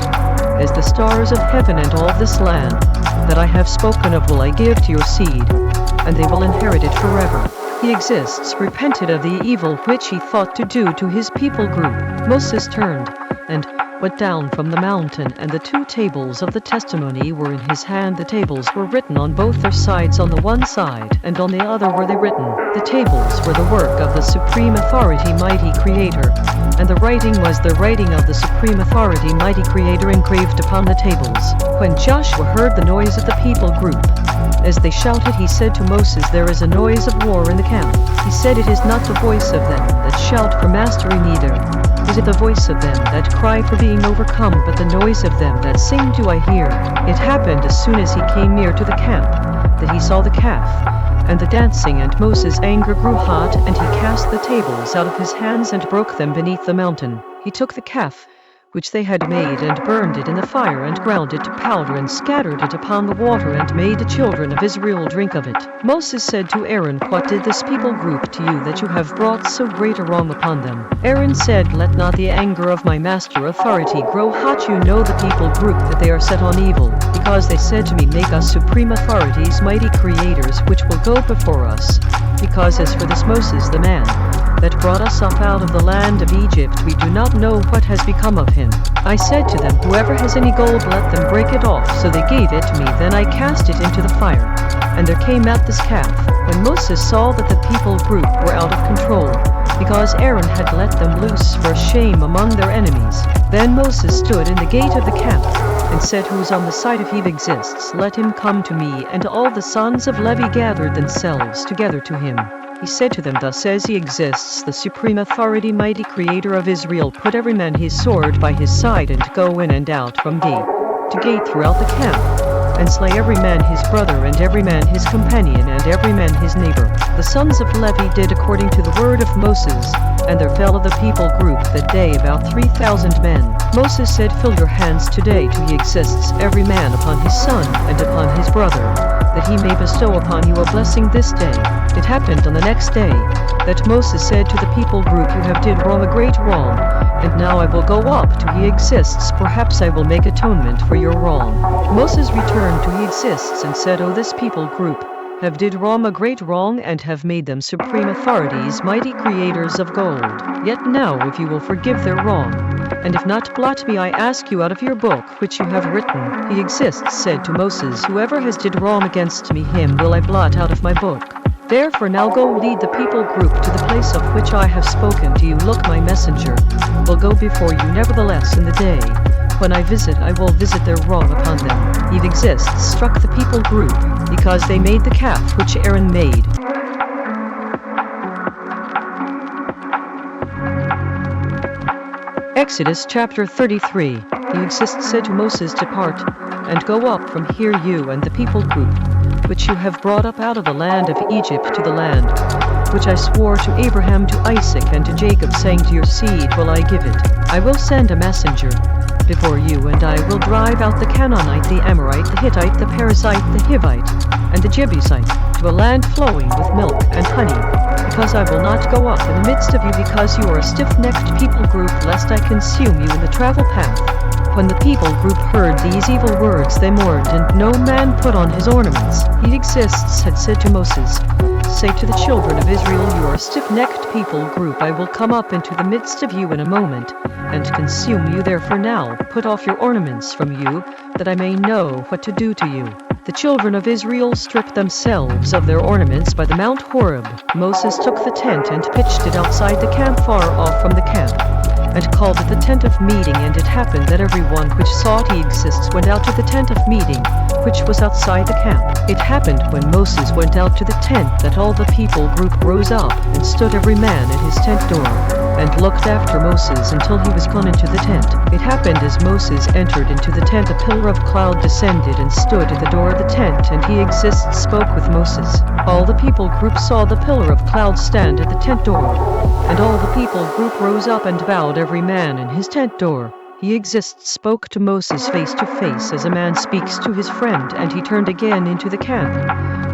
Speaker 1: as the stars of heaven, and all this land that I have spoken of will I give to your seed, and they will inherit it forever. He exists repented of the evil which he thought to do to his people group. Moses turned and went down from the mountain, and the 2 tables of the testimony were in his hand. The tables were written on both their sides, on the one side and on the other were they written. The tables were the work of the supreme authority, mighty creator, and the writing was the writing of the supreme authority, mighty creator, engraved upon the tables. When Joshua heard the noise of the people group, as they shouted, he said to Moses, there is a noise of war in the camp. He said, it is not the voice of them that shout for mastery, neither is it the voice of them that cry for being overcome, but the noise of them that sing do I hear. It happened as soon as he came near to the camp, that he saw the calf and the dancing, and Moses' anger grew hot, and he cast the tables out of his hands and broke them beneath the mountain. He took the calf which they had made, and burned it in the fire, and ground it to powder, and scattered it upon the water, and made the children of Israel drink of it. Moses said to Aaron, what did this people group to you, that you have brought so great a wrong upon them? Aaron said, let not the anger of my master authority grow hot. You know the people group, that they are set on evil, because they said to me, make us supreme authorities, mighty creators, which will go before us. Because as for this Moses, the man that brought us up out of the land of Egypt, we do not know what has become of him. I said to them, whoever has any gold, let them break it off. So they gave it to me. Then I cast it into the fire, and there came out this calf. When Moses saw that the people group were out of control, because Aaron had let them loose for shame among their enemies, then Moses stood in the gate of the camp, and said, who is on the side of Eve exists, let him come to me. And all the sons of Levi gathered themselves together to him. He said to them, thus says he exists, the supreme authority, mighty creator of Israel, put every man his sword by his side, and go in and out from gate to gate throughout the camp, and slay every man his brother, and every man his companion, and every man his neighbor. The sons of Levi did according to the word of Moses, and there fell of the people group that day about 3,000 men. Moses said, fill your hands today to he exists, every man upon his son and upon his brother, that he may bestow upon you a blessing this day. It happened on the next day, that Moses said to the people group, you have did wrong, a great wrong, and now I will go up to he exists, perhaps I will make atonement for your wrong. Moses returned to he exists, and said, O this people group have did wrong, a great wrong, and have made them supreme authorities, mighty creators of gold. Yet now if you will forgive their wrong, and if not, blot me, I ask you, out of your book which you have written. He exists said to Moses, whoever has did wrong against me, him will I blot out of my book. Therefore now go lead the people group to the place of which I have spoken to you. Look, my messenger will go before you. Nevertheless in the day When I visit, I will visit their wrong upon them. It exists struck the people group, because they made the calf which Aaron made. Exodus chapter 33. He exists said to Moses, Depart, and go up from here you and the people group, which you have brought up out of the land of Egypt to the land, which I swore to Abraham, to Isaac, and to Jacob, saying, To your seed will I give it. I will send a messenger before you, and I will drive out the Canaanite, the Amorite, the Hittite, the Perizzite, the Hivite, and the Jebusite, to a land flowing with milk and honey, because I will not go up in the midst of you, because you are a stiff-necked people group, lest I consume you in the travel path. When the people group heard these evil words, they mourned, and no man put on his ornaments. He exists had said to Moses, Say to the children of Israel, You are a stiff-necked people group. I will come up into the midst of you in a moment, and consume you. Therefore now, put off your ornaments from you, that I may know what to do to you. The children of Israel stripped themselves of their ornaments by the Mount Horeb. Moses took the tent and pitched it outside the camp, far off from the camp, and called it the tent of meeting. And it happened that everyone which sought he exists went out to the tent of meeting, which was outside the camp. It happened when Moses went out to the tent, that all the people group rose up, and stood every man at his tent door, and looked after Moses until he was gone into the tent. It happened as Moses entered into the tent, a pillar of cloud descended and stood at the door of the tent, and he exists spoke with Moses. All the people group saw the pillar of cloud stand at the tent door, and all the people group rose up and bowed every man in his tent door. He exists spoke to Moses face to face, as a man speaks to his friend, and he turned again into the camp.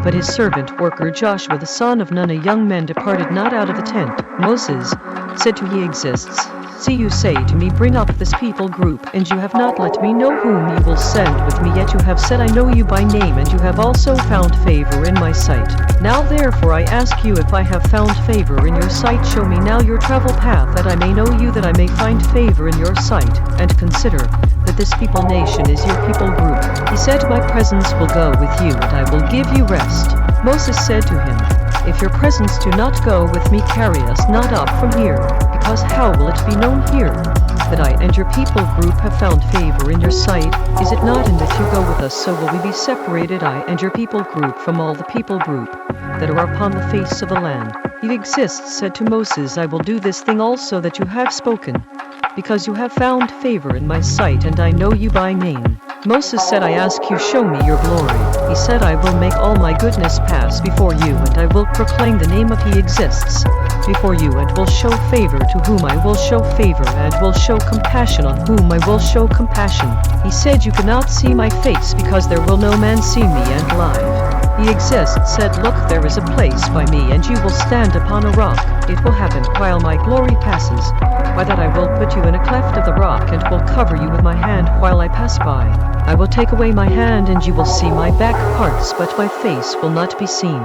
Speaker 1: But his servant worker Joshua the son of Nun, a young man, departed not out of the tent. Moses said to he exists, See, you say to me, Bring up this people group, and you have not let me know whom you will send with me, yet you have said, I know you by name, and you have also found favor in my sight. Now therefore I ask you, if I have found favor in your sight, show me now your travel path, that I may know you, that I may find favor in your sight, and consider that this people nation is your people group. He said, My presence will go with you, and I will give you rest. Moses said to him, If your presence do not go with me, carry us not up from here, because how will it be known here that I and your people group have found favor in your sight? Is it not in that you go with us, so will we be separated, I and your people group, from all the people group that are upon the face of the land? He exists said to Moses, I will do this thing also that you have spoken, because you have found favor in my sight, and I know you by name. Moses said, I ask you, show me your glory. He said, I will make all my goodness pass before you, and I will proclaim the name of he exists before you, and will show favor to whom I will show favor, and will show compassion on whom I will show compassion. He said, You cannot see my face, because there will no man see me and live. He exists said, Look, there is a place by me, and you will stand upon a rock. It will happen while my glory passes, by that I will put you in a cleft of the rock, and will cover you with my hand while I pass by. I will take away my hand, and you will see my back parts, but my face will not be seen.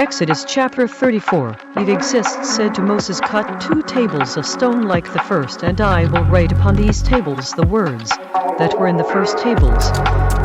Speaker 1: Exodus chapter 34. It exists said to Moses, Cut 2 tables of stone like the first, and I will write upon these tables the words that were in the first tables,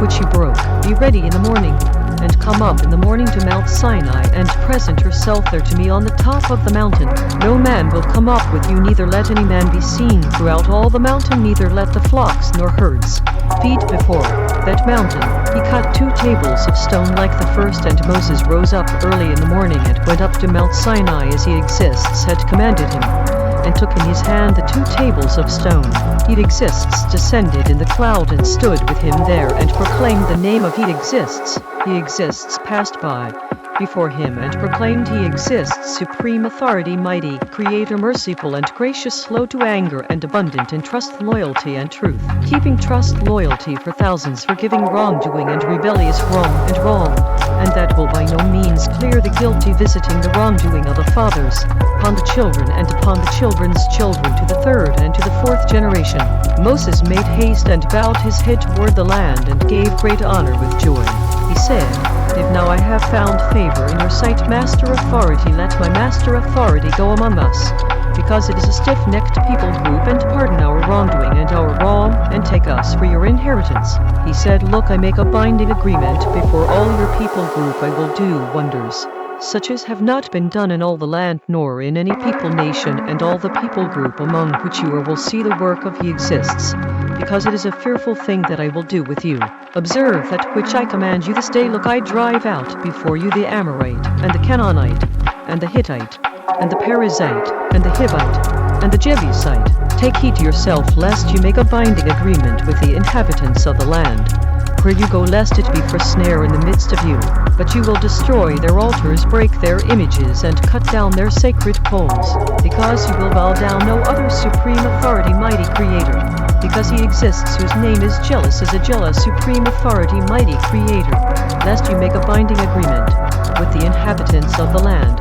Speaker 1: which you broke. Be ready in the morning, and come up in the morning to Mount Sinai, and present yourself there to me on the top of the mountain. No man will come up with you, neither let any man be seen throughout all the mountain, neither let the flocks nor herds feed before that mountain. He cut 2 tables of stone like the first, and Moses rose up early in the morning and went up to Mount Sinai as he exists had commanded him, and took in his hand the 2 tables of stone. He exists descended in the cloud and stood with him there, and proclaimed the name of he exists. He exists passed by before him, and proclaimed he exists supreme authority, mighty, creator, merciful and gracious, slow to anger and abundant in trust, loyalty and truth, keeping trust, loyalty for thousands, forgiving wrongdoing and rebellious wrong, and that will by no means clear the guilty, visiting the wrongdoing of the fathers upon the children and upon the children's children to the 3rd and to the 4th generation. Moses made haste and bowed his head toward the land, and gave great honor with joy. He said, If now I have found favor in your sight, Master Authority, let my Master Authority go among us, because it is a stiff-necked people group, and pardon our wrongdoing and our wrong, and take us for your inheritance. He said, Look, I make a binding agreement before all your people group, I will do wonders. such as have not been done in all the land nor in any people nation and all the people group among which you are will see the work of he exists, because it is a fearful thing that I will do with you. Observe that which I command you this day. Look, I drive out before you the Amorite, and the Canaanite, and the Hittite, and the Perizzite, and the Hivite, and the Jebusite. Take heed to yourself lest you make a binding agreement with the inhabitants of the land, where you go, lest it be for snare in the midst of you. But you will destroy their altars, break their images, and cut down their sacred poles, because you will bow down no other supreme authority, mighty creator, because he exists whose name is jealous, as a jealous supreme authority, mighty creator, lest you make a binding agreement with the inhabitants of the land,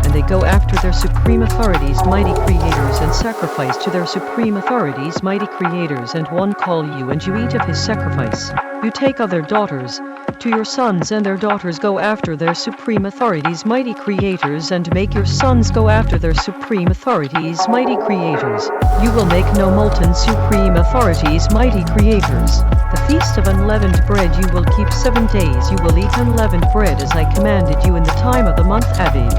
Speaker 1: and they go after their supreme authorities, mighty creators, and sacrifice to their supreme authorities, mighty creators, and one call you, and you eat of his sacrifice. You take other daughters to your sons, and their daughters go after their supreme authorities, mighty creators, and make your sons go after their supreme authorities, mighty creators. You will make no molten supreme authorities, mighty creators. The feast of unleavened bread you will keep 7 days. You will eat unleavened bread as I commanded you in the time of the month Abib.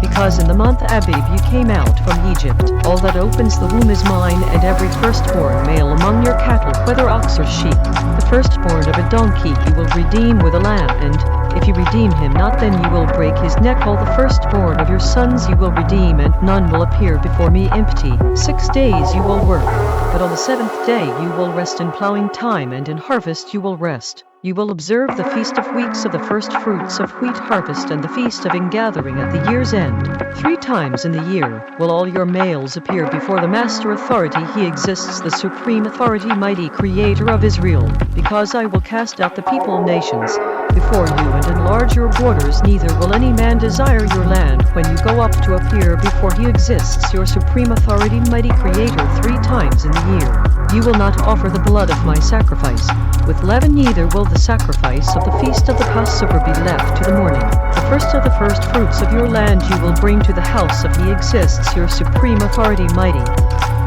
Speaker 1: Because in the month Abib you came out from Egypt. All that opens the womb is mine, and every firstborn male among your cattle, whether ox or sheep, the firstborn of a donkey you will redeem with a lamb, and if you redeem him not, then you will break his neck. All the firstborn of your sons you will redeem, and none will appear before me empty. 6 days you will work, but on the 7th day you will rest. In plowing time and in harvest you will rest. You will observe the feast of weeks of the first fruits of wheat harvest, and the feast of ingathering at the year's end. 3 times in the year will all your males appear before the master authority. He exists, the supreme authority, mighty creator of Israel. Because I will cast out the people nations before you and enlarge your borders, neither will any man desire your land when you go up to appear before he exists, your supreme authority, mighty creator. 3 times in the year you will not offer the blood of my sacrifice with leaven, neither will the sacrifice of the feast of the Passover be left to the morning. The first of the first fruits of your land you will bring to the house of he exists, your supreme authority, mighty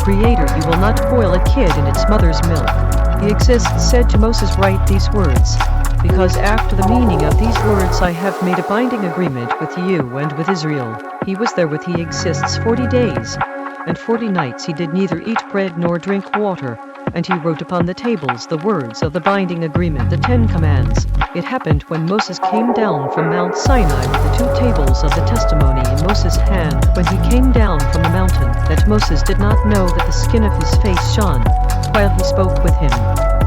Speaker 1: creator. You will not boil a kid in its mother's milk. He exists said to Moses, write these words, because after the meaning of these words I have made a binding agreement with you and with Israel. He was there with he exists 40 days and 40 nights. He did neither eat bread nor drink water, and he wrote upon the tables the words of the binding agreement, the 10 commands. It happened when Moses came down from Mount Sinai with the 2 tables of the testimony in Moses' hand, when he came down from the mountain, that Moses did not know that the skin of his face shone while he spoke with him.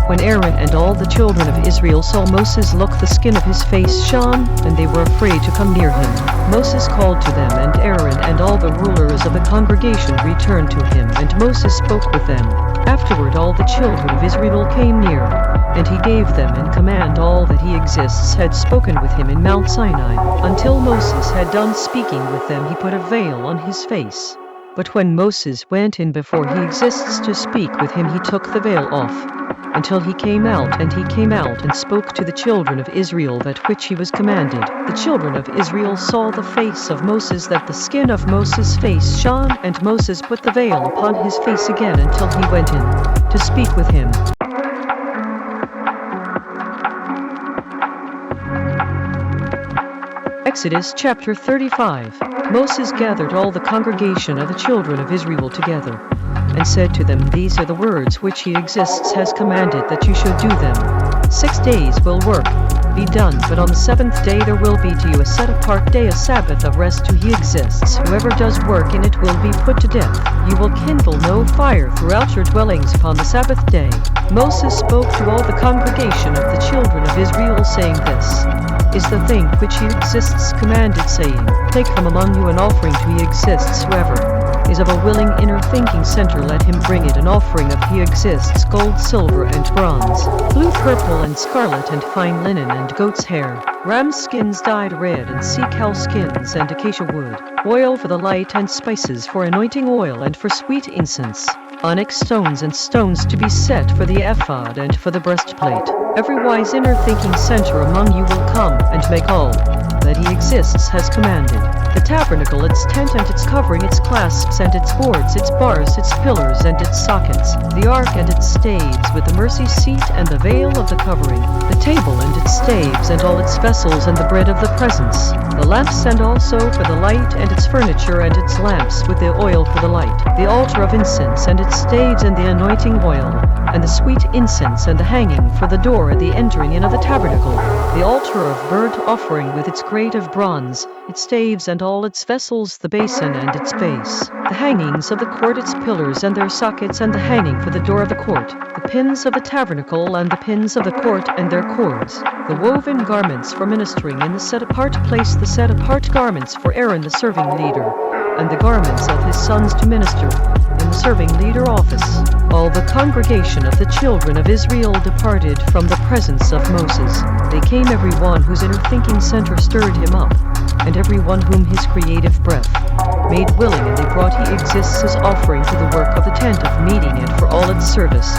Speaker 1: When Aaron and all the children of Israel saw Moses look, the skin of his face shone, and they were afraid to come near him. Moses called to them, and Aaron and all the rulers of the congregation returned to him, and Moses spoke with them. Afterward all the children of Israel came near, and he gave them in command all that he exists had spoken with him in Mount Sinai. Until Moses had done speaking with them, he put a veil on his face. But when Moses went in before he exists to speak with him, he took the veil off, until he came out, and he came out and spoke to the children of Israel that which he was commanded. The children of Israel saw the face of Moses, that the skin of Moses' face shone, and Moses put the veil upon his face again until he went in to speak with him. Exodus chapter 35. Moses gathered all the congregation of the children of Israel together, and said to them, these are the words which he exists has commanded that you should do them. 6 days will work be done, but on the 7th day there will be to you a set-apart day, a Sabbath of rest to he exists. Whoever does work in it will be put to death. You will kindle no fire throughout your dwellings upon the Sabbath day. Moses spoke to all the congregation of the children of Israel, saying, this is the thing which he exists commanded, saying, take from among you an offering to he exists. Whoever is of a willing inner thinking center, let him bring it, an offering of he exists, gold, silver, and bronze, blue, purple, and scarlet, and fine linen, and goat's hair, ram skins dyed red, and sea cow skins, and acacia wood, oil for the light, and spices for anointing oil, and for sweet incense, onyx stones, and stones to be set for the ephod and for the breastplate. Every wise inner thinking center among you will come and make all that he exists has commanded. The tabernacle, its tent and its covering, its clasps and its boards, its bars, its pillars and its sockets, the ark and its staves, with the mercy seat and the veil of the covering, the table and its staves and all its vessels, and the bread of the presence, the lamps, and also for the light and its furniture and its lamps, with the oil for the light, the altar of incense and its staves and the anointing oil, and the sweet incense and the hanging for the door at the entering in of the tabernacle, the altar of burnt offering with its grate of bronze, its staves and all its vessels, the basin and its base, the hangings of the court, its pillars and their sockets, and the hanging for the door of the court, the pins of the tabernacle and the pins of the court and their cords, the woven garments for ministering in the set-apart place, the set-apart garments for Aaron the serving leader, and the garments of his sons to minister in the serving leader office. All the congregation of the children of Israel departed from the presence of Moses. They came, every one whose inner thinking center stirred him up, and every one whom his creative breath made willing, and they brought he exists as offering to the work of the tent of meeting and for all its service,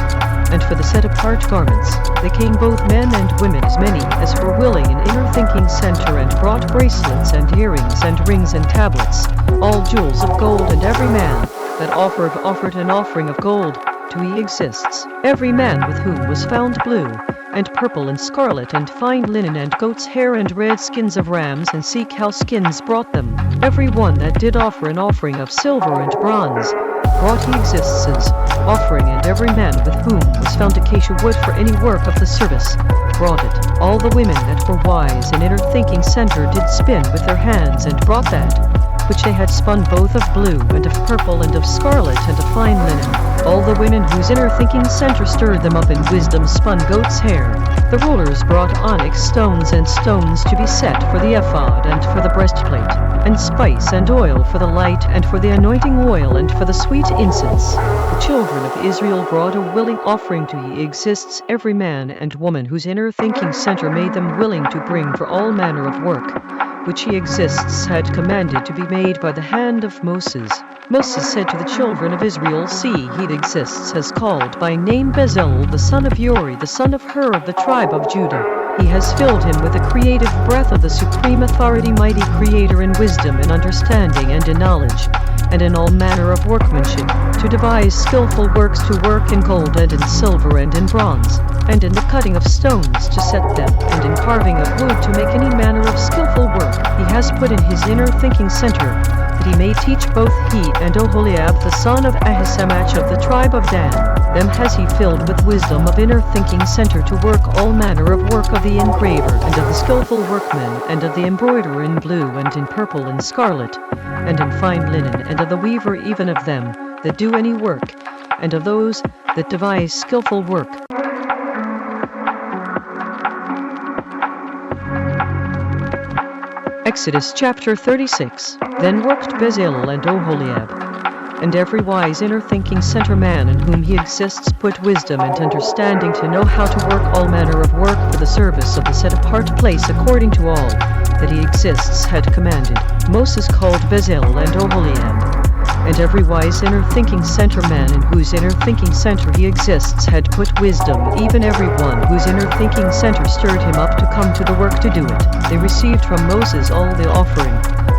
Speaker 1: and for the set-apart garments. They came, both men and women, as many as were willing, in inner thinking center, and brought bracelets and earrings and rings and tablets, all jewels of gold, and every man that offered an offering of gold to he exists, every man with whom was found blue, and purple, and scarlet, and fine linen, and goat's hair, and red skins of rams, and sea-cow skins brought them. Every one that did offer an offering of silver and bronze brought he exists as offering, and every man with whom was found acacia wood for any work of the service brought it. All the women that were wise in inner thinking center did spin with their hands, and brought that which they had spun, both of blue and of purple and of scarlet and of fine linen. All the women whose inner thinking center stirred them up in wisdom spun goat's hair. The rulers brought onyx stones and stones to be set for the ephod and for the breastplate, and spice and oil for the light and for the anointing oil and for the sweet incense. The children of Israel brought a willing offering to he exists, every man and woman whose inner thinking center made them willing to bring for all manner of work, which he exists had commanded to be made by the hand of Moses. Moses said to the children of Israel, see, he exists has called by name Bezalel the son of Uri, the son of Hur of the tribe of Judah. He has filled him with the creative breath of the supreme authority, mighty creator, in wisdom, in understanding, and in knowledge, and in all manner of workmanship, to devise skillful works, to work in gold and in silver and in bronze, and in the cutting of stones to set them, and in carving of wood to make any manner of skillful work. He has put in his inner thinking center, that he may teach both he and Oholiab the son of Ahisamach of the tribe of Dan. Them has he filled with wisdom of inner thinking center to work all manner of work of the engraver, and of the skillful workman, and of the embroiderer in blue, and in purple, and scarlet, and in fine linen, and of the weaver, even of them that do any work, and of those that devise skillful work. Exodus chapter 36. Then worked Bezalel and Oholiab, and every wise inner thinking center man in whom he exists put wisdom and understanding to know how to work all manner of work for the service of the set-apart place, according to all that he exists had commanded. Moses called Bezalel and Oholiab, and every wise inner thinking center man in whose inner thinking center he exists had put wisdom, even every one whose inner thinking center stirred him up to come to the work to do it. They received from Moses all the offering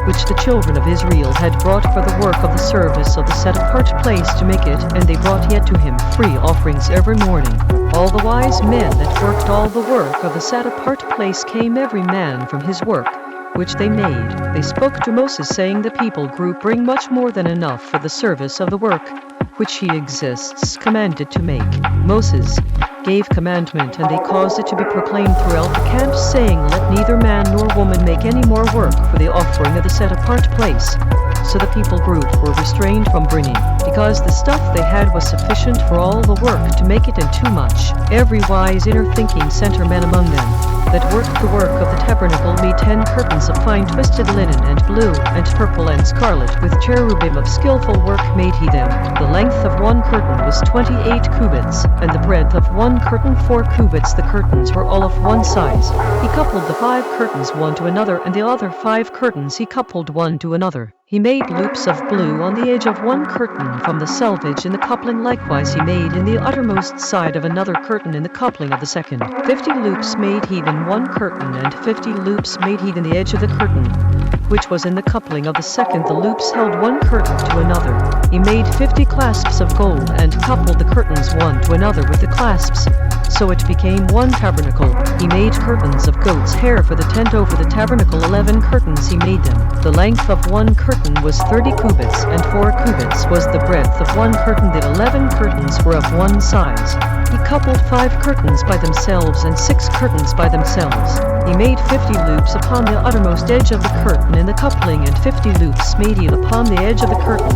Speaker 1: which the children of Israel had brought for the work of the service of the set-apart place to make it, and they brought yet to him free offerings every morning. All the wise men that worked all the work of the set-apart place came, every man from his work which they made. They spoke to Moses, saying, the people group bring much more than enough for the service of the work which he exists commanded to make. Moses gave commandment, and they caused it to be proclaimed throughout the camp, saying, let neither man nor woman make any more work for the offering of the set-apart place. So the people group were restrained from bringing, because the stuff they had was sufficient for all the work to make it, and too much. Every wise inner thinking center man among them that worked the work of the tabernacle made 10 curtains of fine twisted linen, and blue, and purple, and scarlet, with cherubim of skillful work made he them. The length of one curtain was 28 cubits, and the breadth of one curtain 4 cubits. The curtains were all of one size. He coupled the 5 curtains one to another, and the other 5 curtains he coupled one to another. He made loops of blue on the edge of one curtain from the selvage in the coupling. Likewise he made in the uttermost side of another curtain in the coupling of the second. 50 loops made he in one curtain, and 50 loops made he in the edge of the curtain which was in the coupling of the second. The loops held one curtain to another. He made 50 clasps of gold, and coupled the curtains one to another with the clasps, so it became one tabernacle. He made curtains of goat's hair for the tent over the tabernacle. 11 curtains he made them. The length of one curtain was 30 cubits, and 4 cubits was the breadth of one curtain. The 11 curtains were of one size. He coupled 5 curtains by themselves and 6 curtains by themselves. He made 50 loops upon the uttermost edge of the curtain in the coupling, and 50 loops made he upon the edge of the curtain,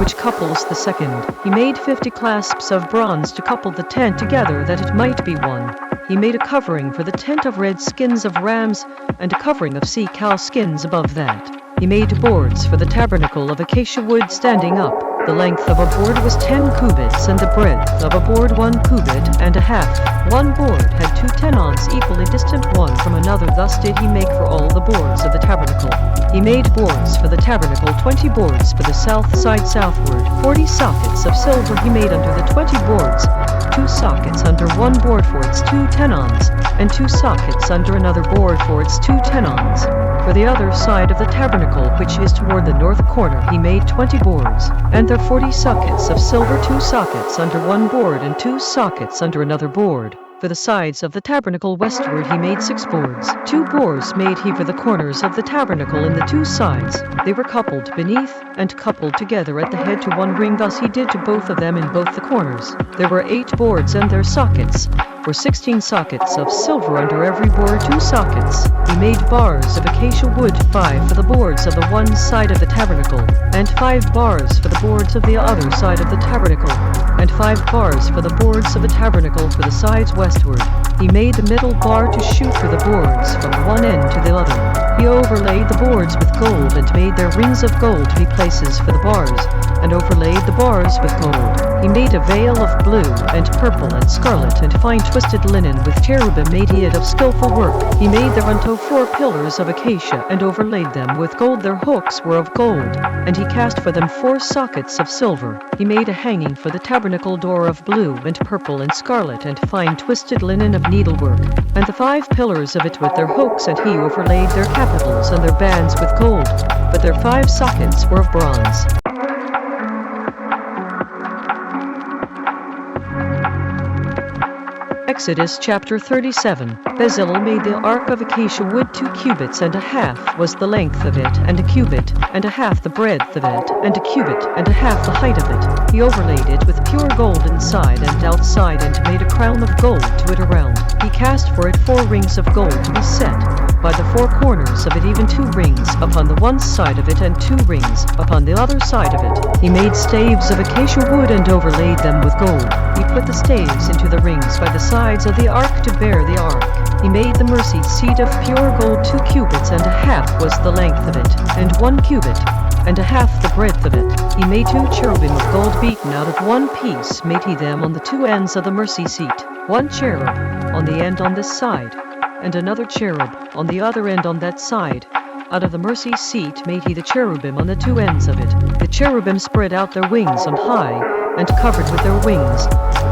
Speaker 1: which couples the second. He made 50 clasps of bronze to couple the tent together, that it might be one. He made a covering for the tent of red skins of rams, and a covering of sea cow skins above that. He made boards for the tabernacle of acacia wood standing up. The length of a board was 10 cubits, and the breadth of a board 1 cubit and a half. One board had 2 tenons equally distant one from another. Thus did he make for all the boards of the tabernacle. He made boards for the tabernacle, 20 boards for the south side southward. 40 sockets of silver he made under the 20 boards, 2 sockets under one board for its 2 tenons, and 2 sockets under another board for its 2 tenons. For the other side of the tabernacle, which is toward the north corner, he made 20 boards, and there 40 sockets of silver, 2 sockets under one board and 2 sockets under another board. For the sides of the tabernacle westward he made 6 boards. 2 boards made he for the corners of the tabernacle in the 2 sides. They were coupled beneath and coupled together at the head to one ring. Thus he did to both of them in both the corners. There were 8 boards, and their sockets were 16 sockets of silver under every board, 2 sockets. He made bars of acacia wood, 5 for the boards of the one side of the tabernacle, and 5 bars for the boards of the other side of the tabernacle, and 5 bars for the boards of the tabernacle for the sides westward. He made the middle bar to shoot through the boards from one end to the other. He overlaid the boards with gold, and made their rings of gold to be places for the bars, and overlaid the bars with gold. He made a veil of blue and purple and scarlet and fine twisted linen, with cherubim made he it of skillful work. He made thereunto 4 pillars of acacia, and overlaid them with gold. Their hooks were of gold, and he cast for them 4 sockets of silver. He made a hanging for the tabernacle door of blue and purple and scarlet and fine twisted linen of needlework, and the 5 pillars of it with their hooks, and he overlaid their capitals and their bands with gold, but their 5 sockets were of bronze. Exodus chapter 37. Bezalel made the ark of acacia wood. 2 cubits and a half was the length of it, and a cubit and a half the breadth of it, and a cubit and a half the height of it. He overlaid it with pure gold inside and outside, and made a crown of gold to it around. He cast for it 4 rings of gold to be set by the 4 corners of it, even 2 rings upon the one side of it, and 2 rings upon the other side of it. He made staves of acacia wood, and overlaid them with gold. He put the staves into the rings by the sides of the ark to bear the ark. He made the mercy seat of pure gold. 2 cubits and a half was the length of it, and 1 cubit and a half the breadth of it. He made 2 cherubim of gold beaten out of one piece, made he them on the 2 ends of the mercy seat. 1 cherub on the end on this side, and another cherub on the other end on that side. Out of the mercy seat made he the cherubim on the 2 ends of it. The cherubim spread out their wings on high, and covered with their wings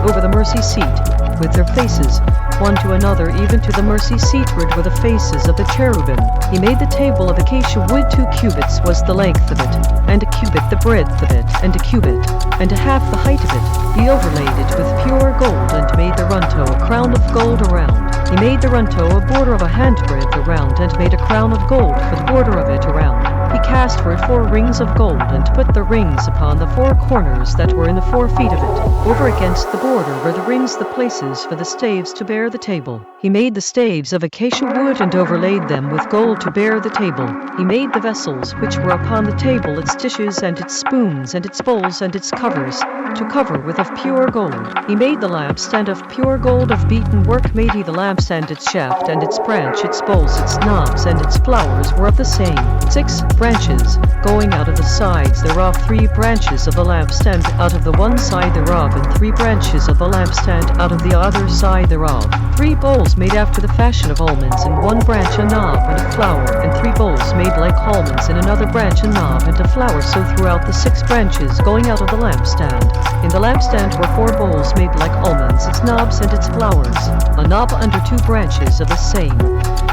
Speaker 1: over the mercy seat, with their faces one to another, even to the mercy seatward were the faces of the cherubim. He made the table of acacia wood. 2 cubits was the length of it, and a cubit the breadth of it, and a cubit and a half the height of it. He overlaid it with pure gold, and made thereunto a crown of gold around. He made thereunto a border of a handbreadth around, and made a crown of gold for the border of it around. He cast for it 4 rings of gold, and put the rings upon the 4 corners that were in the 4 feet of it. Over against the border were the rings the places for the staves to bear the table. He made the staves of acacia wood, and overlaid them with gold to bear the table. He made the vessels which were upon the table, its dishes and its spoons and its bowls and its covers, to cover with of pure gold. He made the lampstand of pure gold of beaten work. Made he the lampstand, its shaft and its branch, its bowls, its knobs and its flowers were of the same. 6 branches going out of the sides thereof, 3 branches of the lampstand out of the one side thereof, and 3 branches of the lampstand out of the other side thereof. 3 bowls made after the fashion of almonds, in one branch a knob and a flower, and 3 bowls made like almonds, in another branch a knob and a flower, so throughout the 6 branches going out of the lampstand. In the lampstand were 4 bowls made like almonds, its knobs and its flowers, a knob under 2 branches of the same,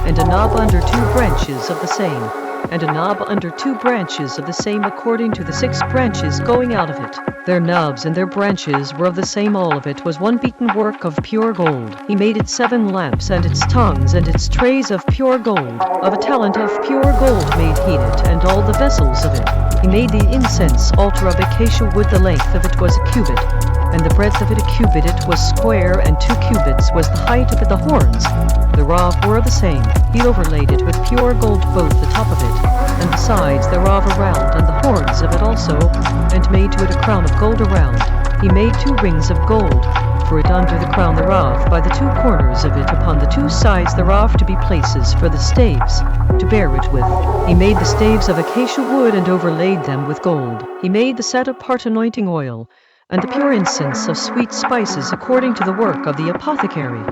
Speaker 1: and a knob under 2 branches of the same. and a knob under 2 branches of the same according to the 6 branches going out of it. Their knobs and their branches were of the same. All of it was one beaten work of pure gold. He made it 7 lamps, and its tongues and its trays of pure gold. Of a talent of pure gold made he it, and all the vessels of it. He made the incense altar of acacia wood. The length of it was a cubit, and the breadth of it a cubit. It was square, and 2 cubits was the height of it. The horns thereof were of the same. He overlaid it with pure gold, both the top of it, and the sides thereof around, and the horns of it also, and made to it a crown of gold around. He made 2 rings of gold for it under the crown thereof, by the 2 corners of it, upon the 2 sides thereof, to be places for the staves, to bear it with. He made the staves of acacia wood, and overlaid them with gold. He made the set-apart anointing oil, and the pure incense of sweet spices, according to the work of the apothecary.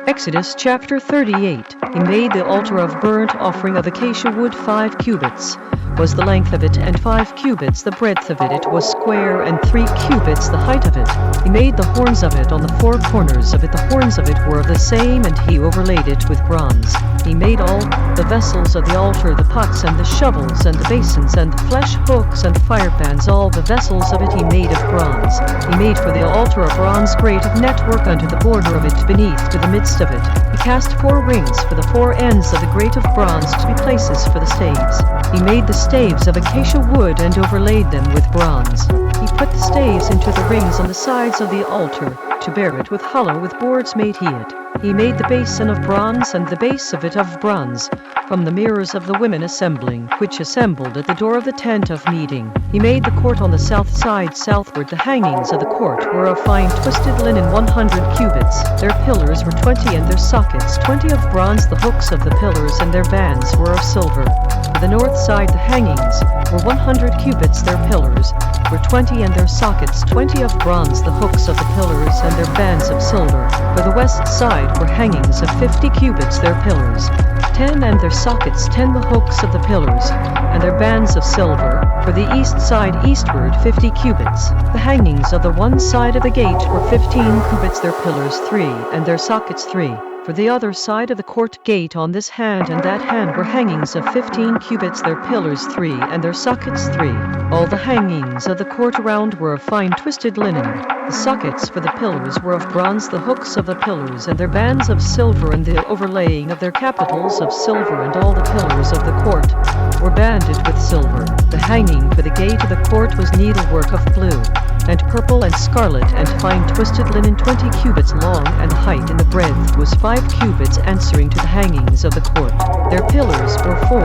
Speaker 1: Exodus chapter 38. He made the altar of burnt offering of acacia wood. 5 cubits was the length of it, and 5 cubits the breadth of it. It was square, and 3 cubits the height of it. He made the horns of it on the 4 corners of it. The horns of it were of the same, and he overlaid it with bronze. He made all the vessels of the altar, the pots and the shovels and the basins and the flesh hooks and firepans. All the vessels of it he made of bronze. He made for the altar a bronze grate of network unto the border of it beneath to the midst of it. He cast 4 rings for the 4 ends of the grate of bronze to be places for the staves. He made the staves of acacia wood, and overlaid them with bronze. He put the staves into the rings on the sides of the altar, to bear it with hollow. With boards made he it. He made the basin of bronze, and the base of it of bronze, from the mirrors of the women assembling, which assembled at the door of the tent of meeting. He made the court on the south side southward. The hangings of the court were of fine twisted linen, 100 cubits. Their pillars were 20, and their sockets 20 of bronze. The hooks of the pillars and their bands were of silver. For the north side the hangings were 100 cubits. Their pillars were 20, and their sockets 20 of bronze. The hooks of the pillars and their bands of silver. For the west side were hangings of 50 cubits. Their pillars 10, and their sockets 10. The hooks of the pillars and their bands of silver. For the east side eastward 50 cubits. The hangings of the one side of the gate were 15 cubits. Their pillars 3, and their sockets 3. For the other side of the court gate on this hand and that hand were hangings of 15 cubits. Their pillars 3, and their sockets 3. All the hangings of the court around were of fine twisted linen. The sockets for the pillars were of bronze. The hooks of the pillars and their bands of silver, and the overlaying of their capitals of silver. And all the pillars of the court were banded with silver. The hanging for the gate of the court was needlework of blue, and purple, and scarlet, and fine twisted linen, 20 cubits long, and the height and the breadth was 5 cubits, answering to the hangings of the court. Their pillars were 4,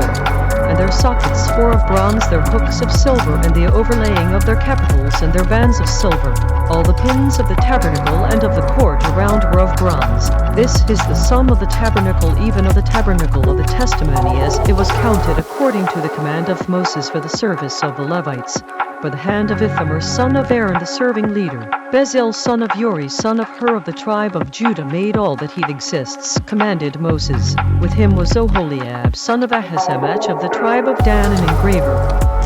Speaker 1: and their sockets 4 of bronze. Their hooks of silver, and the overlaying of their capitals and their bands of silver. All the pins of the tabernacle and of the court around were of bronze. This is the sum of the tabernacle, even of the tabernacle of the testimony, as it was counted according to the command of Moses for the service of the Levites, by the hand of Ithamar son of Aaron the serving leader. Bezalel son of Uri son of Hur of the tribe of Judah made all that he exists, commanded Moses. With him was Oholiab son of Ahisamach of the tribe of Dan, an engraver,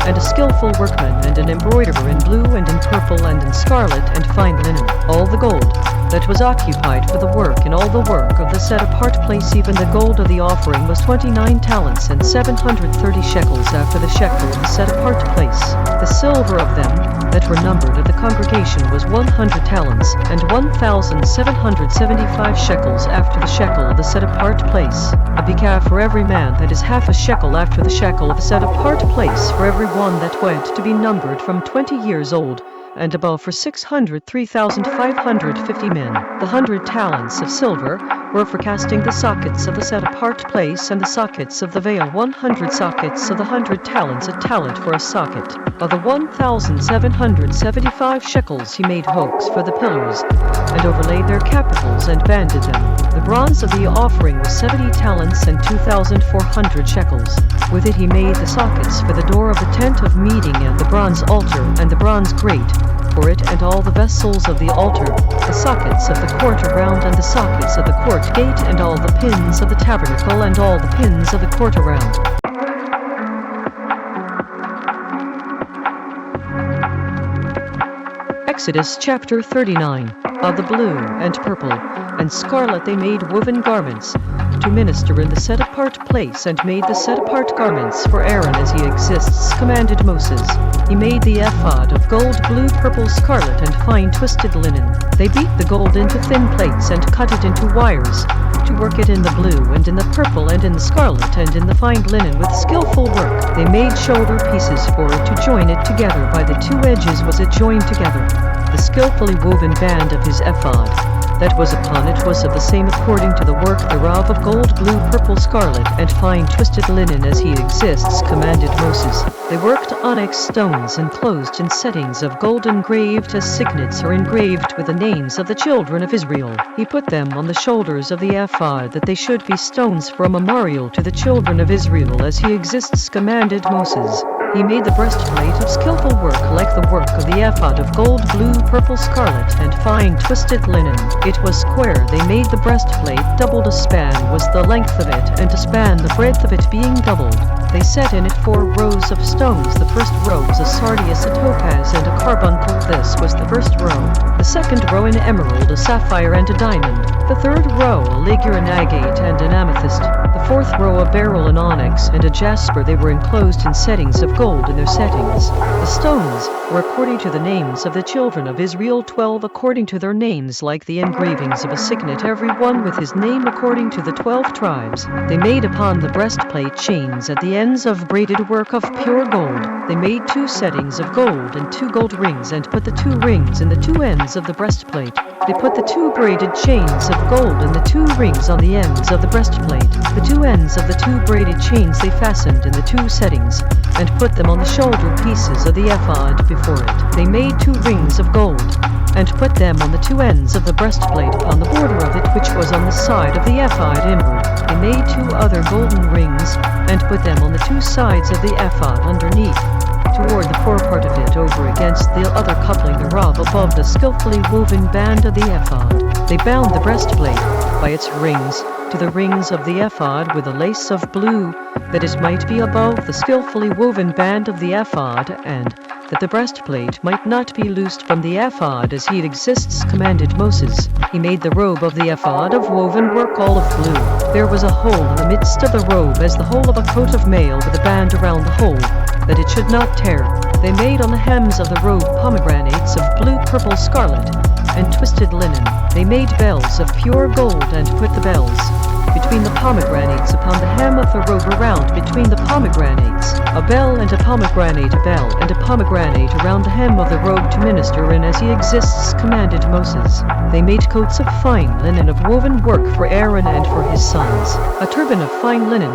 Speaker 1: and a skillful workman, and an embroiderer in blue and in purple and in scarlet and fine linen. All the gold that was occupied for the work, and all the work of the set-apart place, even the gold of the offering, was 29 talents and 730 shekels after the shekel of the set-apart place. The silver of them that were numbered of the congregation was 100 talents, and 1,775 shekels after the shekel of the set-apart place. A bekah for every man, that is half a shekel after the shekel of the set-apart place, for every one that went to be numbered from 20 years old and above, for 603,550 men. The 100 talents of silver were for casting the sockets of the set-apart place, and the sockets of the veil, 100 sockets of the 100 talents, a talent for a socket. Of the 1,775 shekels he made hooks for the pillars, and overlaid their capitals, and banded them. The bronze of the offering was 70 talents and 2,400 shekels. With it he made the sockets for the door of the tent of meeting, and the bronze altar, and the bronze grate for it, and all the vessels of the altar, the sockets of the court around, and the sockets of the court gate, and all the pins of the tabernacle, and all the pins of the court around. Exodus chapter 39. Of the blue and purple and scarlet they made woven garments to minister in the set-apart place, and made the set-apart garments for Aaron as he exists commanded Moses. He made the ephod of gold, blue, purple, scarlet, and fine twisted linen. They beat the gold into thin plates and cut it into wires, to work it in the blue and in the purple and in the scarlet and in the fine linen with skillful work. They made shoulder pieces for it to join it together. By the two edges was it joined together. The skillfully woven band of his ephod that was upon it was of the same according to the work thereof of gold, blue, purple, scarlet, and fine twisted linen as he exists commanded Moses. They worked onyx stones enclosed in settings of gold engraved as signets are engraved with the names of the children of Israel. He put them on the shoulders of the ephod that they should be stones for a memorial to the children of Israel as he exists commanded Moses. He made the breastplate of skillful work like the work of the ephod of gold, blue, purple, scarlet, and fine twisted linen. It was square. They made the breastplate doubled. A span was the length of it, and a span the breadth of it being doubled. They set in it 4 rows of stones. The first row was a sardius, a topaz, and a carbuncle. This was the first row. The second row an emerald, a sapphire, and a diamond. The third row a ligure, an agate, and an amethyst. The fourth row a beryl, an onyx, and a jasper. They were enclosed in settings of gold in their settings. The stones were according to the names of the children of Israel, 12 according to their names, like the engravings of a signet, every one with his name according to the 12 tribes. They made upon the breastplate chains at the ends of braided work of pure gold. They made 2 settings of gold and 2 gold rings, and put the 2 rings in the 2 ends of the breastplate. They put the 2 braided chains of gold and the 2 rings on the ends of the breastplate. The 2 ends of the 2 braided chains they fastened in the 2 settings, and put them on the shoulder pieces of the ephod before it. They made 2 rings of gold, and put them on the 2 ends of the breastplate upon the border of it which was on the side of the ephod inward. They made 2 other golden rings, and put them on the 2 sides of the ephod underneath, toward the forepart of it, over against the other coupling thereof above the skillfully woven band of the ephod. They bound the breastplate by its rings to the rings of the ephod with a lace of blue, that it might be above the skillfully woven band of the ephod, and that the breastplate might not be loosed from the ephod as he exists commanded Moses. He made the robe of the ephod of woven work all of blue. There was a hole in the midst of the robe as the hole of a coat of mail, with a band around the hole, that it should not tear. They made on the hems of the robe pomegranates of blue, purple, scarlet, and twisted linen. They made bells of pure gold, and put the bells between the pomegranates upon the hem of the robe around between the pomegranates, a bell and a pomegranate, a bell and a pomegranate around the hem of the robe to minister in as he exists commanded Moses. They made coats of fine linen of woven work for Aaron and for his sons, a turban of fine linen,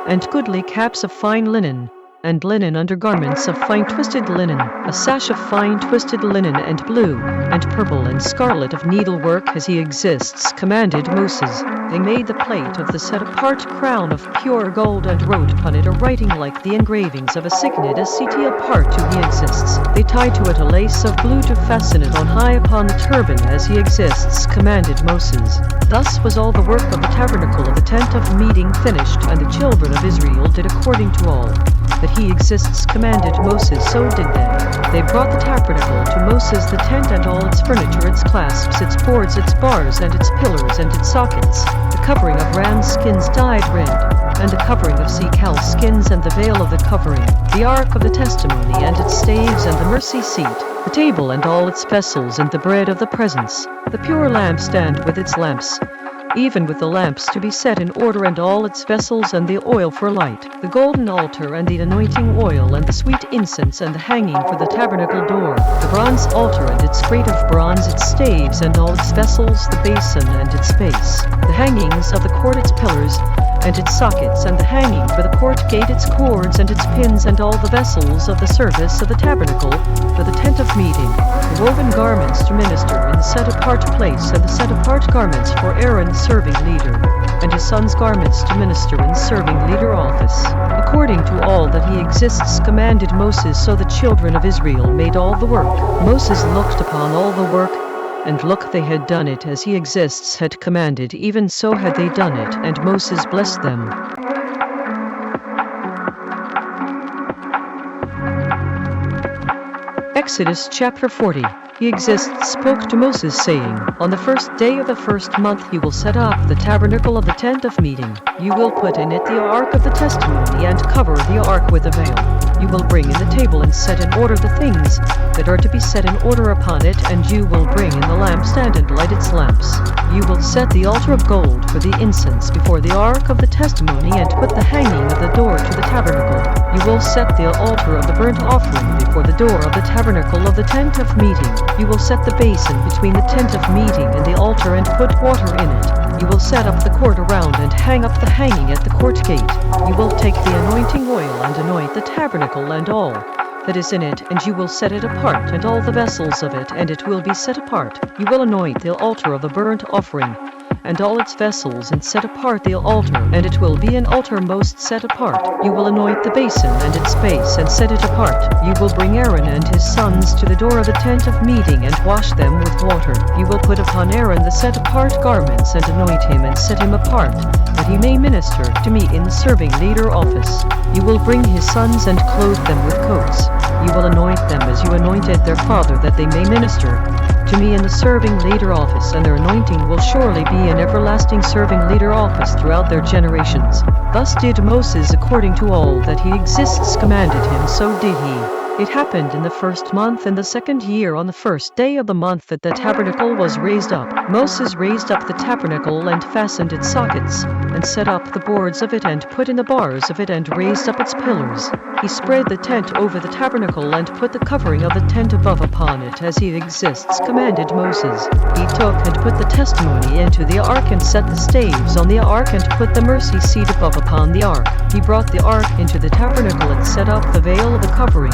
Speaker 1: and goodly caps of fine linen, and linen undergarments of fine twisted linen, a sash of fine twisted linen, and blue, and purple, and scarlet of needlework as he exists commanded Moses. They made the plate of the set-apart crown of pure gold, and wrote upon it a writing like the engravings of a signet as CT apart to he exists. They tied to it a lace of blue to fasten it on high upon the turban as he exists commanded Moses. Thus was all the work of the tabernacle of the tent of meeting finished, and the children of Israel did according to all that he exists commanded Moses, so did they. They brought the tabernacle to Moses, the tent and all its furniture, its clasps, its boards, its bars, and its pillars, and its sockets, the covering of ram skins dyed red, and the covering of sea cow skins, and the veil of the covering, the ark of the testimony and its staves, and the mercy seat, the table and all its vessels, and the bread of the presence, the pure lampstand with its lamps, even with the lamps to be set in order, and all its vessels, and the oil for light, the golden altar, and the anointing oil, and the sweet incense, and the hanging for the tabernacle door, the bronze altar and its grate of bronze, its staves, and all its vessels, the basin and its base, the hangings of the court, its pillars, and its sockets, and the hanging for the court gate, its cords, and its pins, and all the vessels of the service of the tabernacle, for the tent of meeting, the woven garments to minister in the set-apart place, and the set-apart garments for Aaron serving leader, and his sons' garments to minister in serving leader office. According to all that he exists commanded Moses, so the children of Israel made all the work. Moses looked upon all the work, and look, they had done it as he exists had commanded, even so had they done it, and Moses blessed them. Exodus chapter 40. he exists, spoke to Moses, saying, On the first day of the first month you will set up the tabernacle of the tent of meeting. You will put in it the ark of the testimony and cover the ark with a veil. You will bring in the table and set in order the things that are to be set in order upon it, and you will bring in the lampstand and light its lamps. You will set the altar of gold for the incense before the ark of the testimony and put the hanging of the door to the tabernacle. You will set the altar of the burnt offering before the door of the tabernacle of the tent of meeting. You will set the basin between the tent of meeting and the altar and put water in it. You will set up the court around and hang up the hanging at the court gate. You will take the anointing oil and anoint the tabernacle and all that is in it, and you will set it apart and all the vessels of it, and it will be set apart. You will anoint the altar of the burnt offering and all its vessels, and set apart the altar, and it will be an altar most set apart. You will anoint the basin and its base, and set it apart. You will bring Aaron and his sons to the door of the tent of meeting, and wash them with water. You will put upon Aaron the set apart garments, and anoint him and set him apart, that he may minister to me in the serving leader office. You will bring his sons and clothe them with coats. You will anoint them as you anointed their father, that they may minister to me in the serving leader office, and their anointing will surely be an everlasting serving leader office throughout their generations. Thus did Moses, according to all that he exists commanded him, so did he. It happened in the first month in the second year, on the first day of the month, that the tabernacle was raised up. Moses raised up the tabernacle and fastened its sockets, and set up the boards of it, and put in the bars of it, and raised up its pillars. He spread the tent over the tabernacle, and put the covering of the tent above upon it, as he exists commanded Moses. He took and put the testimony into the ark, and set the staves on the ark, and put the mercy seat above upon the ark. He brought the ark into the tabernacle, and set up the veil of the covering,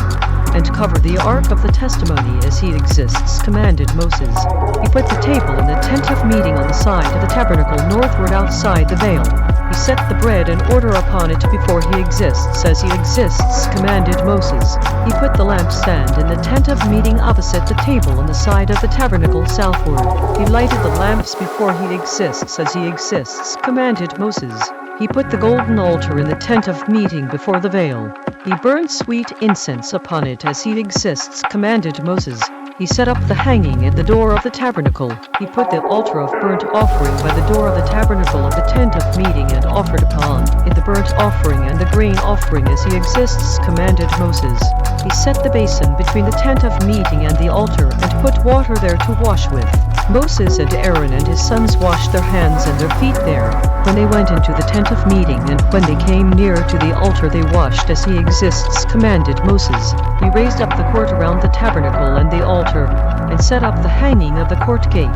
Speaker 1: and covered the ark of the testimony, as he exists commanded Moses. He put the table in the tent of meeting on the side of the tabernacle northward outside the veil. He set the bread in order upon it before he exists, as he exists commanded Moses. He put the lampstand in the tent of meeting opposite the table on the side of the tabernacle southward. He lighted the lamps before he exists, as he exists commanded Moses. He put the golden altar in the tent of meeting before the veil. He burned sweet incense upon it, as he exists commanded Moses. He set up the hanging at the door of the tabernacle. He put the altar of burnt offering by the door of the tabernacle of the tent of meeting, and offered upon it the burnt offering and the grain offering, as he exists commanded Moses. He set the basin between the tent of meeting and the altar, and put water there to wash with. Moses and Aaron and his sons washed their hands and their feet there, when they went into the tent of meeting, and when they came near to the altar they washed, as he exists commanded Moses. He raised up the court around the tabernacle and the altar, and set up the hanging of the court gate.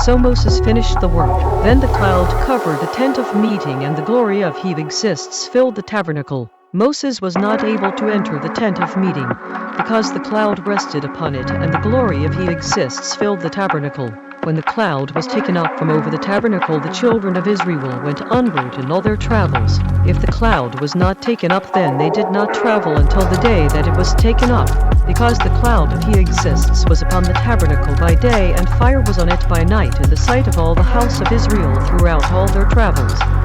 Speaker 1: So Moses finished the work. Then the cloud covered the tent of meeting, and the glory of he exists filled the tabernacle. Moses was not able to enter the tent of meeting, because the cloud rested upon it, and the glory of he exists filled the tabernacle. When the cloud was taken up from over the tabernacle, the children of Israel went onward in all their travels. If the cloud was not taken up, then they did not travel until the day that it was taken up, because the cloud of he exists was upon the tabernacle by day, and fire was on it by night, in the sight of all the house of Israel throughout all their travels.